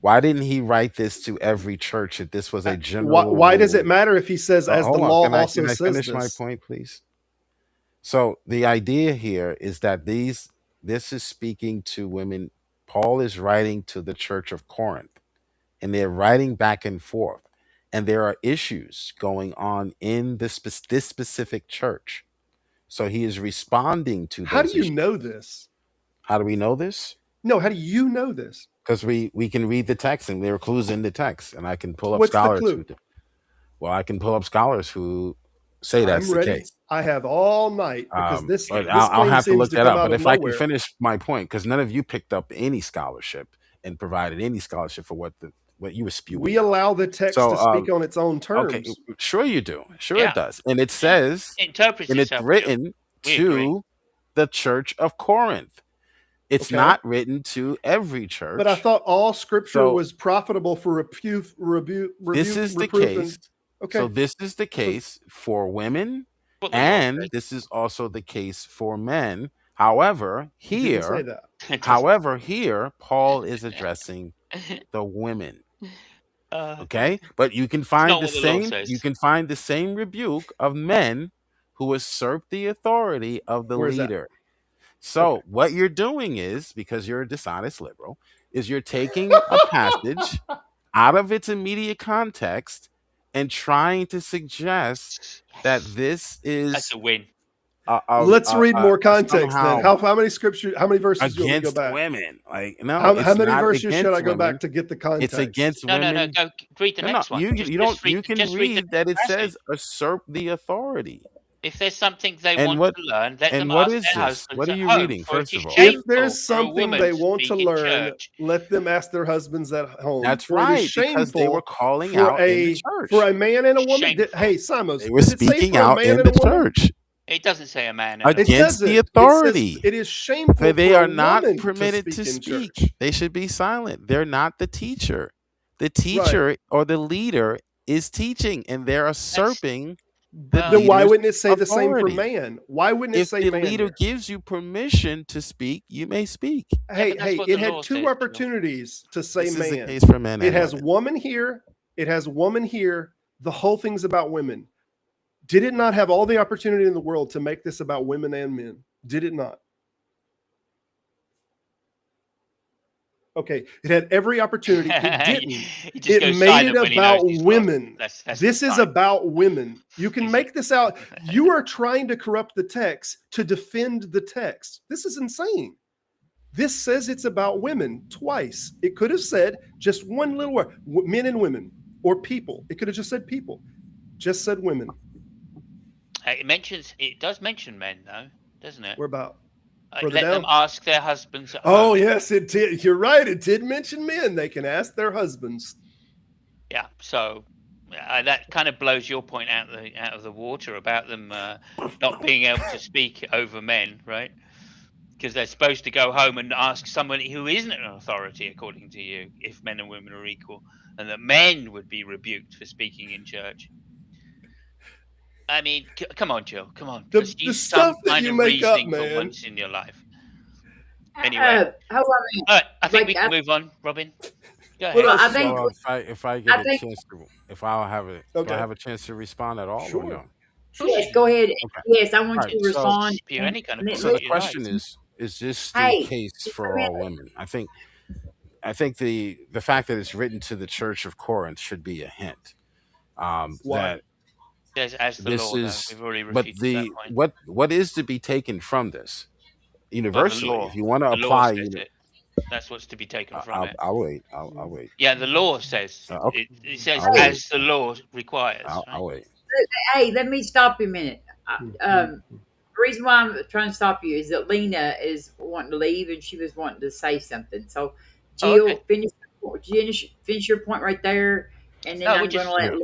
Why didn't he write this to every church if this was a Why, general why does it rule? matter if he says, as the Hold on. law Can I also can I says finish my this? point, please? So the idea here is that this is speaking to women. Paul is writing to the church of Corinth, and they're writing back and forth, and there are issues going on in this specific church. So he is responding to How do those you issues. know this? How do we know this? No, how do you know this? Because we can read the text, and there are clues in the text, and I can pull up What's the scholars clue? who. Well, I can pull up scholars who say that's I'm the ready. case. I have all night because this But this I'll claim have to seems look to that come up. out But of if I can nowhere. finish my point, because none of you picked up any scholarship and provided any scholarship for what you were spewing We out. allow the text So to speak on its own okay, terms. sure you do, sure Yeah. it does, and it Yeah. says, It interprets and it's itself, Jill. written We agree. to the church of Corinth. It's Okay. not written to every church. But I thought all scripture So was profitable for rebuke, this is the reproof, case. and okay. So this is the case for women, What the law and says. this is also the case for men. However, It didn't say here, that. It doesn't. however, here Paul is addressing the women. Okay, but you can It's find not the what the law same. says. You can find the same rebuke of men who usurp the authority of the Where's that? leader. So what you're doing is, because you're a dishonest liberal, is you're taking a passage out of its immediate context and trying to suggest that Yes. this That's is a win. Let's read more context then. somehow How many scripture? How many verses do you want me to go against back? women. Like, no, How it's many not verses should against I go back women. to get the It's context? against No. women. Go read the No, next one. you don't. You can just read the read that it passage. says usurp the authority. If there's something they And want to learn, let them and what ask is their this? husbands What are at you home. reading? For it First is of all, If shameful there's for a something woman they to want to speak in learn, church. let them ask their husbands at home. that's For it is right, because they were shameful calling for out in the a church. man and a woman. Shameful. Hey, Simons, They were does it say speaking for a out man in and the a woman? church It doesn't say a man and a It woman. against the doesn't. It says authority. it is shameful They for a are not woman to permitted speak to in speak. church. They should be silent. They're not the teacher. The Right. teacher or the leader is teaching, and they're That's usurping the well. Then why leader's wouldn't it say the same for authority. man? Why wouldn't it If say the man leader here? gives you permission to speak, you may speak. Yeah, Hey, but that's what it the had law two says, Jill. opportunities to say This is the man. case for men It and has women. woman here. It has woman here. The whole thing's about women. Did it not have all the opportunity in the world to make this about women and men? Did it not? Okay, it had every opportunity. It didn't. He just It goes made silent it when he knows about he's lost. women. That's This is fine. about women. You can He's- make this out. You are trying to corrupt the text to defend the text. This is insane. This says it's about women twice. It could have said just one little word, men and women, or people. It could have just said people. Just said women. It does mention men though, doesn't it? We're about Let further them down. ask their husbands at Oh, home. yes, it did. You're right. It did mention men. They can ask their husbands. Yeah, so that kind of blows your point out of the water about them not being able to speak over men, right? Because they're supposed to go home and ask somebody who isn't an authority, according to you, if men and women are equal, and that men would be rebuked for speaking in church. I mean, come on, Jill, come on. The Just use stuff some that kind you of make up, reasoning for man. once in your life. Anyway, Hold on. all right, I think Like, we can move on, Robin. Go What ahead. else I you think got? Well, if I get I a think chance to, if I'll have it, do I Okay. have a chance to respond at all or Sure. no? Of course yes. you Go do. ahead. Okay. Yes, I All want right. you to So respond. Spew And, any kind of and so the truth you like. question is this the hey, case just for a all minute. women? I think the fact that it's written to the Church of Corinth should be a hint. Why? That There's as the this law, though. is, We've already but refuted that point. what is to be taken from this Well, the universally? law. If you want to The law apply, says it. That's what's to be taken from I'll, it. I'll wait. I'll wait. Yeah, the law says Okay, it says I'll wait. as the law requires. I'll Right? wait. Hey, let me stop you a minute. Mhm. The reason why I'm trying to stop you is that Lena is wanting to leave and she was wanting to say something. So, Oh, Jill, okay. finish your point right there, and then No, I'm we're going to just let. Yeah.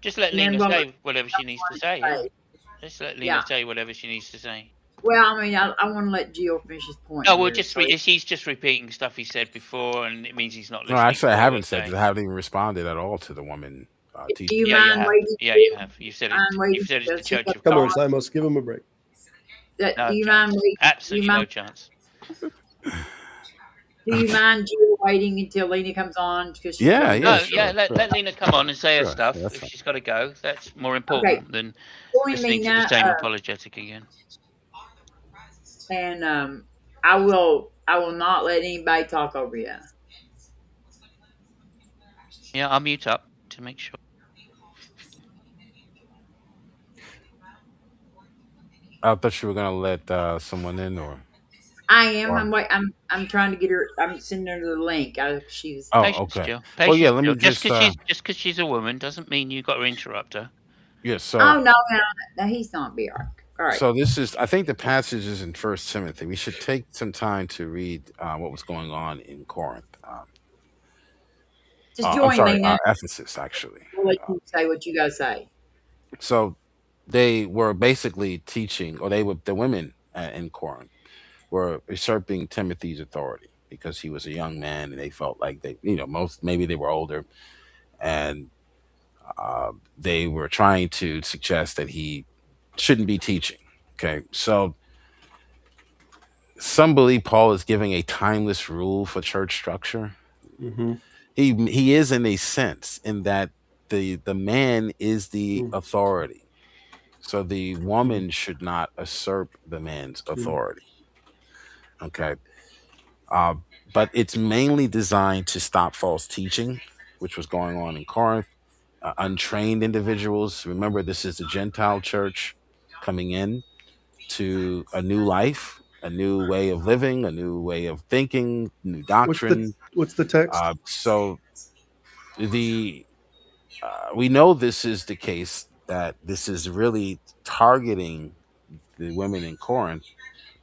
Just let and then Lena what say whatever she needs to say. Yeah, say. just let Lena Yeah. say whatever she needs to say. Well, I mean, I want to let Gio finish his point No, we'll here. just So, he's just repeating stuff he said before, and it means he's not No, listening to actually, I what you're haven't said saying. because I haven't even responded at all to the woman do teaching. you Yeah, you mind have. waiting? Yeah, you have. You said it. Mind You've waiting said it's till the she Church comes of Come on, Corinth. on? Simos, give him a break. Do No you mind chance. waiting? Absolutely no chance. Do you mind Gio waiting until Lena comes on because she's Yeah, got to yeah, go? No, yeah, sure, let, sure, let Lena come on and say her sure, sure. stuff That's if fine. she's got to go. That's more Okay, important than join listening to the Lena, same apologetic again. and I will not let anybody talk over you. Yeah, I'll mute up to make sure. I thought you were gonna let someone in, I am. or I'm trying to get her. I'm sending her the link. She was. oh, Patience, okay. Jill. Well, yeah. Patience, Let me Jill. just Just because she's a woman doesn't mean you've got to interrupt her. yeah. Oh So no, he's not BR. All right, this is, I think the passage is in First Timothy. We should take some time to read what was going on in Corinth. just I'm join sorry, Lena. Ephesus actually. We'll let you say what you gotta say. So they were basically teaching, or the women in Corinth were usurping Timothy's authority because he was a young man, and they felt like maybe they were older, and they were trying to suggest that he shouldn't be teaching. Okay, so some believe Paul is giving a timeless rule for church structure. Mm-hmm. He is in a sense in that the man is the authority, so the woman should not usurp the man's authority. Okay, uh, but it's mainly designed to stop false teaching, which was going on in Corinth. Untrained individuals. Remember, this is the Gentile church coming in to a new life, a new way of living, a new way of thinking, new doctrine. What's the text? So the we know this is the case, that this is really targeting the women in Corinth,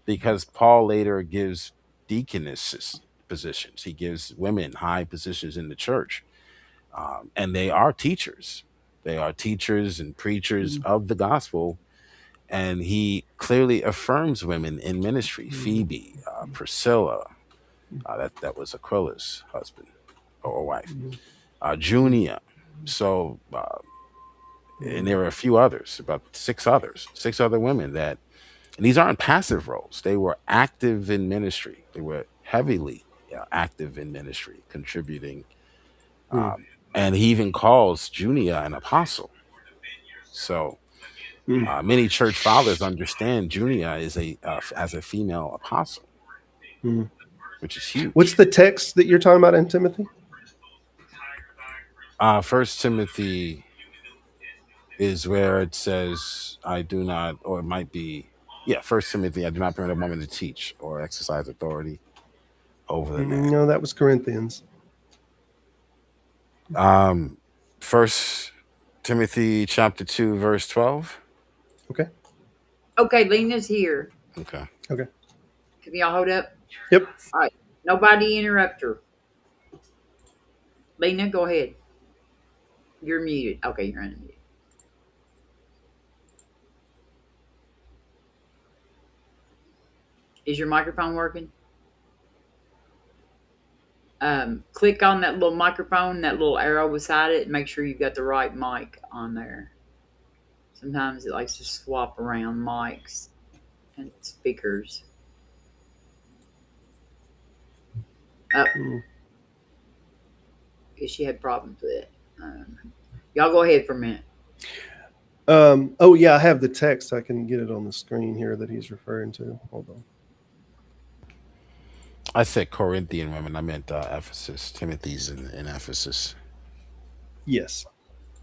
because Paul later gives deaconess positions. He gives women high positions in the church, and they are teachers. They are teachers and preachers of the gospel, and he clearly affirms women in ministry. Phoebe, Priscilla, that was Aquila's husband or wife, Junia. So, and there were a few others, about six other women and these aren't passive roles. They were active in ministry. They were heavily active in ministry, contributing. Mm. And he even calls Junia an apostle. So many church fathers understand Junia is as a female apostle, Mm. which is huge. What's the text that you're talking about in Timothy? First Timothy is where it says, "I do not," or it might be, yeah, First Timothy, "I do not permit a woman to teach or exercise authority over the man." No, that was Corinthians. First Timothy chapter 2, verse 12. Okay. Okay, Lena's here. Okay. Okay. Can y'all hold up? Yep. All right. Nobody interrupt her. Lena, go ahead. You're muted. Okay, you're unmuted. Is your microphone working? Click on that little microphone, that little arrow beside it, and make sure you've got the right mic on there. Sometimes it likes to swap around mics and speakers. Oh, Mm. guess she had problems with it. Y'all go ahead for a minute. Oh yeah, I have the text. I can get it on the screen here that he's referring to. Hold on. I said Corinthian women. I meant Ephesus. Timothy's in Ephesus. Yes.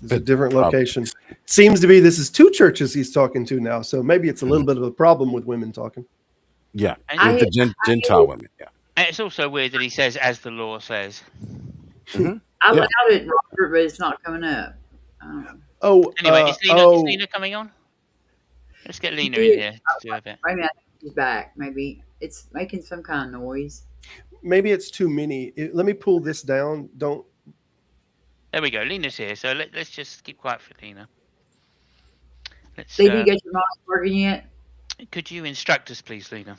It's a But different probably, location. Seems to be this is two churches he's talking to now, so maybe it's a little bit of a problem with women talking. yeah, And, I with the hit, Gentile women. Yeah. and it's also weird that he says, "As the law says." Hmm. I Yeah. allowed it, Robert, but it's not coming up. Oh, Anyway, is oh, Lena coming on? Let's get She Lena in did. here to do a bit. Maybe I think she's back. Maybe it's making some kind of noise. maybe it's too many. Let me pull this down. Don't. There we go. Lena's here, so let's just keep quiet for Lena. Let's. Lena, you got your mic working yet? Could you instruct us, please, Lena?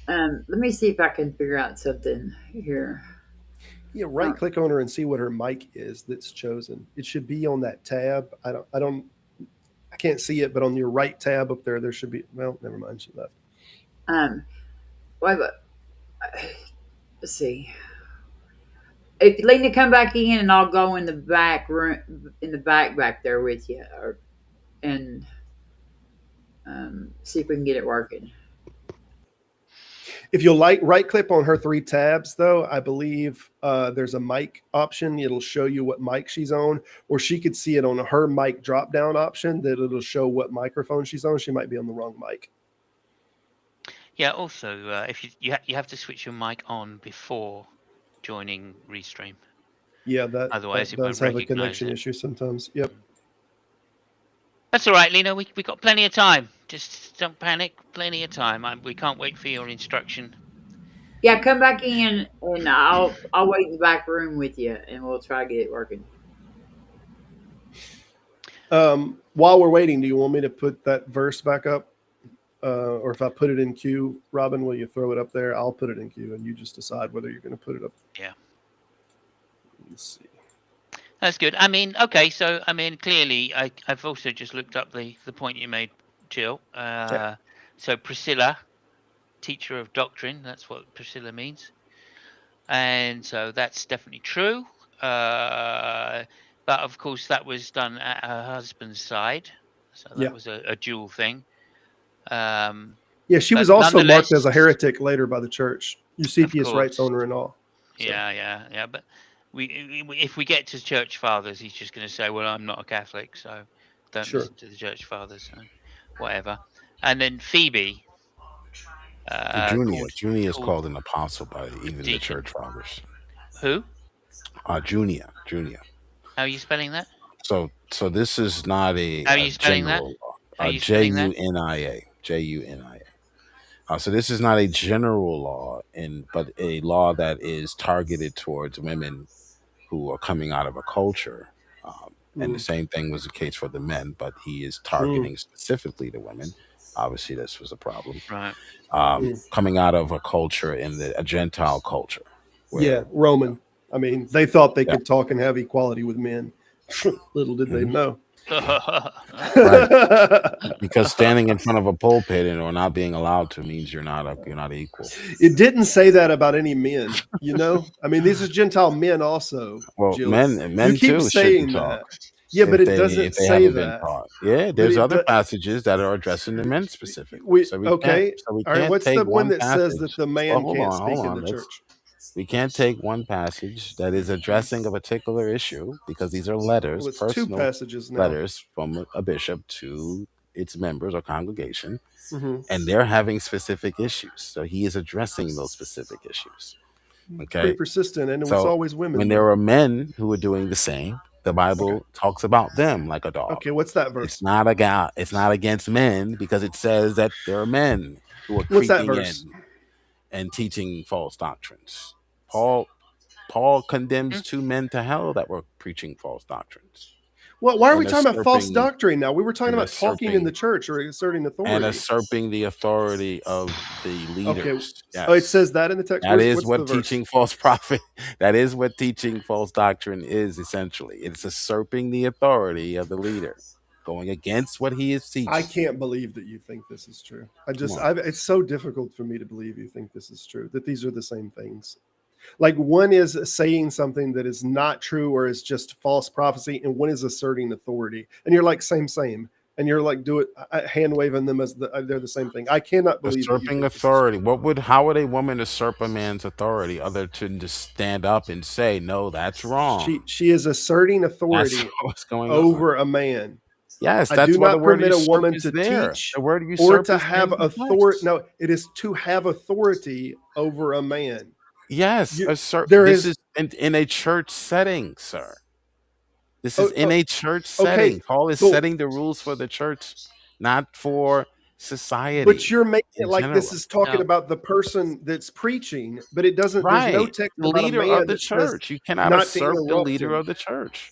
Let me see if I can figure out something here. Yeah, right click on her and see what her mic is that's chosen. It should be on that tab. I can't see it, but on your right tab up there, there should be. Well, never mind. She left. Wait, let's see. If Lena come back in, and I'll go in the back room, in the back there with you, and see if we can get it working. If you'll right click on her three tabs, though, I believe there's a mic option. It'll show you what mic she's on, or she could see it on her mic drop down option that it'll show what microphone she's on. She might be on the wrong mic. Yeah. Also, if you have to switch your mic on before joining Restream. Yeah, that Otherwise that it won't does have a recognize connection it. issue sometimes. Yep. That's all right, Lena. We got plenty of time. Just don't panic. Plenty of time. We can't wait for your instruction. Yeah, come back in, and I'll wait in the back room with you, and we'll try to get it working. While we're waiting, do you want me to put that verse back up? Or if I put it in queue, Robin, will you throw it up there? I'll put it in queue, and you just decide whether you're going to put it up. Yeah. Let's see. That's good. I mean, okay. So, I mean, clearly, I've also just looked up the point you made, Jill. Yeah. So Priscilla, teacher of doctrine. That's what Priscilla means. And so that's definitely true. But of course, that was done at her husband's side. So that was a dual thing. Yeah, she was also marked as a heretic later by the church. Eusebius writes on her and all. So. Yeah. But if we get to church fathers, he's just going to say, "Well, I'm not a Catholic, so don't listen to the church fathers." So whatever. And then Phoebe. Junia is called an apostle by even the church fathers. Who? Junia. How are you spelling that? So this is not a How are you spelling that? Junia. So this is not a general law, but a law that is targeted towards women who are coming out of a culture. And the same thing was the case for the men, but he is targeting specifically the women. Obviously, this was a problem. Right. Coming out of a culture a Gentile culture. Roman. I mean, they thought they could talk and have equality with men. Little did they know. Right. Because standing in front of a pulpit or not being allowed to means you're not equal. It didn't say that about any men, you know. I mean, these are Gentile men also. Well, Jill. men you keep too saying shouldn't that. talk. Yeah, but it doesn't say that. Yeah, there's other passages that are addressing the men specifically. We can't All right, what's the one that says that the man can't speak in the church? We can't take one passage that is addressing a particular issue because these are letters, personal two passages now. letters from a bishop to its members or congregation, and they're having specific issues. So he is addressing those specific issues. Okay, pretty persistent, and it was always women. When there are men who are doing the same, the Bible talks about them like a dog. Okay, what's that verse? It's not against men because it says that there are men who are what's that creeping verse? in and teaching false doctrines. Paul condemns 2 men to hell that were preaching false doctrines. Well, why are we talking about false doctrine now? We were talking about talking in the church or asserting authority. And usurping the authority of the leaders. Okay. Yes. Oh, it says that in the text? That is what teaching false prophet, that is what teaching false doctrine is essentially. It's usurping the authority of the leader, going against what he is teaching. I can't believe that you think this is true. It's so difficult for me to believe you think this is true, that these are the same things. Like one is saying something that is not true or is just false prophecy, and one is asserting authority. And you're like, same. And you're like, hand waving them as they're the same thing. I cannot believe usurping authority. How would a woman usurp a man's authority other than to stand up and say, no, that's wrong? She is asserting authority over a man. Yes, I do not permit a woman to teach or to have authority. No, it is to have authority over a man. Yes, this is in a church setting, sir. This is in a church setting. Paul is setting the rules for the church, not for society. But you're making in it like this general. is talking No. about the person that's preaching, but it doesn't. There's no Right. text The about a leader of man the that says church. You cannot not to usurp the interrupt leader him. of the church,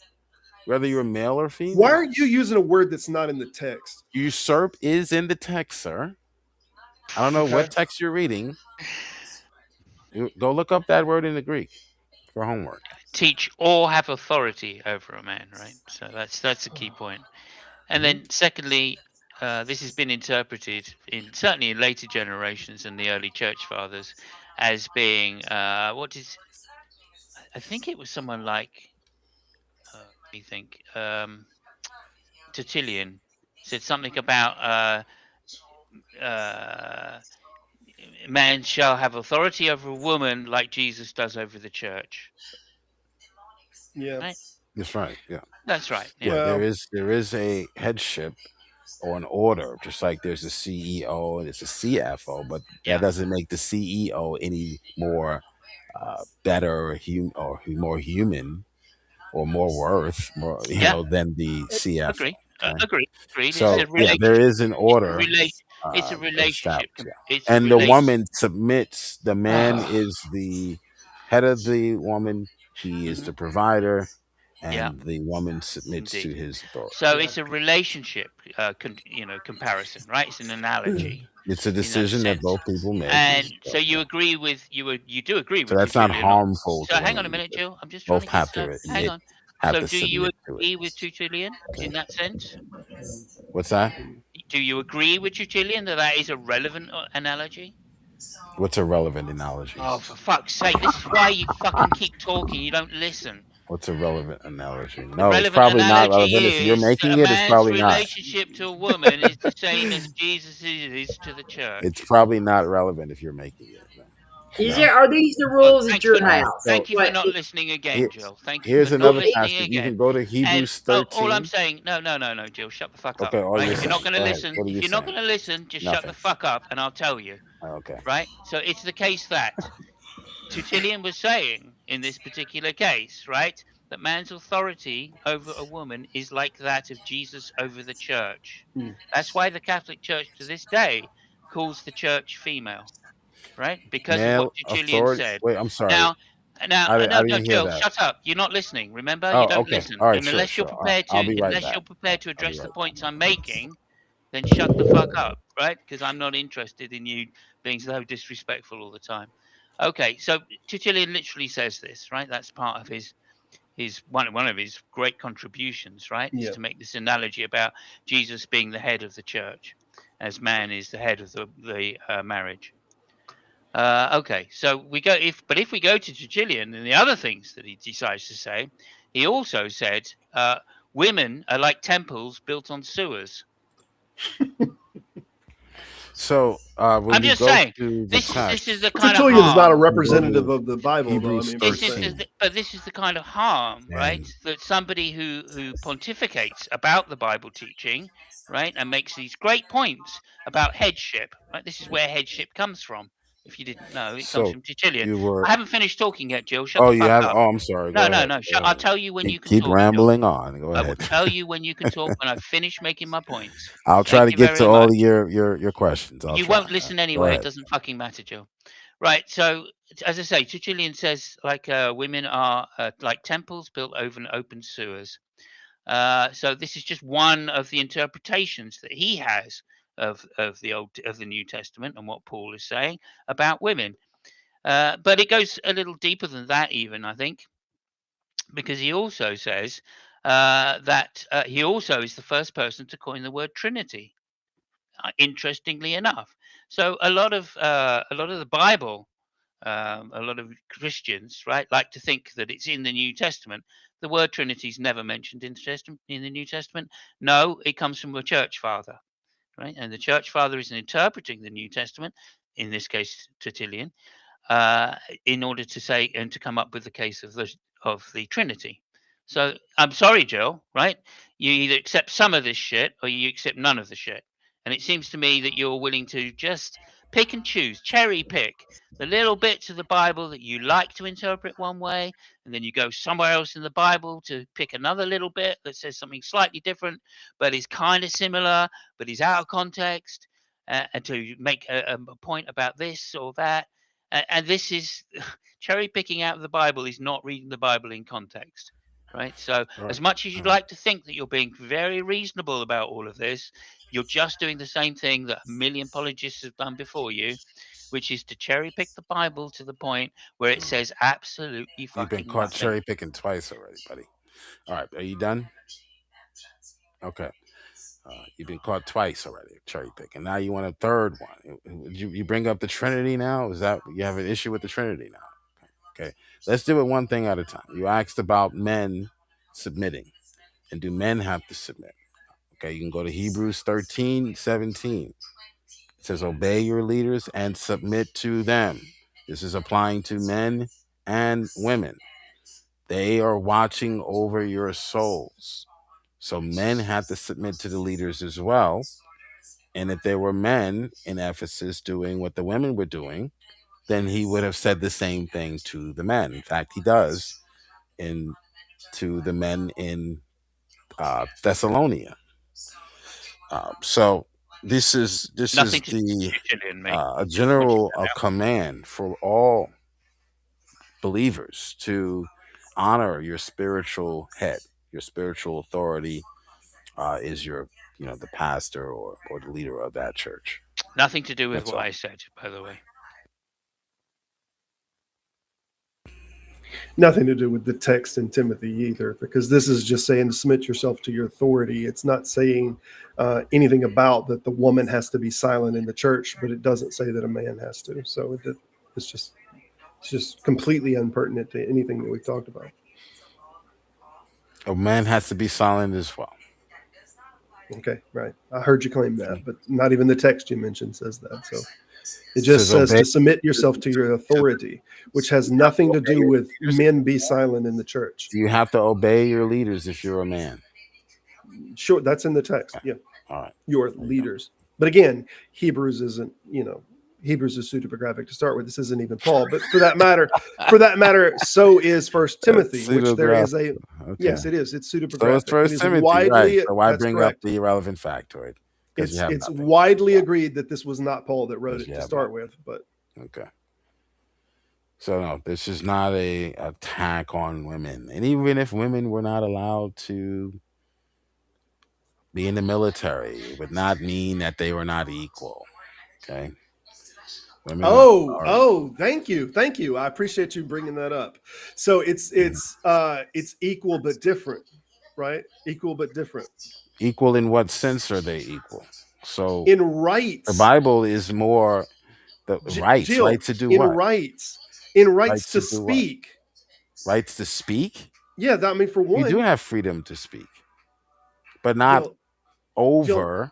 whether you're male or Why are female. you using a word that's not in the text? Usurp is in the text, sir. I don't know Okay. what text you're reading. Go look up that word in the Greek for homework. Teach or have authority over a man, right? So that's a key point. And Mhm. then secondly, this has been interpreted in certainly in later generations and the early church fathers as being what is, I think it was someone like let me think, Tertullian said something about uh, man shall have authority over a woman like Jesus does over the church. Yeah. Right? That's right. Yeah. That's right. Yeah. Yeah. Well, There is a headship or an order, just like there's a CEO and it's a CFO, but that Yeah. doesn't make the CEO any more better or more human or more worth, more Yeah. than the CFO. Agree. Okay, Agree. Agreed. It's so a yeah, there relationship. is an It's a order relation. It's a relationship. established. Yeah, It's a and the relation. woman submits. The man is the head of the woman. He is Hmm. the provider, Yeah. and the woman submits to Indeed. his authority. So yeah. it's a relationship, comparison, right? It's an analogy It's a in that decision that sense. both people make. And so you agree with you do agree So with that's not Tertullian. harmful So to hang on a women minute, because Jill. I'm just trying both to get have to. to Hang admit, on. have So to do you submit to it. agree with Tertullian in that sense? What's that? Do you agree with Tertullian that that is a relevant analogy? What's a relevant analogy? Oh, for fuck's sake! This is why you fucking keep talking. You don't listen. What's a relevant analogy? The No, it's relevant probably not analogy relevant. If you're is that a making it, it's man's probably not. relationship to a woman is the same as Jesus is to the It's church. probably not relevant if you're making it. Is No. there are these the Well, rules at your house? So thank you for What not listening again, here, Jill. Thank you for here's not another listening passage. You again. can go to And Hebrews all I'm 13. saying, no, Jill, shut the fuck up, Okay, all right? you're If you're saying. not going to Go ahead. listen, What are if you you're not saying? going to listen, just shut the Nothing. fuck up, and I'll tell you, Okay. right? So it's the case that Tertullian was saying in this particular case, right, that man's authority over a woman is like that of Jesus over the church. Hmm. That's why the Catholic Church to this day calls the church female, right? Because of what Male Tertullian authority. said. Wait, I'm sorry. Now, I no, didn't hear Jill, that. shut up. You're not listening. Remember, you Oh, don't okay. listen, All right. and Sure, unless you're sure. All right. prepared I'll to, be right unless back. you're prepared to I'll be address the right back. points I'm making, then shut the fuck up, right? Because I'm not interested in you being so disrespectful all the time. Okay, so Tertullian literally says this, right? That's part of his one of his great contributions, right? Is Yeah. to make this analogy about Jesus being the head of the church, as man is the head of the marriage. Okay, so if we go to Tertullian and the other things that he decides to say, he also said women are like temples built on sewers. So when I'm you just go saying to the this is the text, kind of Tertullian is not a harm. you go representative to of the Bible, though. I Hebrews mean, per This is, se. 13, but this is the kind of harm, right? and That somebody who pontificates about the Bible teaching, right, and makes these great points about headship, right? This is where headship comes from. If you didn't know, it comes so from Tertullian. you were. I haven't finished talking yet, Jill. Shut Oh, the you fuck have. up. Oh, I'm sorry. Go No, no, ahead. no. Go I'll ahead. tell you when you can Keep talk, Jill. rambling on. Go I will ahead. tell you when you can talk when I've finished making my points. I'll try Thank to you get to very all much. of your questions. I'll You try. won't listen Go anyway. It ahead. doesn't fucking matter, Jill. Right. So, as I say, Tertullian says like women are like temples built over open sewers. So this is just one of the interpretations that he has of the New Testament and what Paul is saying about women. But it goes a little deeper than that, even I think, because he also says that he also is the first person to coin the word Trinity. Interestingly enough, so a lot of the Bible, a lot of Christians, right, like to think that it's in the New Testament. The word Trinity is never mentioned in the New Testament. No, it comes from a church father, right? And the church father is interpreting the New Testament, in this case Tertullian, uh, in order to say and to come up with the case of the Trinity. So I'm sorry, Joe. Right? You either accept some of this shit or you accept none of the shit. And it seems to me that you're willing to just pick and choose, cherry pick the little bits of the Bible that you like to interpret one way, and then you go somewhere else in the Bible to pick another little bit that says something slightly different, but is kind of similar, but is out of context. and to make a point about this or that. And this is cherry picking out of the Bible is not reading the Bible in context. Right. So All as right. much as you'd All right. like to think that you're being very reasonable about all of this, you're just doing the same thing that a million apologists have done before you, which is to cherry pick the Bible to the point where it says absolutely You've been fucking caught nothing. cherry picking twice already, buddy. All right. Are you done? Okay. You've been caught twice already, cherry picking. Now you want a third one. You bring up the Trinity now? Is that you have an issue with the Trinity now? Okay. Let's do it one thing at a time. You asked about men submitting. And do men have to submit? Okay, you can go to Hebrews 13:17. It says, obey your leaders and submit to them. This is applying to men and women. They are watching over your souls. So men have to submit to the leaders as well. And if there were men in Ephesus doing what the women were doing, then he would have said the same thing to the men. In fact, he does in to the men in Thessalonia. So this Nothing is to do the with Gillian, mate. a Just pointing general that out. command for all believers to honor your spiritual head. Your spiritual authority is your the pastor or the leader of that church. Nothing to do with That's what all. I said, by the way. Nothing to do with the text in Timothy either, because this is just saying to submit yourself to your authority. It's not saying anything about that the woman has to be silent in the church, but it doesn't say that a man has to. So it's just completely unpertinent to anything that we've talked about. A man has to be silent as well. Okay, right. I heard you claim that, but not even the text you mentioned says that. So it It just says says obey. to submit yourself to your authority, which has nothing to do with men be silent in the church. Do you have to obey your leaders if you're a man? Sure, that's in the text. Yeah, All right. your There you go. leaders. But again, Hebrews isn't, Hebrews is pseudepigraphic to start with. This isn't even Paul, but for that matter, so is First Timothy, which there is a Okay. yes, it is. It's So it's pseudepigraphic. It First is Timothy, widely right? So why that's bring up correct. the irrelevant factoid? Because you have It's nothing. widely agreed that this was not Paul that wrote Because it you to have start nothing. with, but Okay. So no, this is not a attack on women. And even if women were not allowed to be in the military, it would not mean that they were not equal. Okay. Women oh, thank you. I appreciate you bringing that up. So it's equal but different, right? Equal but different. equal in what sense are they equal? So In the rights, Bible is more the rights. Jill, Rights to do in what? rights, in rights Rights to to do what? speak. Rights to speak? Yeah, that I mean for You do one, have freedom to speak, but not Jill, over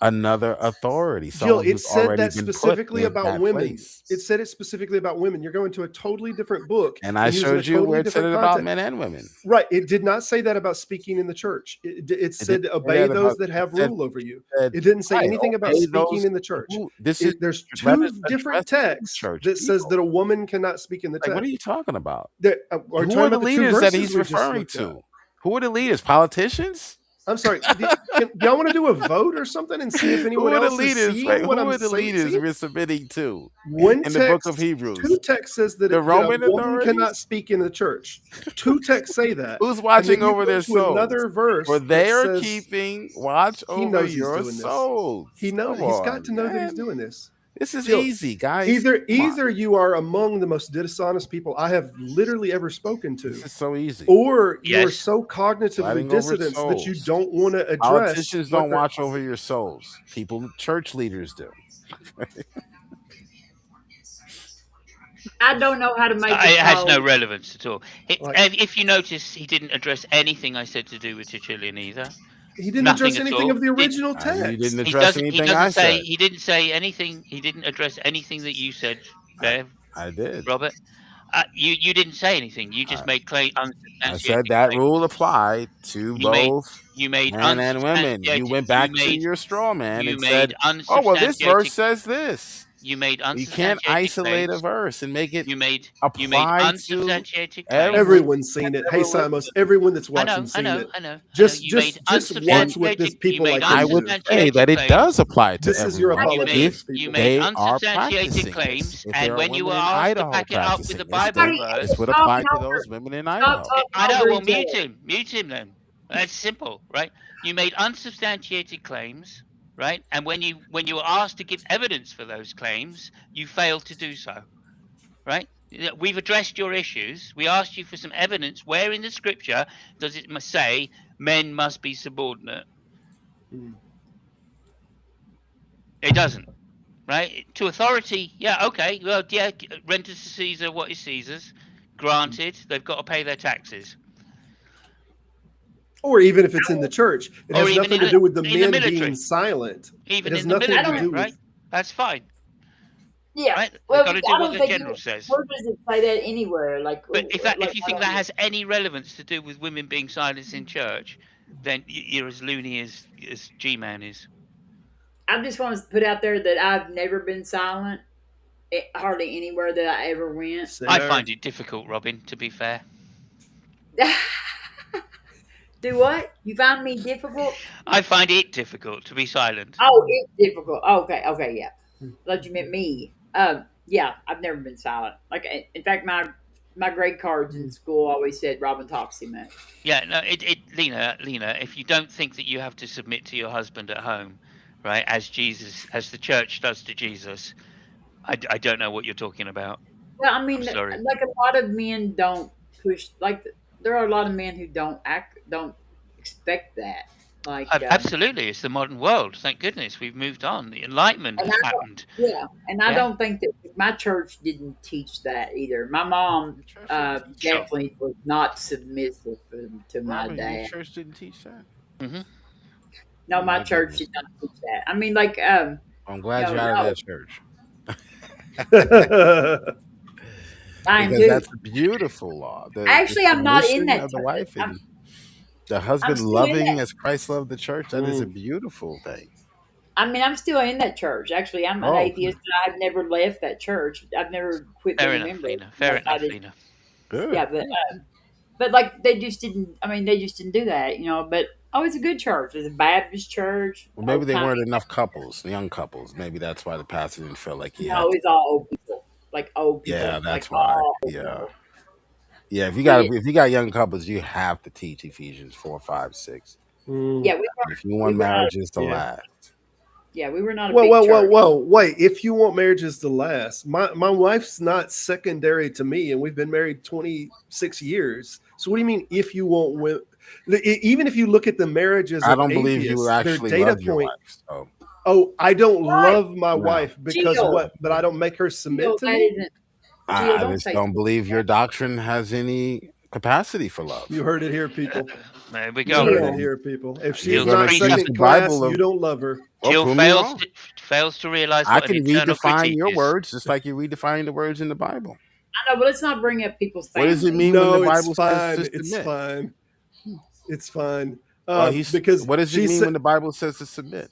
another authority, Jill, someone it who's said already that been put specifically in about that women. place. It said it specifically about women. You're going to a totally different book And I and using a showed you where totally it said different it about context. men and women. Right. It did not say that about speaking in the church. It It said didn't say obey that those about. that It have said, rule over you. said It didn't say right, anything about obey speaking those in the church. who. This is There's let two us different address the texts church that says people. that a woman cannot speak in the Like, what are text. you talking about? Are we Who talking are the about the two leaders that verses he's we just referring looked at? to? Who are the leaders? Politicians? I'm sorry. Do y'all want to do a vote or something and see if anyone Who are the else is leaders? Wait, seeing what who I'm are the saying? leaders we're submitting to One in the book of text, Hebrews? two texts says that, The that a Roman woman authorities? cannot speak in the church. Two texts say that. Who's And watching then you over go their to another souls? For verse that they are says keeping watch he over knows he's your doing this. souls. He knows Come he's got on, to know that he's man. doing this. This is Jill, easy, guys. Come on. either you are among the most dishonest people I have literally ever spoken to, This is so easy. or you are Yes. so cognitively Fighting over dissonant that you souls. don't want to address Politicians what don't they're. watch over your souls. People, church leaders do. I don't know how to make It a has no call. relevance at all. Like- And if you notice, he didn't address anything I said to do with Tertullian either. He didn't Nothing address at anything all. of the original You didn't text. He address doesn't. He anything doesn't I say. said. He didn't say anything. He didn't address anything that you said, there, I did. Robert. You didn't say anything. You just made I unsubstantiated said that claims. rule applied to both You made men and women. You unsubstantiated. went back to your straw man You and made said, "Oh well, this verse unsubstantiated. says this." You made You can't unsubstantiated isolate a claims. verse and make it You made apply to unsubstantiated claims. every Everyone's seen it. Hey, Simos, religion. everyone that's I watching know, I seen know, it. I know, I know. Just You made just just And watch what this unsubstantiated. You people made like I him would do. say unsubstantiated that it does claims. apply to This is your everyone apologetics, You people. made they are unsubstantiated practicing this. claims, If there and are when you were women in asked to Idaho back it up with a practicing this, Bible then Everybody, verse, this would talk apply to over, those women in stop Idaho. talking I know. over Well, each other. mute him then. That's simple, right? You made unsubstantiated claims, right? And when you were asked to give evidence for those claims, you failed to do so, right? We've addressed your issues. We asked you for some evidence. Where in the scripture does it say men must be subordinate? Mm. It doesn't, right? To authority, yeah, okay. Well, yeah, render to Caesar what is Caesar's. Granted, they've got to pay their taxes. Or even if it's in the church, it Or has even nothing to do with the in the men being military. silent. It Even has in the nothing I to don't. military, do with. right? That's fine, Yeah. right? They Well, got to do I what don't the think general says. where does it say that anywhere? But if Like you I think don't that know. has any relevance to do with women being silenced in church, then you're as loony as G-Man is. I just want to put out there that I've never been silent, hardly anywhere that I ever went. I Sinner. find it difficult, Robin. To be fair, Do what? You find me difficult? I find it difficult to be silent. Oh, it's difficult. Okay, okay, yeah. Thought you meant me. Yeah, I've never been silent. Like, in fact, my grade cards in school always said Robin talks too much. Yeah, no, Lena, if you don't think that you have to submit to your husband at home, right, as the church does to Jesus, I don't know what you're talking about. Well, I I'm mean, sorry. like a lot of men don't push. Like, there are a lot of men who don't expect that. Like, Absolutely, it's the modern world. Thank goodness we've moved on. The Enlightenment and has happened. yeah, and I Yeah, don't think that my church didn't teach that either. My mom Your church didn't teach sure. definitely was not submissive to my Robin, your dad. church didn't teach that. Hmm. No, Oh my my church goodness. did not teach that. I mean, like, I'm glad you're out of no, that church. I am Because too. that's a beautiful law. The Actually, I'm not in submission that of the church. wife and the I'm husband still in loving that. as Christ loved the church, that is a Mm. beautiful thing. I mean, I'm still in that church. Actually, I'm an Oh, atheist. And I've never left that church. I've never quit Fair being a enough, member. Lena. Fair I enough, did, Lena. good. yeah, but like they just didn't. I mean, they just didn't do that, you know. But oh, it's a good church. It's a Baptist church. Well, maybe Old they time. weren't enough couples, young couples. Maybe that's why the pastor didn't feel like he No, had to. it's all old people. Like old Yeah, people. Like that's why. all old Yeah. people. Yeah, Yeah, if you got young couples, you have to teach Ephesians 4, 5, 6. Mm. yeah, If you we want were not. marriages to Yeah. last. Yeah, we were not a Whoa, big whoa, whoa, church. whoa! Wait, if you want marriages to last, my wife's not secondary to me, and we've been married 26 years. So what do you mean if you want even if you look at the marriages I of don't believe you atheists, their actually data love your point. wife. So Oh, I don't What? love my no. wife because Jill? what? But I don't make her submit Jill, to that me. isn't. Jill, I don't just say don't believe your doctrine has any capacity for love. You heard it here, people. There we You go. heard it Jill. here, people. If she You're is Jill's going not to accuse precept the second class, Bible you of, don't love her. well, Jill prove me wrong. fails to realize I what an can eternal redefine critique your is. words just like you redefine the words in the Bible. I know, but let's not bring up people's What does it families. mean when the No, it's Bible says fine. to It's submit? fine. It's fine. Well, Because what does it she mean said when the Bible says to submit?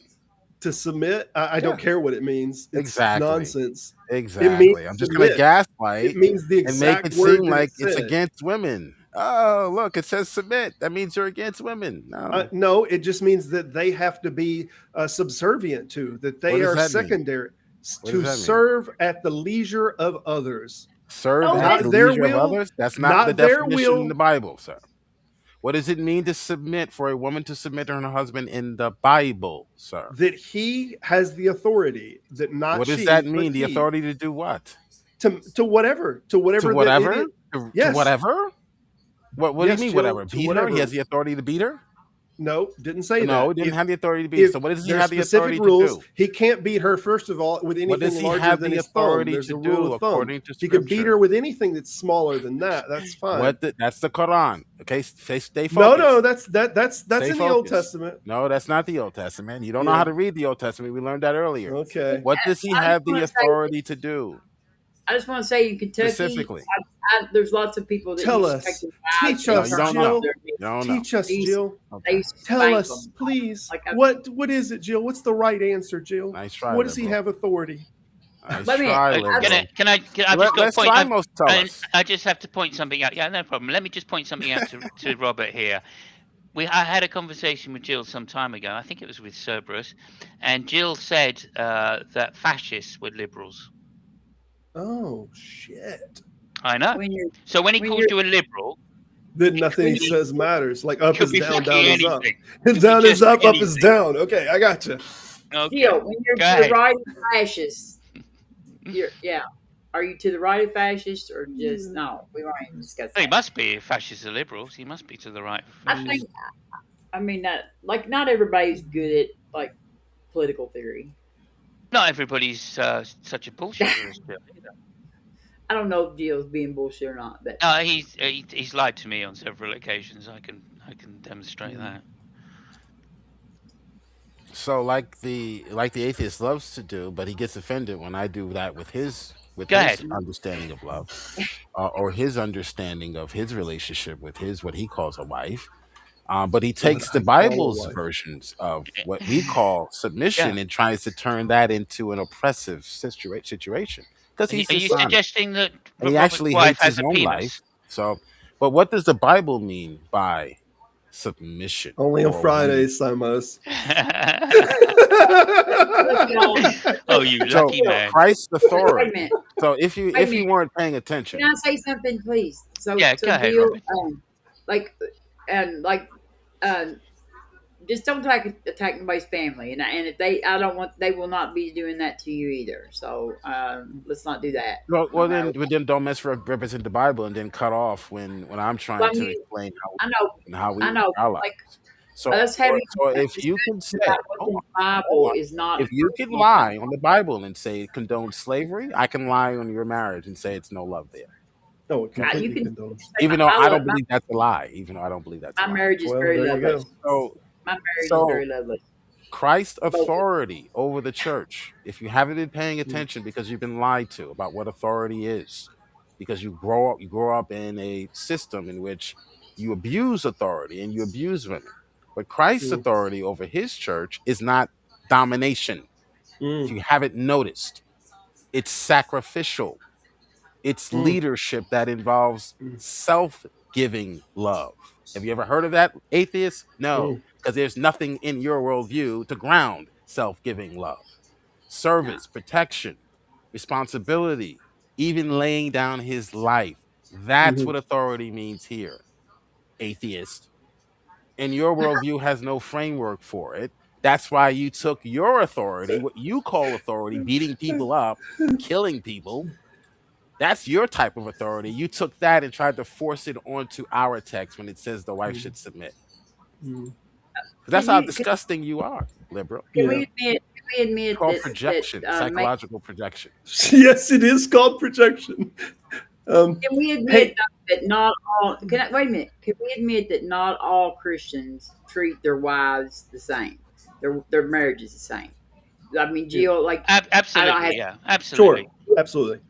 to submit. I Yeah, don't care what it means. It's exactly. nonsense. It means Exactly. I'm just going to submit. It gaslight means the and make exact it seem word that like it it's said. against women. Oh, look, it says submit. That means you're against women. No. No, it just means that they have to be subservient to, that What they does are that mean? secondary What does to that mean? serve at the leisure of others. Serve Oh, at that's the Not their leisure of will, others? That's not the not their definition in will. the Bible, sir. What does it mean to submit for a woman to submit to her husband in the Bible, sir? That he has the authority, that not What does that she, but mean? The he, authority to do what? to whatever, To that it whatever? is. To Yes, whatever? What do you yes, mean, Jill, whatever? to Beat her? He has whatever. the authority to beat her? No, didn't say No, that. he didn't have the authority to beat her. If So what does he there's have the specific authority to rules, do? he can't beat her, first of all, with What does anything he larger have than the his thumb. authority There's to a rule do of thumb. according to He could beat Scripture? her with anything that's smaller than that. That's fine. That's the Quran. Okay, stay No, focused. that's Stay in the Old focused. Testament. No, that's not the Old Testament. You don't know Yeah. how to read the Old Testament. We learned that earlier. Okay. What does he I just have want the to say, authority to do I just want to say in Kentucky, specifically? there's lots of people that Tell used to take us. their wives Teach and No, us, you turn don't them know. off Jill. their You don't know. Teach us, They used, Jill. they Okay. used to Tell spank us, them. please. Like What is it, Jill? What's the right answer, Jill? Nice try What there, does he bro. have authority? Nice Wait a minute. try, Can liberal. I've just got Let to point. Simos tell us. I just have to point something out. Yeah, no problem. Let me just point something out to Robert here. I had a conversation with Jill some time ago. I think it was with Cerberus, and Jill said that fascists were liberals. Oh shit! I know. When you're So when he when calls you're you a liberal, Then it could nothing he be says matters. Like up could is be down, fucking down is up. anything. Could be Down is just up, up is anything. down. Okay, I got you. Okay. Gio, when you're Go to the ahead. right of fascists, yeah. Are you to the right of fascists or just no? We won't even discuss He that. must be. If fascists are liberals, he must be to the right of I fascists. think. I mean that like not everybody's good at like political theory. Not everybody's such a bullshitter as Jill either. I don't know if Gio's being bullshit or not, but No, he's lied to me on several occasions. I can demonstrate that. So like the atheist loves to do, but he gets offended when I do that with his Go ahead. understanding of love, or his understanding of his relationship with his what he calls a wife. But he What takes I the call a Bible's wife. versions of what we call submission Yeah. and tries to turn that into an oppressive situation because he's Are you dishonest suggesting that and he Robert's actually wife hates has his a own penis? life. So, but what does the Bible mean by submission Only on for a woman? Fridays, Simos. look, y'all. Oh, you So lucky man. Christ's Wait a authority. minute. So Wait a if you minute. weren't paying Can attention, I say something, please? Yeah, go ahead, Gio, Robert. like, like, um, just don't attack anybody's family, and if I don't want, they will not be doing that to you either. So let's not do that. No matter what. well then don't misrepresent the Bible and then cut off when I'm Well, trying I to mean, explain I know, how we I know. live our lives. Like, So let's have a if you can discussion say, about what's hold in on, the Bible hold on. is not If you can personal. lie on the Bible and say it condones slavery, I can lie on your marriage and say it's no love there. No, it You completely can condones. say Even though I I love don't believe that's a lie. Even though I don't believe that's a my lie. marriage is Well, very there you lovely. go. So My marriage is so very lovely. Christ's Both of them. authority over the church, if you haven't been paying attention because you've been lied to about what authority is, because you grow up in a system in which you abuse authority and you abuse women. But Christ's Mm, authority over his church is not domination. If mm, you haven't noticed, it's sacrificial. It's mm, leadership that involves mm, self-giving love. Have you ever heard of that, atheist? No, mm, because there's nothing in your worldview to ground self-giving love. No. Service, protection, responsibility, even laying down his life. That's mhm, what authority means here, atheist. And your worldview has no framework for it. That's why you took your authority, what you call authority, beating people up, killing people, that's your type of authority. You took that and tried to force it onto our text when it says the wife mm, should submit. mm. Because that's Can how you disgusting you are, liberal. can Yeah. we admit It's called projection, psychological projection. Yes, it is called projection. can we admit Hey, that not all wait a minute? Can we admit that not all Christians treat their wives the same? Their marriage is the same. I mean, yeah, Jill, like I don't Absolutely, have yeah, sure, absolutely, absolutely.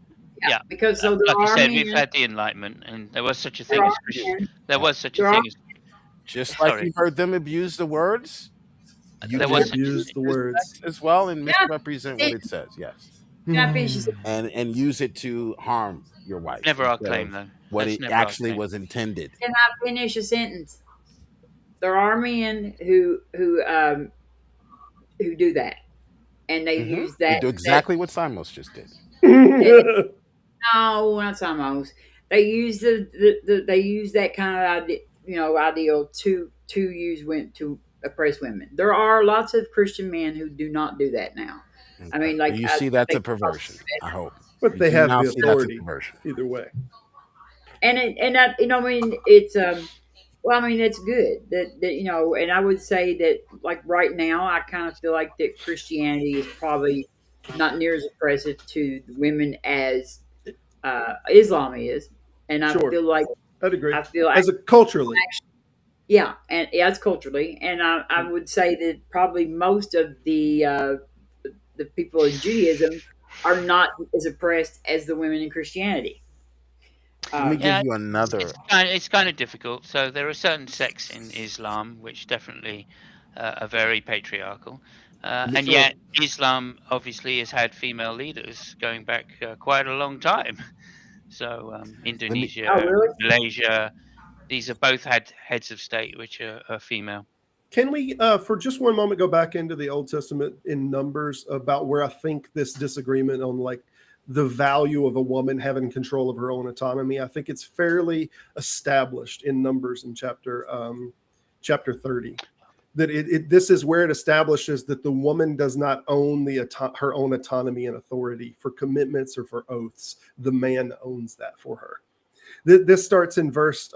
yeah, yeah. because so there Like I are said, we've men, had the Enlightenment, and there was such a there thing are as Christian. men, There Yeah. was such a there are thing as Just like sorry. you heard them abuse the words, you There They was can such a abuse thing. the use words. text as well and yeah. misrepresent what Can it says. Yes, I finish this? and use it to harm your wife Never our instead claim, of though. what That's it never our actually claim. was intended. Can I finish a sentence? There are men who do that, and they use They that do that exactly what Simos just did. no, not almost. They use they use that kind of idea, ideal to use to oppress women. There are lots of Christian men who do not do that now. I Okay. mean, So like you see that's they a perversion. I hope But you they do have now the see that's a authority perversion. either way. and that I mean it's well I mean it's good that and I would say that like right now I kind of feel like that Christianity is probably not near as oppressive to the women as Islam is, and Sure, I'd agree. I feel As a culturally, yeah, and yeah, it's culturally, and I would say that probably most of the people in Judaism are not as oppressed as the women in Christianity. Let me give Um, Yeah, you another. it's kind of difficult. So there are certain sects in Islam which definitely are very patriarchal, And So yet, Islam obviously has had female leaders going back quite a long time. So let me Oh, Indonesia, really? Malaysia, these have both had heads of state which are female. Can we, for just one moment, go back into the Old Testament in Numbers about where I think this disagreement on like the value of a woman having control of her own autonomy? I think it's fairly established in Numbers in chapter 30 that this is where it establishes that the woman does not own her own autonomy and authority for commitments or for oaths. The man owns that for her. This starts in verse,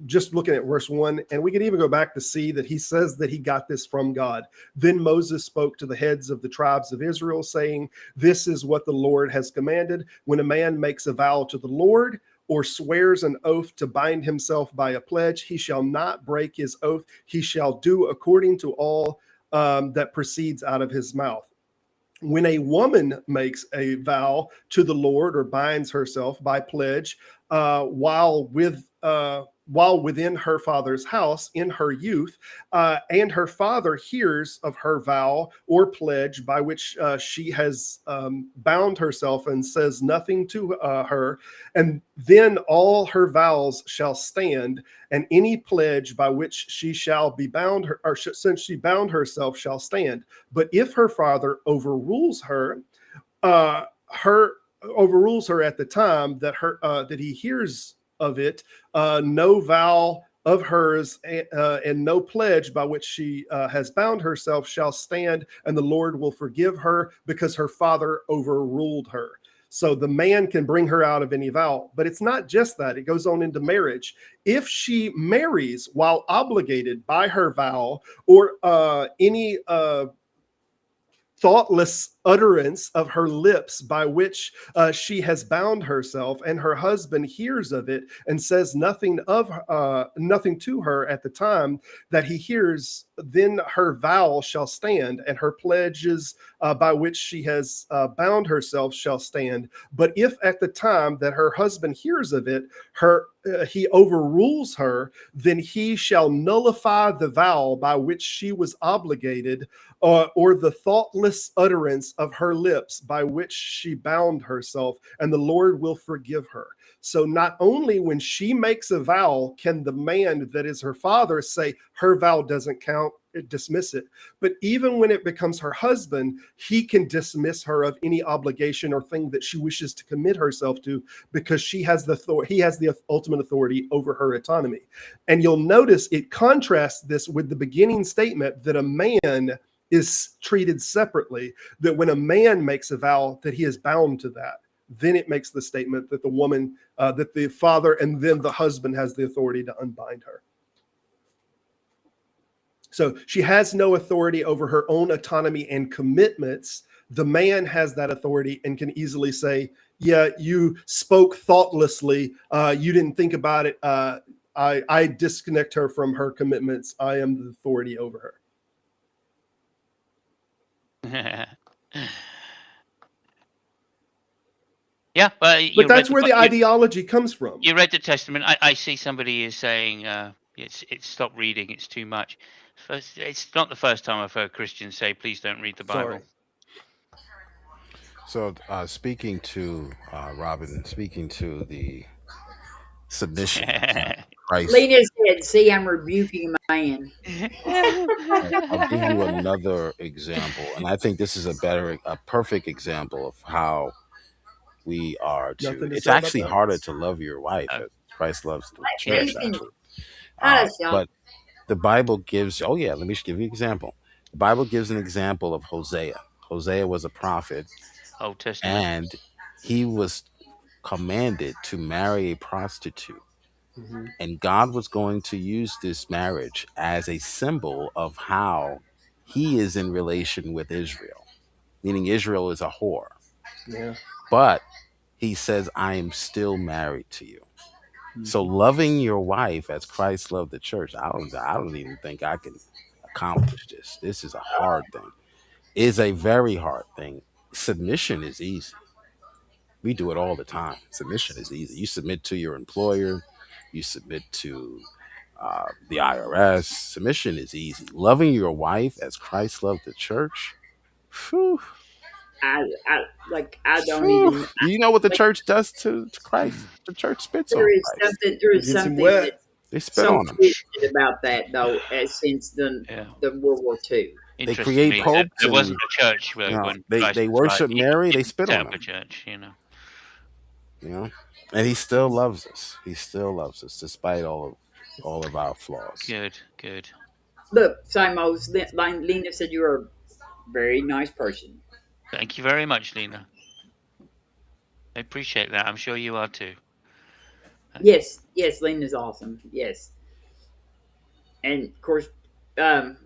just looking at verse 1, and we can even go back to see that he says that he got this from God. Then Moses spoke to the heads of the tribes of Israel, saying, this is what the Lord has commanded. When a man makes a vow to the Lord or swears an oath to bind himself by a pledge, he shall not break his oath. He shall do according to all that proceeds out of his mouth. When a woman makes a vow to the Lord or binds herself by pledge while within her father's house in her youth, and her father hears of her vow or pledge by which she has bound herself and says nothing to her, and then all her vows shall stand, and any pledge by which she shall be bound, or since she bound herself, shall stand. But if her father her overrules her at the time that he hears of it, no vow of hers and no pledge by which she has bound herself shall stand, and the Lord will forgive her because her father overruled her. So the man can bring her out of any vow. But it's not just that. It goes on into marriage. If she marries while obligated by her vow or any thoughtless utterance of her lips by which she has bound herself, and her husband hears of it and says nothing to her at the time that he hears, then her vow shall stand, and her pledges by which she has bound herself shall stand. But if at the time that her husband hears of it, he overrules her, then he shall nullify the vow by which she was obligated, or the thoughtless utterance of her lips by which she bound herself, and the Lord will forgive her. So not only when she makes a vow can the man that is her father say her vow doesn't count, dismiss it, but even when it becomes her husband, he can dismiss her of any obligation or thing that she wishes to commit herself to, because he has the ultimate authority over her autonomy. And you'll notice it contrasts this with the beginning statement that a man is treated separately, that when a man makes a vow that he is bound to that, then it makes the statement that the woman, that the father and then the husband has the authority to unbind her. So she has no authority over her own autonomy and commitments. The man has that authority and can easily say, yeah, you spoke thoughtlessly. You didn't think about it. I disconnect her from her commitments. I am the authority over her. Yeah, but But that's where the ideology comes from. You read the Testament. I see somebody is saying it's stop reading. It's too much. First, it's not the first time I've heard Christians say, "Please don't read the Bible." Sorry. So, speaking to Robin, speaking to the submission that Christ, Lena said, see, I'm rebuking a man. I'll give you another example, and I think this is a perfect example of how we are to. Nothing to It's say about actually that. harder to love your wife Oh, as Christ loves the it church, is. Listen, actually. hush, y'all. But the Bible gives. Oh yeah, let me just give you an example. The Bible gives an example of Hosea. Hosea was a prophet, Old Testament. and he was commanded to marry a prostitute. Mm-hmm. And God was going to use this marriage as a symbol of how he is in relation with Israel, meaning Israel is a whore. Yeah. But he says, I am still married to you. So Mm-hmm. loving your wife as Christ loved the church, I don't even think I can accomplish this. This is a hard thing. It's a very hard thing. Submission is easy. We do it all the time. Submission is easy. You submit to your employer, you submit to the IRS. Submission is easy. Loving your wife as Christ loved the church. Phew, I like I don't phew. even You know what the like church does to Christ? The church spits on Christ. there It is gets him something wet. that's They spit so on him. twisted about that though, since Yeah. the World War II. They create Interestingly, popes there wasn't and a church when Christ they was alive. worship He Mary. They didn't spit set on up a him. church, you know. You know, and he still loves us. He still loves us despite all of our flaws. Good, good. Look, Simos, Lena said you're a very nice person. Thank you very much, Lena. I appreciate that. I'm sure you are too. Yes, yes, Lena's awesome. Yes, and of course, um,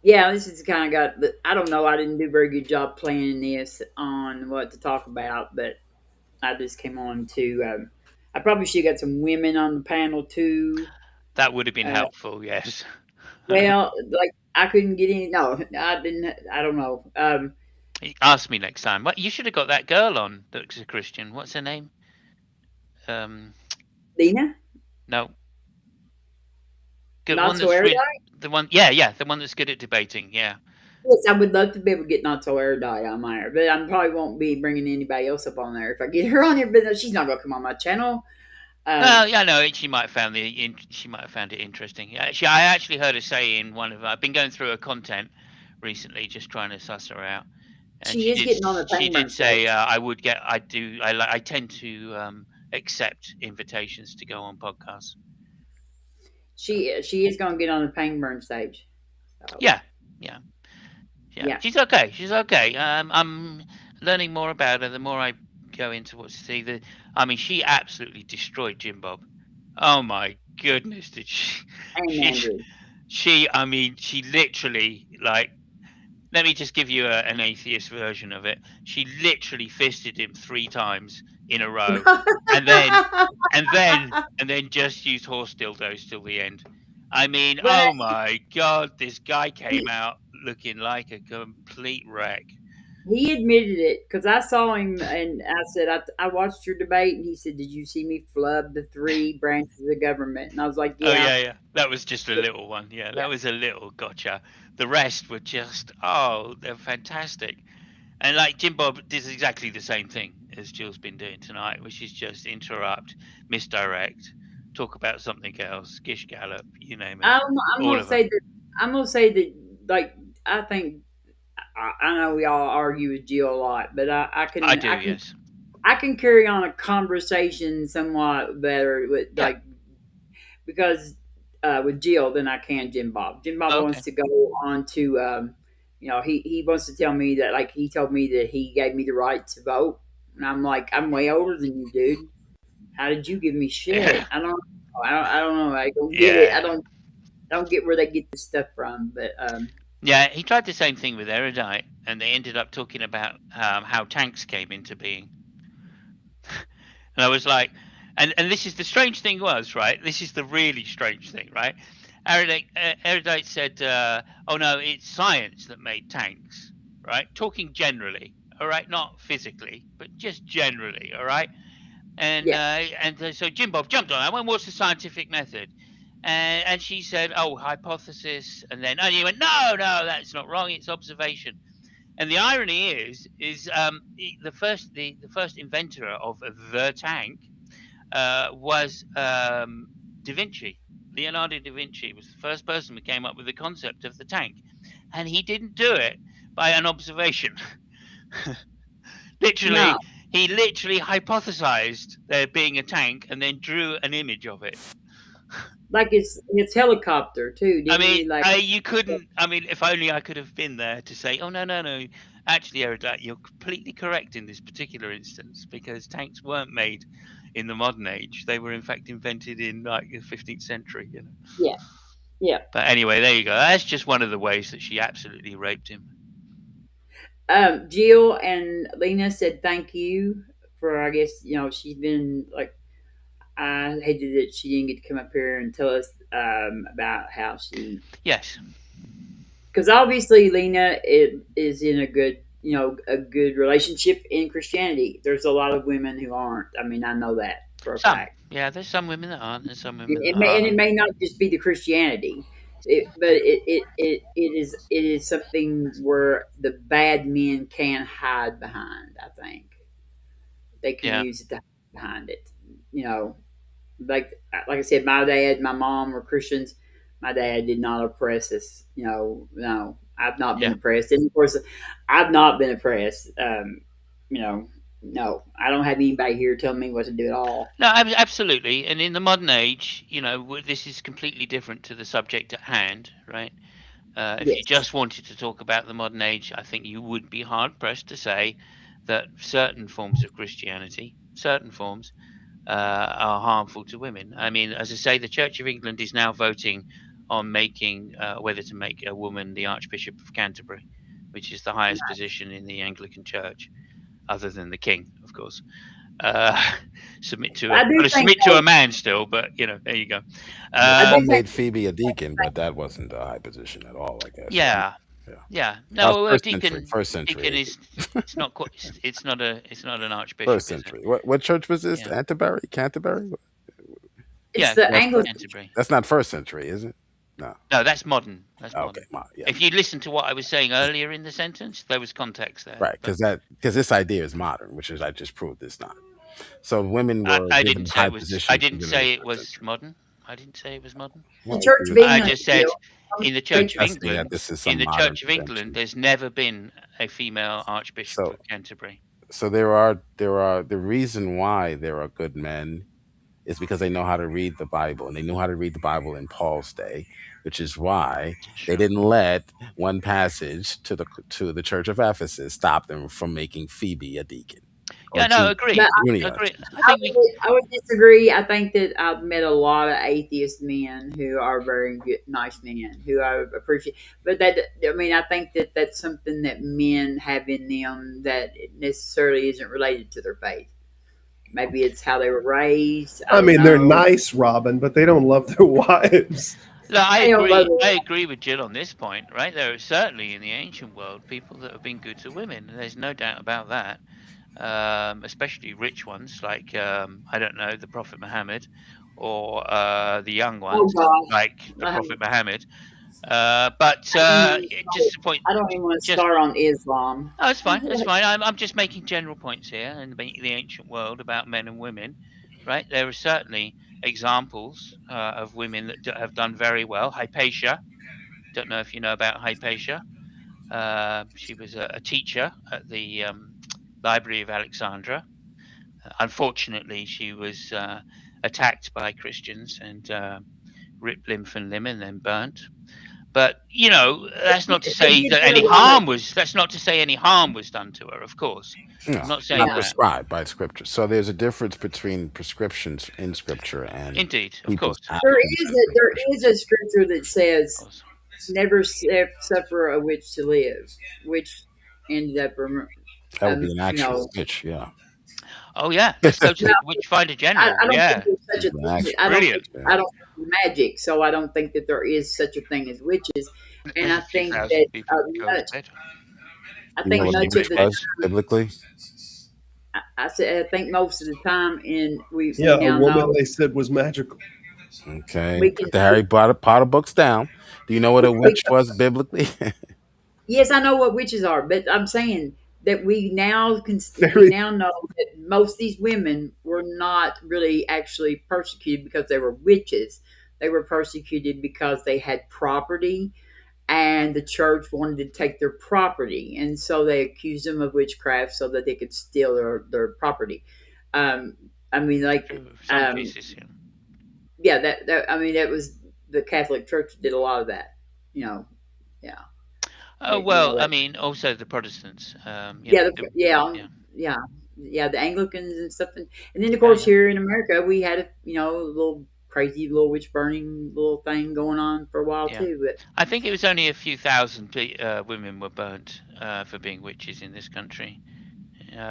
yeah, this is kind of got. I don't know. I didn't do a very good job planning this on what to talk about, but I just came on to. I probably should have got some women on the panel too. That would have been Uh, helpful, yes. well, like I couldn't get any. No, I didn't. I don't know. Ask me next time. What you should have got that girl on that's a Christian. What's her name? Lena, No, good not one so that's erudite. the one. Yeah, yeah, the one that's good at debating. Yeah. Yes, I would love to be able to get not so erudite on there, but I probably won't be bringing anybody else up on there if I get her on here. But no, she's not gonna come on my channel. Well, Um, yeah, no, she might have found she might have found it interesting. I actually heard her say in one of I've been going through her content recently, just trying to suss her out, and she is getting on the she did Pangburn say stage. I tend to accept invitations to go on podcasts. She is gonna get on the Pangburn stage. So Yeah, yeah, yeah. yeah. She's okay. She's okay. I'm learning more about her the more I go into what to see. I mean, she absolutely destroyed Jim Bob. Oh my goodness, did she? And She Andrew. I mean, she literally like. Let me just give you an atheist version of it. She literally fisted him 3 times in a row, and then and then just used horse dildos till the end. I mean, But oh my god, this guy came he, out looking like a complete wreck. he admitted it because I saw him and I said, I watched your debate. And he said, did you see me flub the three branches of government? And I was like, Oh yeah, yeah, yeah. That was just a little one. Yeah, yeah. that was a little gotcha. The rest were just they're fantastic. And like Jim Bob does exactly the same thing as Jill's been doing tonight, which is just interrupt, misdirect, talk about something else, gish gallop, you name it. I'm All gonna of them. say that I'm gonna say that like I think I know we all argue with Jill a lot, but I do, yes. I can carry on a conversation somewhat better with Yeah. like because with Jill than I can Jim Bob. Jim Bob wants Okay. to go on to he wants to tell me that like he told me that he gave me the right to vote, and I'm like I'm way older than you, dude. How did you give me Yeah. shit? I don't know. I don't get it. Yeah. I don't get where they get this stuff from, but Yeah, he tried the same thing with Erudite, and they ended up talking about how tanks came into being. And I was like, and this is the strange thing was, right? This is the really strange thing, right? Erudite said, oh no, it's science that made tanks, right? Talking generally, all right? Not physically, but just generally, all right? yeah. So Jim Bob jumped on that. Well, what's the scientific method? And she said, oh, hypothesis. And he went, no, that's not wrong. It's observation. And the irony the first inventor of the tank was Da Vinci. Leonardo da Vinci was the first person who came up with the concept of the tank, and he didn't do it by an observation. No, He literally hypothesized there being a tank and then drew an image of it. like it's helicopter too, I didn't mean, he? Like you couldn't. I mean, if only I could have been there to say, "Oh no. Actually, Erudite, you're completely correct in this particular instance because tanks weren't made in the modern age. They were in fact invented in like the 15th century." You know. yeah, yeah. But anyway, there you go. That's just one of the ways that she absolutely raped him. Jill and Lena said thank you for I guess she's been like I hated that she didn't get to come up here and tell us about how she Yes, because obviously Lena is in a good a good relationship in Christianity. There's a lot of women who aren't. I mean, I know that for a some. fact. Yeah, there's some women that aren't, and some women that It may, and are. it may not just be the Christianity, but it is something where the bad men can hide behind. I think they can Yeah, use it to hide behind it. You know, like I said, my dad, my mom were Christians. My dad did not oppress us. You know, no, I've not been yeah. oppressed, and of course, I've not been oppressed. You know, no, I don't have anybody here telling me what to do at all. No, absolutely. And in the modern age, this is completely different to the subject at hand, right? If you Yes, just wanted to talk about the modern age, I think you would be hard pressed to say that certain forms of Christianity, certain forms, are harmful to women. I mean, as I say, the Church of England is now voting on making whether to make a woman the Archbishop of Canterbury, which is the highest position in the Anglican Church, other than the King, of course. Uh, I do got to think submit to a though. man still, but there you go. Well, I Paul do Um, think. made Phoebe a deacon, but that wasn't a high position at all, I guess. yeah, Yeah. yeah. That was No, first century. First deacon century. is it's not quite. It's not an archbishop, First is it? century. What church was this? Yeah, Canterbury? Canterbury? It's yeah. the That's first, Anglican. Canterbury. that's not first century, is it? No. No, that's modern. That's Okay. modern. Yeah. If you listen to what I was saying earlier in the sentence, there was context there. Right. But Because this idea is modern, which is I just proved it's not. So women were I given didn't say high it was. I positions didn't even in the say it first was century. modern. I didn't say it was modern. The Well, Church of I England just said still. in the They, Church of suggesting that England, this is in some the modern Church of England, invention. there's never been a female Archbishop So of Canterbury. so there are the reason why there are good men is because they know how to read the Bible, and they knew how to read the Bible in Paul's day, which is why they Sure. didn't let one passage to the church of Ephesus stop them from making Phoebe a deacon or Yeah. No. but Junia. Agree. I think we. I would disagree. I think that I've met a lot of atheist men who are very good, nice men who I appreciate. But I think that that's something that men have in them that necessarily isn't related to their faith. Maybe it's how they were raised. I I don't mean, they're know. nice, Robin, but they don't love their wives. No, I They don't love agree. I it. agree with Jill on this point, right? There are certainly in the ancient world people that have been good to women. There's no doubt about that. Especially rich ones like I don't know, the Prophet Muhammad, or the young Oh ones like the gosh, Prophet Muhammad. But I don't even just a point, I don't even want to just start on Islam. no, it's fine. It's fine. I'm just making general points here in the ancient world about men and women, right? There are certainly examples of women that have done very well. Hypatia. Don't know if you know about Hypatia. She was a teacher at the Library of Alexandria. Unfortunately, she was attacked by Christians and ripped limb and then burnt. But that's not to They say did that put any a lot of harm was. That's not to say any harm was done to her. Of course, No, I'm not yeah. saying not that. prescribed by scripture. So there's a difference between prescriptions in scripture and Indeed, of course, people's There actions is as prescriptions. a scripture that of says, course. "Never suffer a witch to live," which ended up, That would be an you actual know, witch, yeah. Oh yeah, let's go to no, the Witchfinder General. I don't think Yeah, there's such a An thing. actual brilliant. witch, yeah. I don't think magic, so I don't think that there is such a thing as witches. And There's I a few think that thousand people that go to bed. I You know think what a much of witch the was biblically? I said I think most of the time, and we Yeah, a now woman know they said was magical. Okay, we can put the Harry Potter books down. Do you know what a we, witch was biblically? yes, I know what witches are, but I'm saying that we Very now know that most of these women were not really actually persecuted because they were witches. They were persecuted because they had property, and the church wanted to take their property, and so they accused them of witchcraft so that they could steal their property. Um, I mean, like, For some cases, yeah. yeah, I mean, that was the Catholic Church did a lot of that. You know, yeah, Oh you know well, I that. mean, also the Protestants. Yeah, Yeah, yeah, yeah, the Anglicans and stuff, and then of yeah, course yeah, here in America we had a little crazy little witch burning little thing going on for a while yeah. too. But I think it was only a few thousand women were burnt for being witches in this country.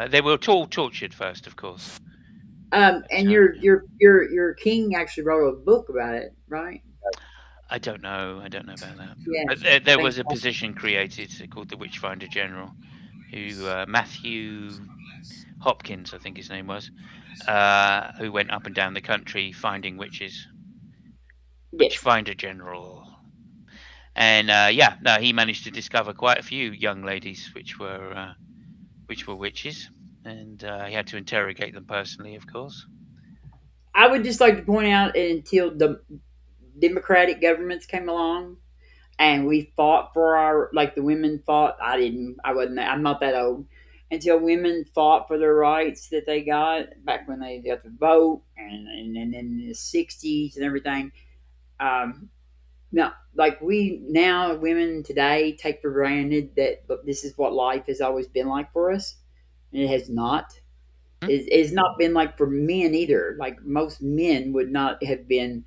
They were all tortured first, of course. and But, your king actually wrote a book about it, right? I don't know. I don't know about that. But Yes, there I think was a so. position created called the Witchfinder General, who Matthew Hopkins, I think his name was, who went up and down the country finding witches, Yes. witchfinder general. And no, he managed to discover quite a few young ladies which were witches, and he had to interrogate them personally, of course. I would just like to point out until the Democratic governments came along and we fought for our, like the women fought. I'm not that old. Until women fought for their rights that they got back when they got to vote, and in the 60s and everything. Um, Now, like we now, women today take for granted that this is what life has always been like for us, and it has not. Hmm? It's not been like for men either. Like most men would not have been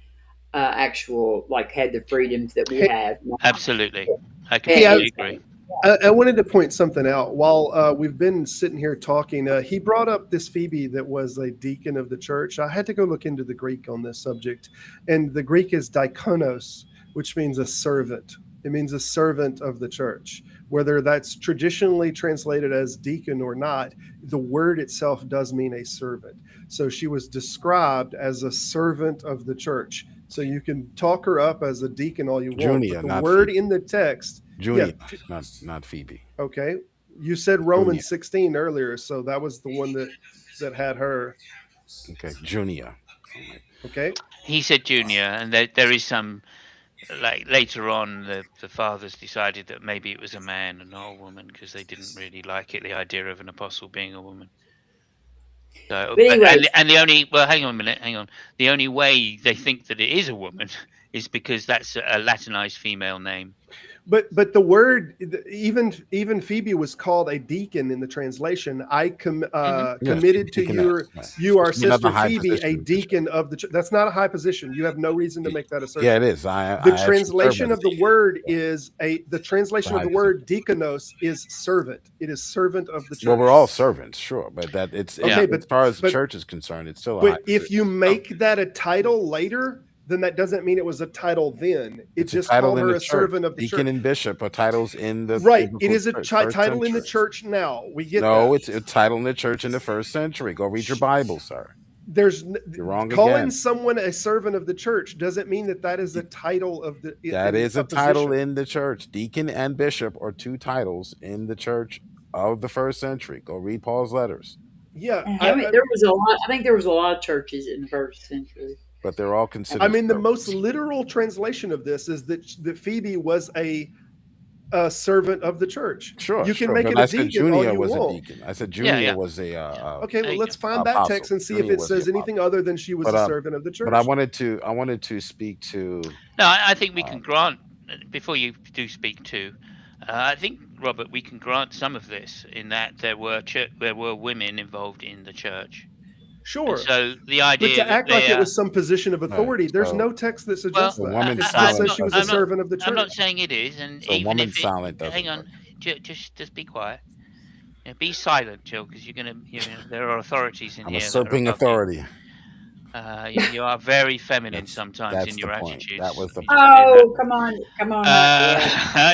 actual, like had the freedoms that we Hey, have. Absolutely, I hey, completely agree. I wanted to point something out. While we've been sitting here talking, he brought up this Phoebe that was a deacon of the church. I had to go look into the Greek on this subject, and the Greek is diakonos, which means a servant. It means a servant of the church. Whether that's traditionally translated as deacon or not, the word itself does mean a servant. So she was described as a servant of the church. So you can talk her up as a deacon all you want, but Junia, the not word Phoebe. in the text, yeah, Junia, not Phoebe. okay. You said Junia. Romans 16 earlier, so that was the one that had her. Okay, Junia. Okay. He said junior, and there is some, like later on, the fathers decided that maybe it was a man and not a woman because they didn't really like it, the idea of an apostle being a woman. So, But anyway, and the only, well, hang on a minute, hang on. The only way they think that it is a woman is because that's a Latinized female name. But the word, even Phoebe was called a deacon in the translation. Yes, Committed to deaconess. Right. you, our It's another sister high Phoebe, position a in the church. deacon of the church. That's not a high position. You have no reason to make that Yeah, it assertion. is. I The actually serve translation as a of the deacon. word Yeah, is the it's a translation of high the position. word diakonos is servant. It is servant of the Well, we're church. all servants, sure, but that it's Yeah. Okay, as far as the but church is concerned, it's still a high but if you position. Oh, make that a title later, then that doesn't mean it was a title then. It It's a just title called in her the a church. servant of the Deacon church. and bishop are titles in the Right. It biblical is a church, first title in the century. church now. We get No, that. it's a title in the church in the first century. Go read your Bible, sir. There's You're wrong calling again. someone a servant of the church doesn't mean that that is a title of the That in is a a title position. in the church. Deacon and bishop are two titles in the church of the first century. Go read Paul's letters. Yeah, how many, there was a lot. I think there was a lot of churches in the first century. But they're all I considered mean the most servants. literal translation of this is that Phoebe was a servant of the church. Sure, You can sure. make But it a I said deacon all Junia you was a want. deacon. I said yeah, Junia yeah. was Okay, well, There you go. let's find that apostle. text and see if Junia it was the says anything apostle. other than she was But a servant of the but I church. wanted to speak to No, I think we can um, grant, before you do speak too, I think, Robert, we can grant some of this in that there were women involved in the church, and Sure. so the But idea to that act like they it are, was some position of right. authority, there's no text that well, suggests So that. woman It just I'm says silent not, she was a I'm doesn't not, work. servant of the I'm not church. saying it is, and So even woman if it, silent hang doesn't on, work. just be quiet. Be silent, Jill, because there are authorities in I'm here that are usurping above you. authority. You are very feminine That's sometimes that's in the your point. That attitudes. was Let the me just point. say that. Oh, come on, not yeah.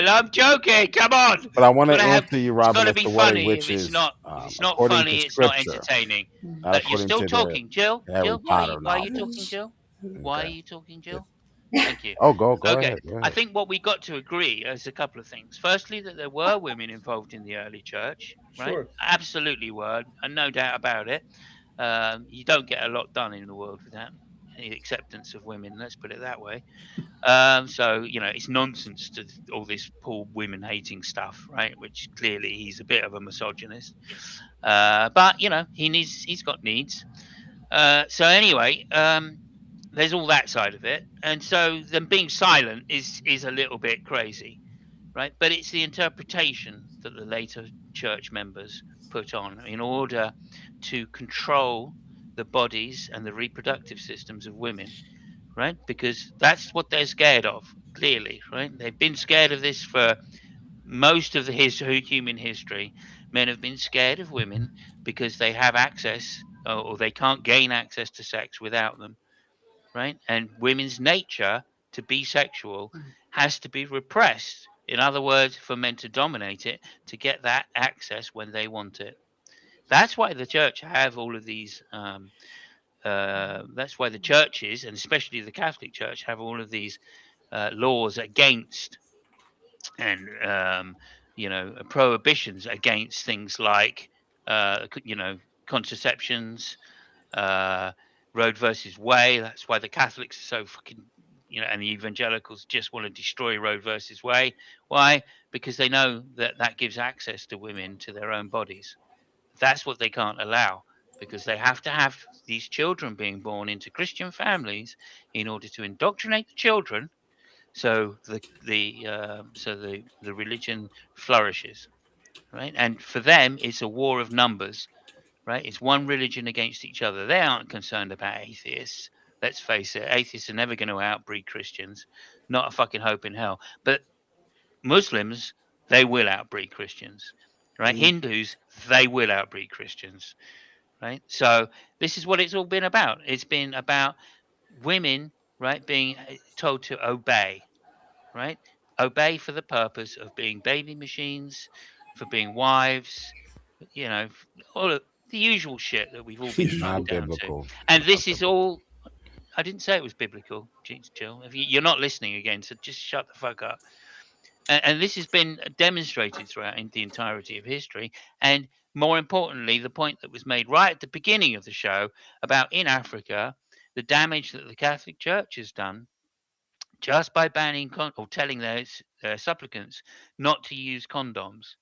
I'm joking. Come on. But I It's want to gotta have. answer you, It's Robert, got to as be the way funny. which is If it's not according to funny, it's not Scripture, entertaining. not You're according still to the talking, Jill. Harry Jill, Potter why are you novels. talking, Jill? Why are Okay. you talking, Yeah. Jill? Thank you. Oh, go Okay. ahead. Go I ahead. think what we got to agree is a couple of things. Firstly, that there were women involved in the early church, right? Sure. Absolutely were, and no doubt about it. You don't get a lot done in the world without the acceptance of women. Let's put it that way. So it's nonsense to all this poor women hating stuff, right? Which clearly he's a bit of a misogynist. But he's got needs. So anyway, there's all that side of it, and so them being silent is a little bit crazy, right? But it's the interpretation that the later church members put on in order to control the bodies and the reproductive systems of women, right? Because that's what they're scared of, clearly, right? They've been scared of this for most of the human history. Men have been scared of women because they have access, or they can't gain access to sex without them, right? And women's nature to be sexual has to be repressed. In other words, for men to dominate it, to get that access when they want it. That's why the church have all of these. That's why the churches, and especially the Catholic Church, have all of these laws against and prohibitions against things like contraceptions, uh, Roe versus Wade. That's why the Catholics are so fucking, and the evangelicals just want to destroy Roe versus Wade. Why? Because they know that that gives access to women to their own bodies. That's what they can't allow, because they have to have these children being born into Christian families in order to indoctrinate the children, so the religion flourishes, right? And for them, it's a war of numbers, right? It's one religion against each other. They aren't concerned about atheists. Let's face it, atheists are never going to outbreed Christians. Not a fucking hope in hell. But Muslims, they will outbreed Christians, right? Mm. Hindus, they will outbreed Christians, right? So this is what it's all been about. It's been about women, right, being told to obey, right? Obey for the purpose of being baby machines, for being wives, all of the usual shit that we've all been Not trained down to. biblical. And Not this is biblical. all. I didn't say it was biblical, Jill. If you're not listening again, so just shut the fuck up. And this has been demonstrated throughout in the entirety of history. And more importantly, the point that was made right at the beginning of the show about in Africa, the damage that the Catholic Church has done just by banning or telling their supplicants not to use condoms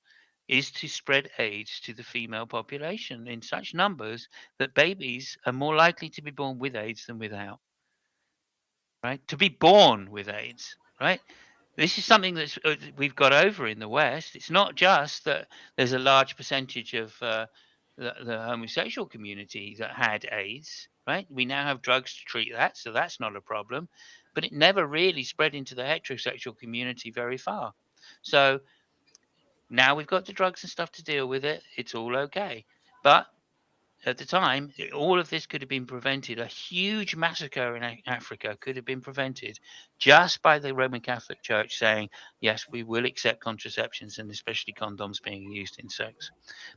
is to spread AIDS to the female population in such numbers that babies are more likely to be born with AIDS than without, right? To be born with AIDS, right? This is something that we've got over in the West. It's not just that there's a large percentage of the homosexual community that had AIDS, right? We now have drugs to treat that, so that's not a problem. But it never really spread into the heterosexual community very far. So now we've got the drugs and stuff to deal with it. It's all okay. But at the time, all of this could have been prevented. A huge massacre in Africa could have been prevented just by the Roman Catholic Church saying, yes, we will accept contraceptions and especially condoms being used in sex.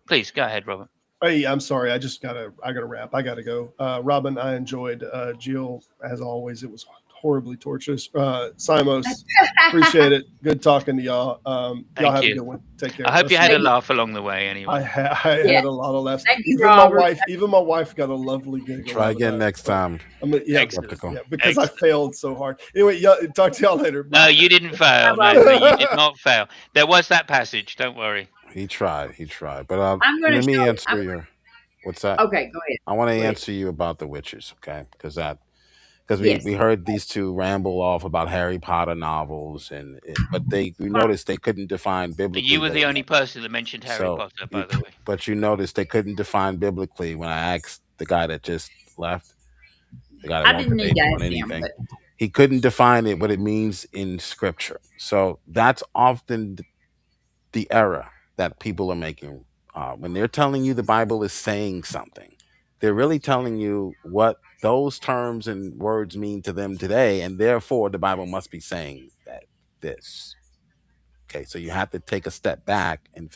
Please go ahead, Robert. Hey, I'm sorry. I gotta wrap. I gotta go. Robin, I enjoyed Jill as always. It was horribly torturous. Simos, appreciate it. Good talking to y'all. Y'all Thank have a you. good one. Take care. I hope you had See a you. laugh along the way anyway. I Yeah. had a lot of laughs. Thank you, Even Robert. my wife got a lovely giggle Try out of again that. next So time. yeah, Excellent. Skeptical. yeah, because I Excellent. failed so hard. Anyway, yeah, talk to y'all later. No, Bye. you didn't fail. Bye, No, you Robert. did not fail. There was that passage. Don't worry. He tried. He tried. But I'm going to let me show. answer your. What's that? Okay, go ahead. I want to Go ahead. answer you about the witches, okay? Because we Yes. heard these two ramble off about Harry Potter novels, but we Hold noticed they couldn't define You biblically were that. the only person that mentioned Harry So Potter, by the way. but you noticed they couldn't define biblically when I asked the guy that just left, the guy that I won't didn't need debate to me on ask him, anything. but He couldn't define it what it means in scripture. So that's often the error that people are making when they're telling you the Bible is saying something. They're really telling you what those terms and words mean to them today, and therefore the Bible must be saying that this. Okay, so you have to take a step back and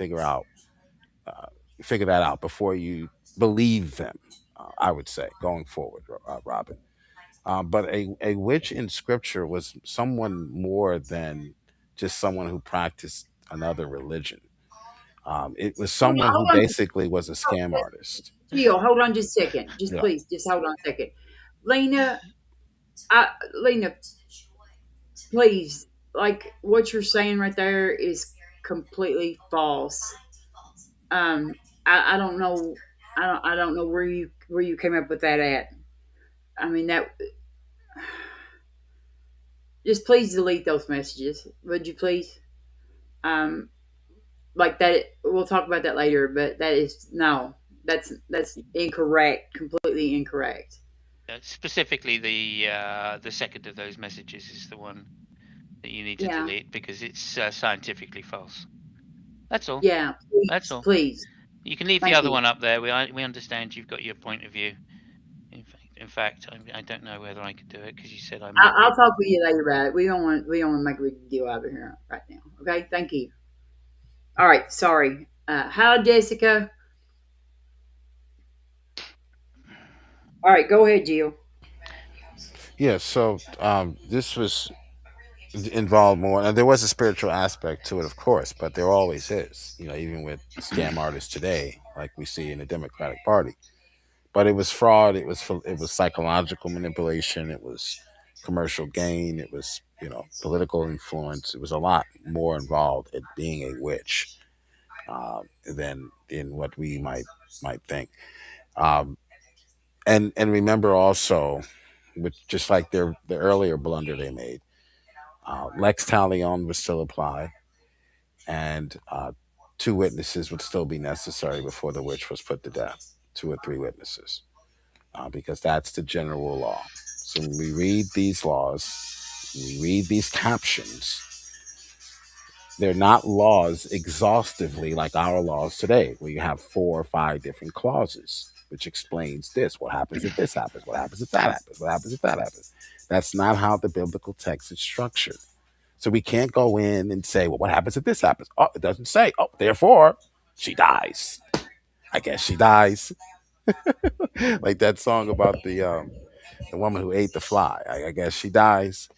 uh, figure that out before you believe them. I would say going forward, Robin. But a witch in Scripture was someone more than just someone who practiced another religion. It was someone who hold on. basically was a scam artist. Jill, hold on just a second. Just Yeah. please, just hold on a second. Lena, Lena, please, like what you're saying right there is completely false. I don't know. I don't know where you came up with that at. I mean that. Just please delete those messages. Would you please? Um, like that. We'll talk about that later. But that is no. That's incorrect. Completely incorrect. Specifically, the second of those messages is the one that you need to Yeah. delete because it's scientifically false. That's all. Yeah. That's Please. all. Please. You can leave the Thank other you. one up there. We understand you've got your point of view. In fact, I don't know whether I could do it because you said I might I'll be. talk with you later about it. We don't want to make a big deal out of here right now. Okay. Thank you. All right. Sorry. Hi, Jessica. All right, go ahead, Jill. Yeah, so this was involved more, and there was a spiritual aspect to it, of course, but there always is. Even with scam artists today, like we see in the Democratic Party. But it was fraud. It was psychological manipulation. It was commercial gain. It was political influence. It was a lot more involved in being a witch than in what we might think. Um, and remember also, with just like the earlier blunder they made, Lex Talion would still apply, and two witnesses would still be necessary before the witch was put to death. Two or three witnesses, because that's the general law. So when we read these laws, when we read these captions, they're not laws exhaustively like our laws today, where you have 4 or 5 different clauses, which explains this. What happens if this happens? What happens if that happens? What happens if that happens? That's not how the biblical text is structured. So we can't go in and say, well, what happens if this happens? Oh, it doesn't say. Oh, therefore, she dies. I guess she dies. Like that song about the woman who ate the fly. I guess she dies.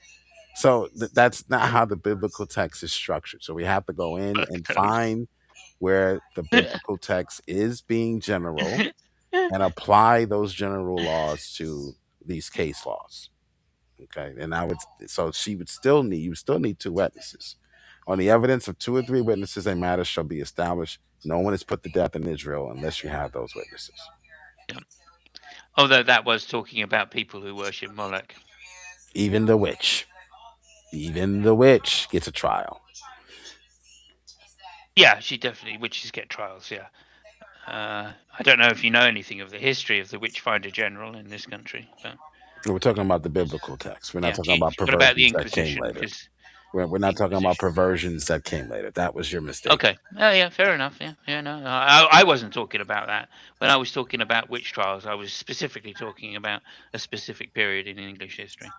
So that's not how the biblical text is structured. So we have to go in and find where the biblical text is being general and apply those general laws to these case laws. Okay, and so you would still need two witnesses. On the evidence of 2 or 3 witnesses, a matter shall be established. No one is put to death in Israel unless you have those witnesses. Yeah. Although that was talking about people who worship Moloch. Even the witch gets a trial. Yeah, she definitely. Witches get trials. Yeah. I don't know if you know anything of the history of the Witchfinder General in this country, but We're talking about the biblical text. We're not talking about what about the perversions that came Inquisition? later. Because We're not talking about perversions that came later. That was your mistake. Okay. Oh, yeah, fair enough. Yeah, no, I wasn't talking about that. When I was talking about witch trials, I was specifically talking about a specific period in English history.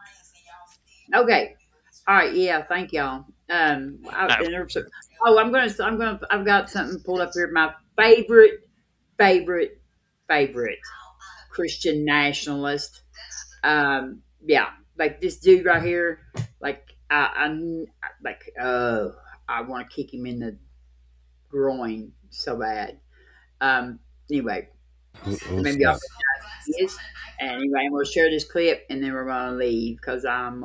Okay. All right. Yeah. Thank y'all. I've got something pulled up here. My favorite, favorite Christian nationalist. Yeah, like this dude right here. Like I want to kick him in the groin so bad. Anyway, Who's maybe y'all that? recognize who he is. And anyway, I'm gonna share this clip, and then we're gonna leave because I'm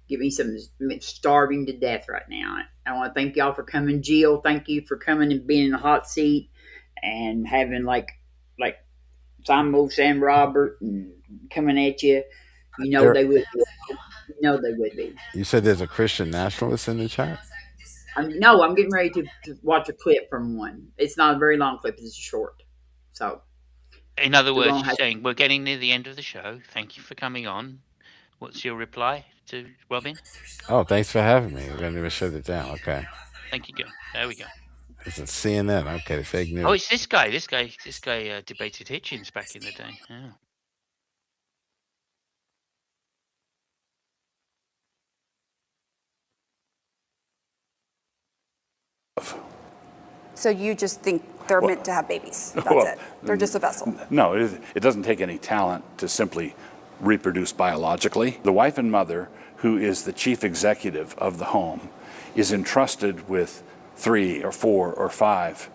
giving some starving to death right now. I want to thank y'all for coming, Jill. Thank you for coming and being in the hot seat and having like Sam Robert and coming at you. You know There, they would be. You know they would be. you said there's a Christian nationalist in the chat? No, I'm getting ready to watch a clip from one. It's not a very long clip; it's short. So, In other we're words, gonna you're have. saying we're getting near the end of the show. Thank you for coming on. What's your reply to Robin? Oh, thanks for having me. We're gonna even shut it down. Okay. Thank you, Joe. There we go. It's a CNN. Okay, fake Oh, news. it's this guy. This guy debated Hitchens back in the day. Yeah. So you just think they're meant to have babies? That's Well, it. They're just a vessel. No, it doesn't take any talent to simply reproduce biologically. The wife and mother, who is the chief executive of the home, is entrusted with 3 or 4 or 5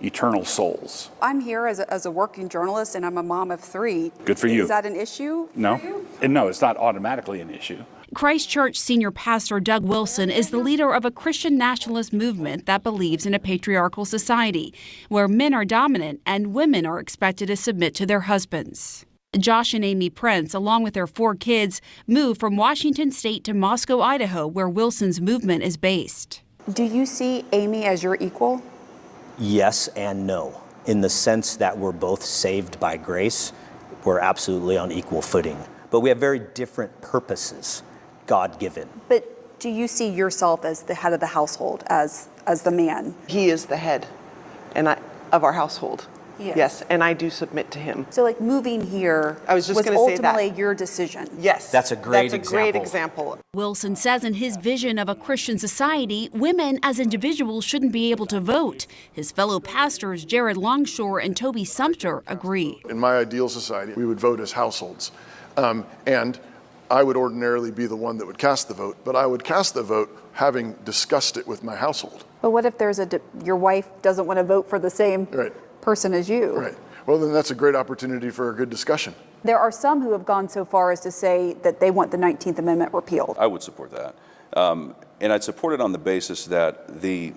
eternal souls. I'm here as a working journalist, and I'm a mom of 3. Good for you. Is that an issue? No, and no, it's not automatically an issue. Christchurch senior pastor Doug Wilson is the leader of a Christian nationalist movement that believes in a patriarchal society where men are dominant and women are expected to submit to their husbands. Josh and Amy Prince, along with their 4 kids, moved from Washington State to Moscow, Idaho, where Wilson's movement is based. Do you see Amy as your equal? Yes and no. In the sense that we're both saved by grace, we're absolutely on equal footing. But we have very different purposes, God-given. But do you see yourself as the head of the household, as the man? He is the head of our household. Yes, and I do submit to him. So like moving here I was just was gonna say that. ultimately your decision. Yes. That's a great That's a great example. Wilson says in his vision of a Christian society, women as individuals shouldn't be able to vote. His fellow pastors, Jared Longshore and Toby Sumter, agree. In my ideal society, we would vote as households. And I would ordinarily be the one that would cast the vote, but I would cast the vote having discussed it with my household. But what if there's your wife doesn't want to vote for the same Right. person as you? Right. Well, then that's a great opportunity for a good discussion. There are some who have gone so far as to say that they want the 19th Amendment repealed. I would support that. And I'd support it on the basis that the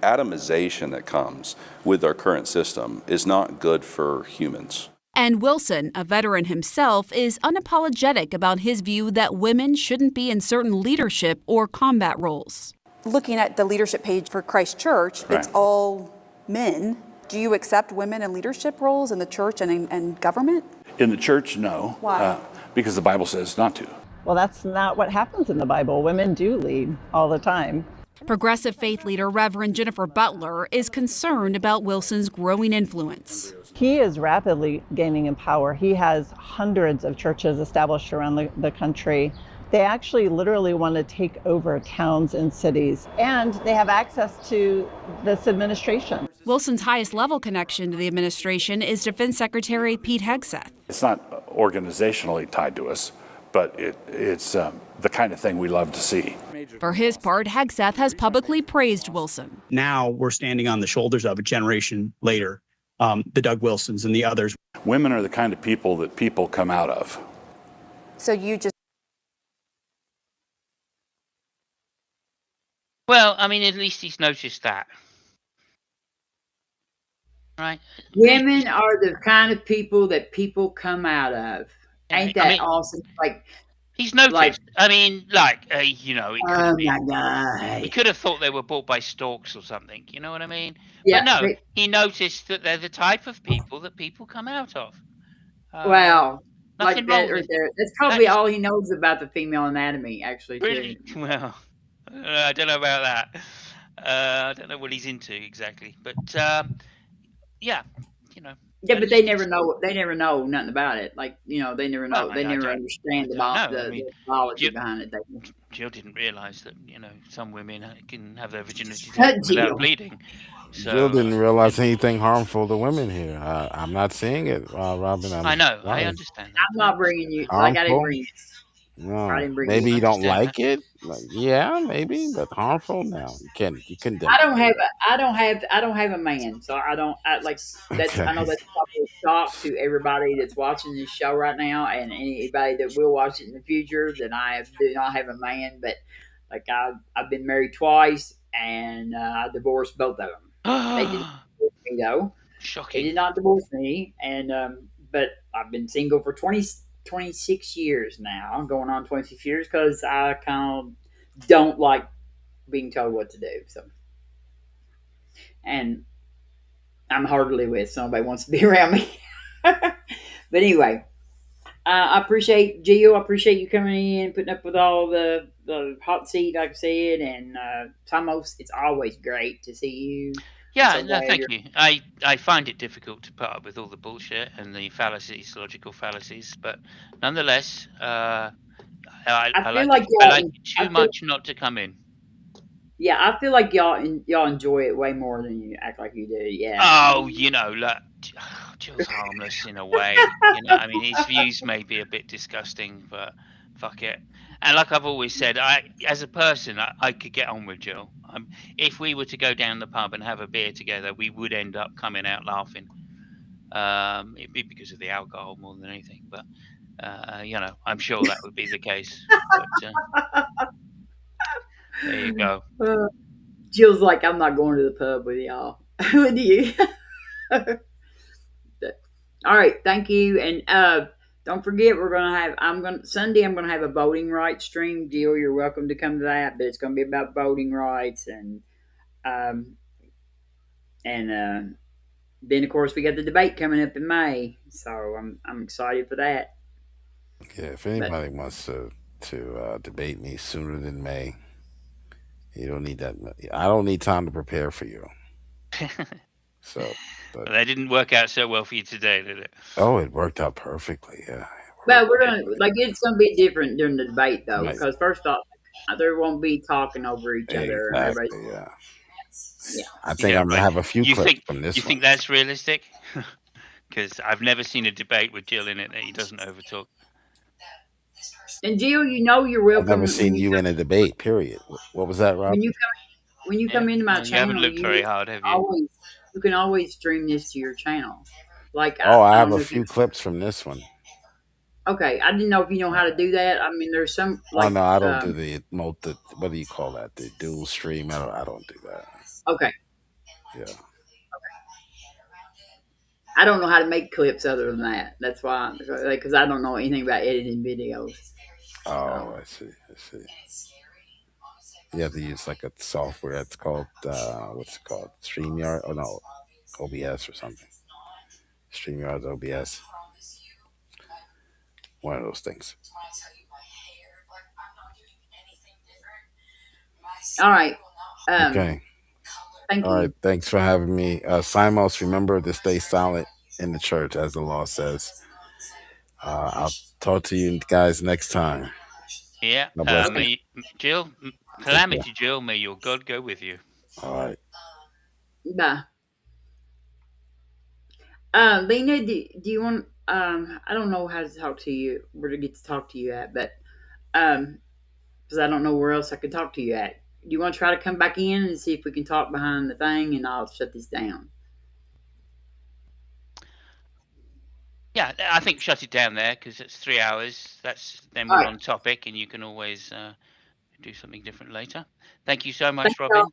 atomization that comes with our current system is not good for humans. And Wilson, a veteran himself, is unapologetic about his view that women shouldn't be in certain leadership or combat roles. Looking at the leadership page for Christ Church, Right. it's all men. Do you accept women in leadership roles in the church and government? In the church, no. Why? Because the Bible says not to. Well, that's not what happens in the Bible. Women do lead all the time. Progressive faith leader Reverend Jennifer Butler is concerned about Wilson's growing influence. He is rapidly gaining in power. He has hundreds of churches established around the country. They actually literally want to take over towns and cities, and they have access to this administration. Wilson's highest level connection to the administration is Defense Secretary Pete Hegseth. It's not organizationally tied to us, but it's the kind of thing we love to see. For his part, Hegseth has publicly praised Wilson. Now we're standing on the shoulders of a generation later, the Doug Wilsons and the others. Women are the kind of people that people come out of. So you just Well, I mean, at least he's noticed that. Right? Women are the kind of people that people come out of. Ain't that awesome? Like, he's noticed. like- I mean, you know, it could oh be, my God. he could have thought they were bought by storks or something. You know what I mean? Yeah, But no, but- he noticed that they're the type of people that people come out of. Wow. Like nothing that wrong right with- there. That's probably that is- all he knows about the female anatomy, actually, too. Really? Well, I don't know about that. I don't know what he's into exactly, but yeah, you know. Yeah, but they never know. They never know nothing about it. Like, you know, they never know. Well, they I never don't- understand I don't know. I the mean, biology Jill- behind it. Jill didn't realise that, you know, some women can have their virginity Jill. taken without bleeding. So, Jill didn't realize anything harmful to women here. I'm not seeing it, Robin. I know. Why? I understand that. I'm not bringing you. Like, I didn't Harmful? bring. No, I didn't bring maybe it. you don't Understand like it. Like, yeah, maybe, but harmful. No, you condemn. I don't have a man, so I don't. Like that's. I know Okay. that's probably a shock to everybody that's watching this show right now, and anybody that will watch it in the future. That I do not have a man, but like I've been married twice, and I divorced both of them. They didn't divorce me though. They Shocking. did not divorce me, and but I've been single for 26 years now. I'm going on 26 years because I kind of don't like being told what to do. So, and I'm hard to live with, so nobody wants to be around me. But anyway, I appreciate Gio. I appreciate you coming in, putting up with all the hot seat, like I said, and Thomas. It's always great to see you. Yeah, So no, glad thank you're- you. I find it difficult to put up with all the bullshit and the fallacies, logical fallacies, but nonetheless, I feel like, like I y'all- like it I too feel- much not to come in. Yeah, I feel like y'all enjoy it way more than you act like you do. Yeah. Oh, you know, look, Jill's harmless in a way. You know, I mean, his views may be a bit disgusting, but fuck it. And like I've always said, as a person, I could get on with Jill. If we were to go down the pub and have a beer together, we would end up coming out laughing. It'd be because of the alcohol more than anything, but you know, I'm sure that would be the case. But, there you go. Jill's like, I'm not going to the pub with y'all. With you. All right, thank you. And don't forget, Sunday I'm gonna have a voting rights stream. Jill, you're welcome to come to that, but it's gonna be about voting rights and then of course we got the debate coming up in May. So I'm excited for that. Yeah, if anybody wants to debate me sooner than May, you don't need that. I don't need time to prepare for you. So, But but that didn't work out so well for you today, did it? oh, it worked out perfectly. Yeah. But we're gonna it's gonna be different during the debate though, Right. because first off, there won't be talking over each other and everybody. Exactly. Yeah. Yeah. I think Yeah, I'm gonna right. have a few You clips think from this one. that's realistic? Because I've never seen a debate with Jill in it that he doesn't overtalk. And Jill, you're I've never welcome seen you in a debate. Period. What was that, Rob? when you come when you Yeah, come into my well, you haven't channel. looked very hard, have you? You can always stream this to your channel. Like Oh, I I have don't a know if you. few clips from this one. Okay, I didn't know if you know how to do that. I mean, there's some Oh like no, I don't do the what do you call that? The dual stream. I don't do that. okay. Yeah. I don't know how to make clips other than that. That's why, because I don't know anything about editing videos. Oh, I see. You have to use like a software. It's called what's it called? StreamYard? Oh no, OBS or something. StreamYard's OBS. One of those things. All right. Okay. Thank All right. you. Thanks for having me. Simos, remember to stay silent in the church, as the law says. I'll talk to you guys next time. Yeah. God bless you. Jill, Calamity Jill, may your God go with you. All right. Bye. Lena, do you want? I don't know how to talk to you, where to get to talk to you at, but because I don't know where else I could talk to you at. Do you want to try to come back in and see if we can talk behind the thing, and I'll shut this down. Yeah, I think shut it down there because it's 3 hours. Then All we're right. on topic, and you can always do something different later. Thank you so Thank much, y'all. Robin.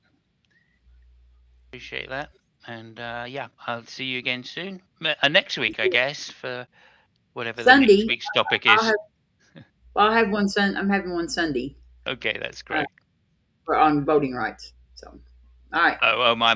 Appreciate that. And yeah, I'll see you again soon. Next week, I guess, for whatever the next Sunday, week's topic I'll is. have. Well, I'll have one. I'm having one Sunday. Okay, that's great. On voting rights. So, all right. Oh, my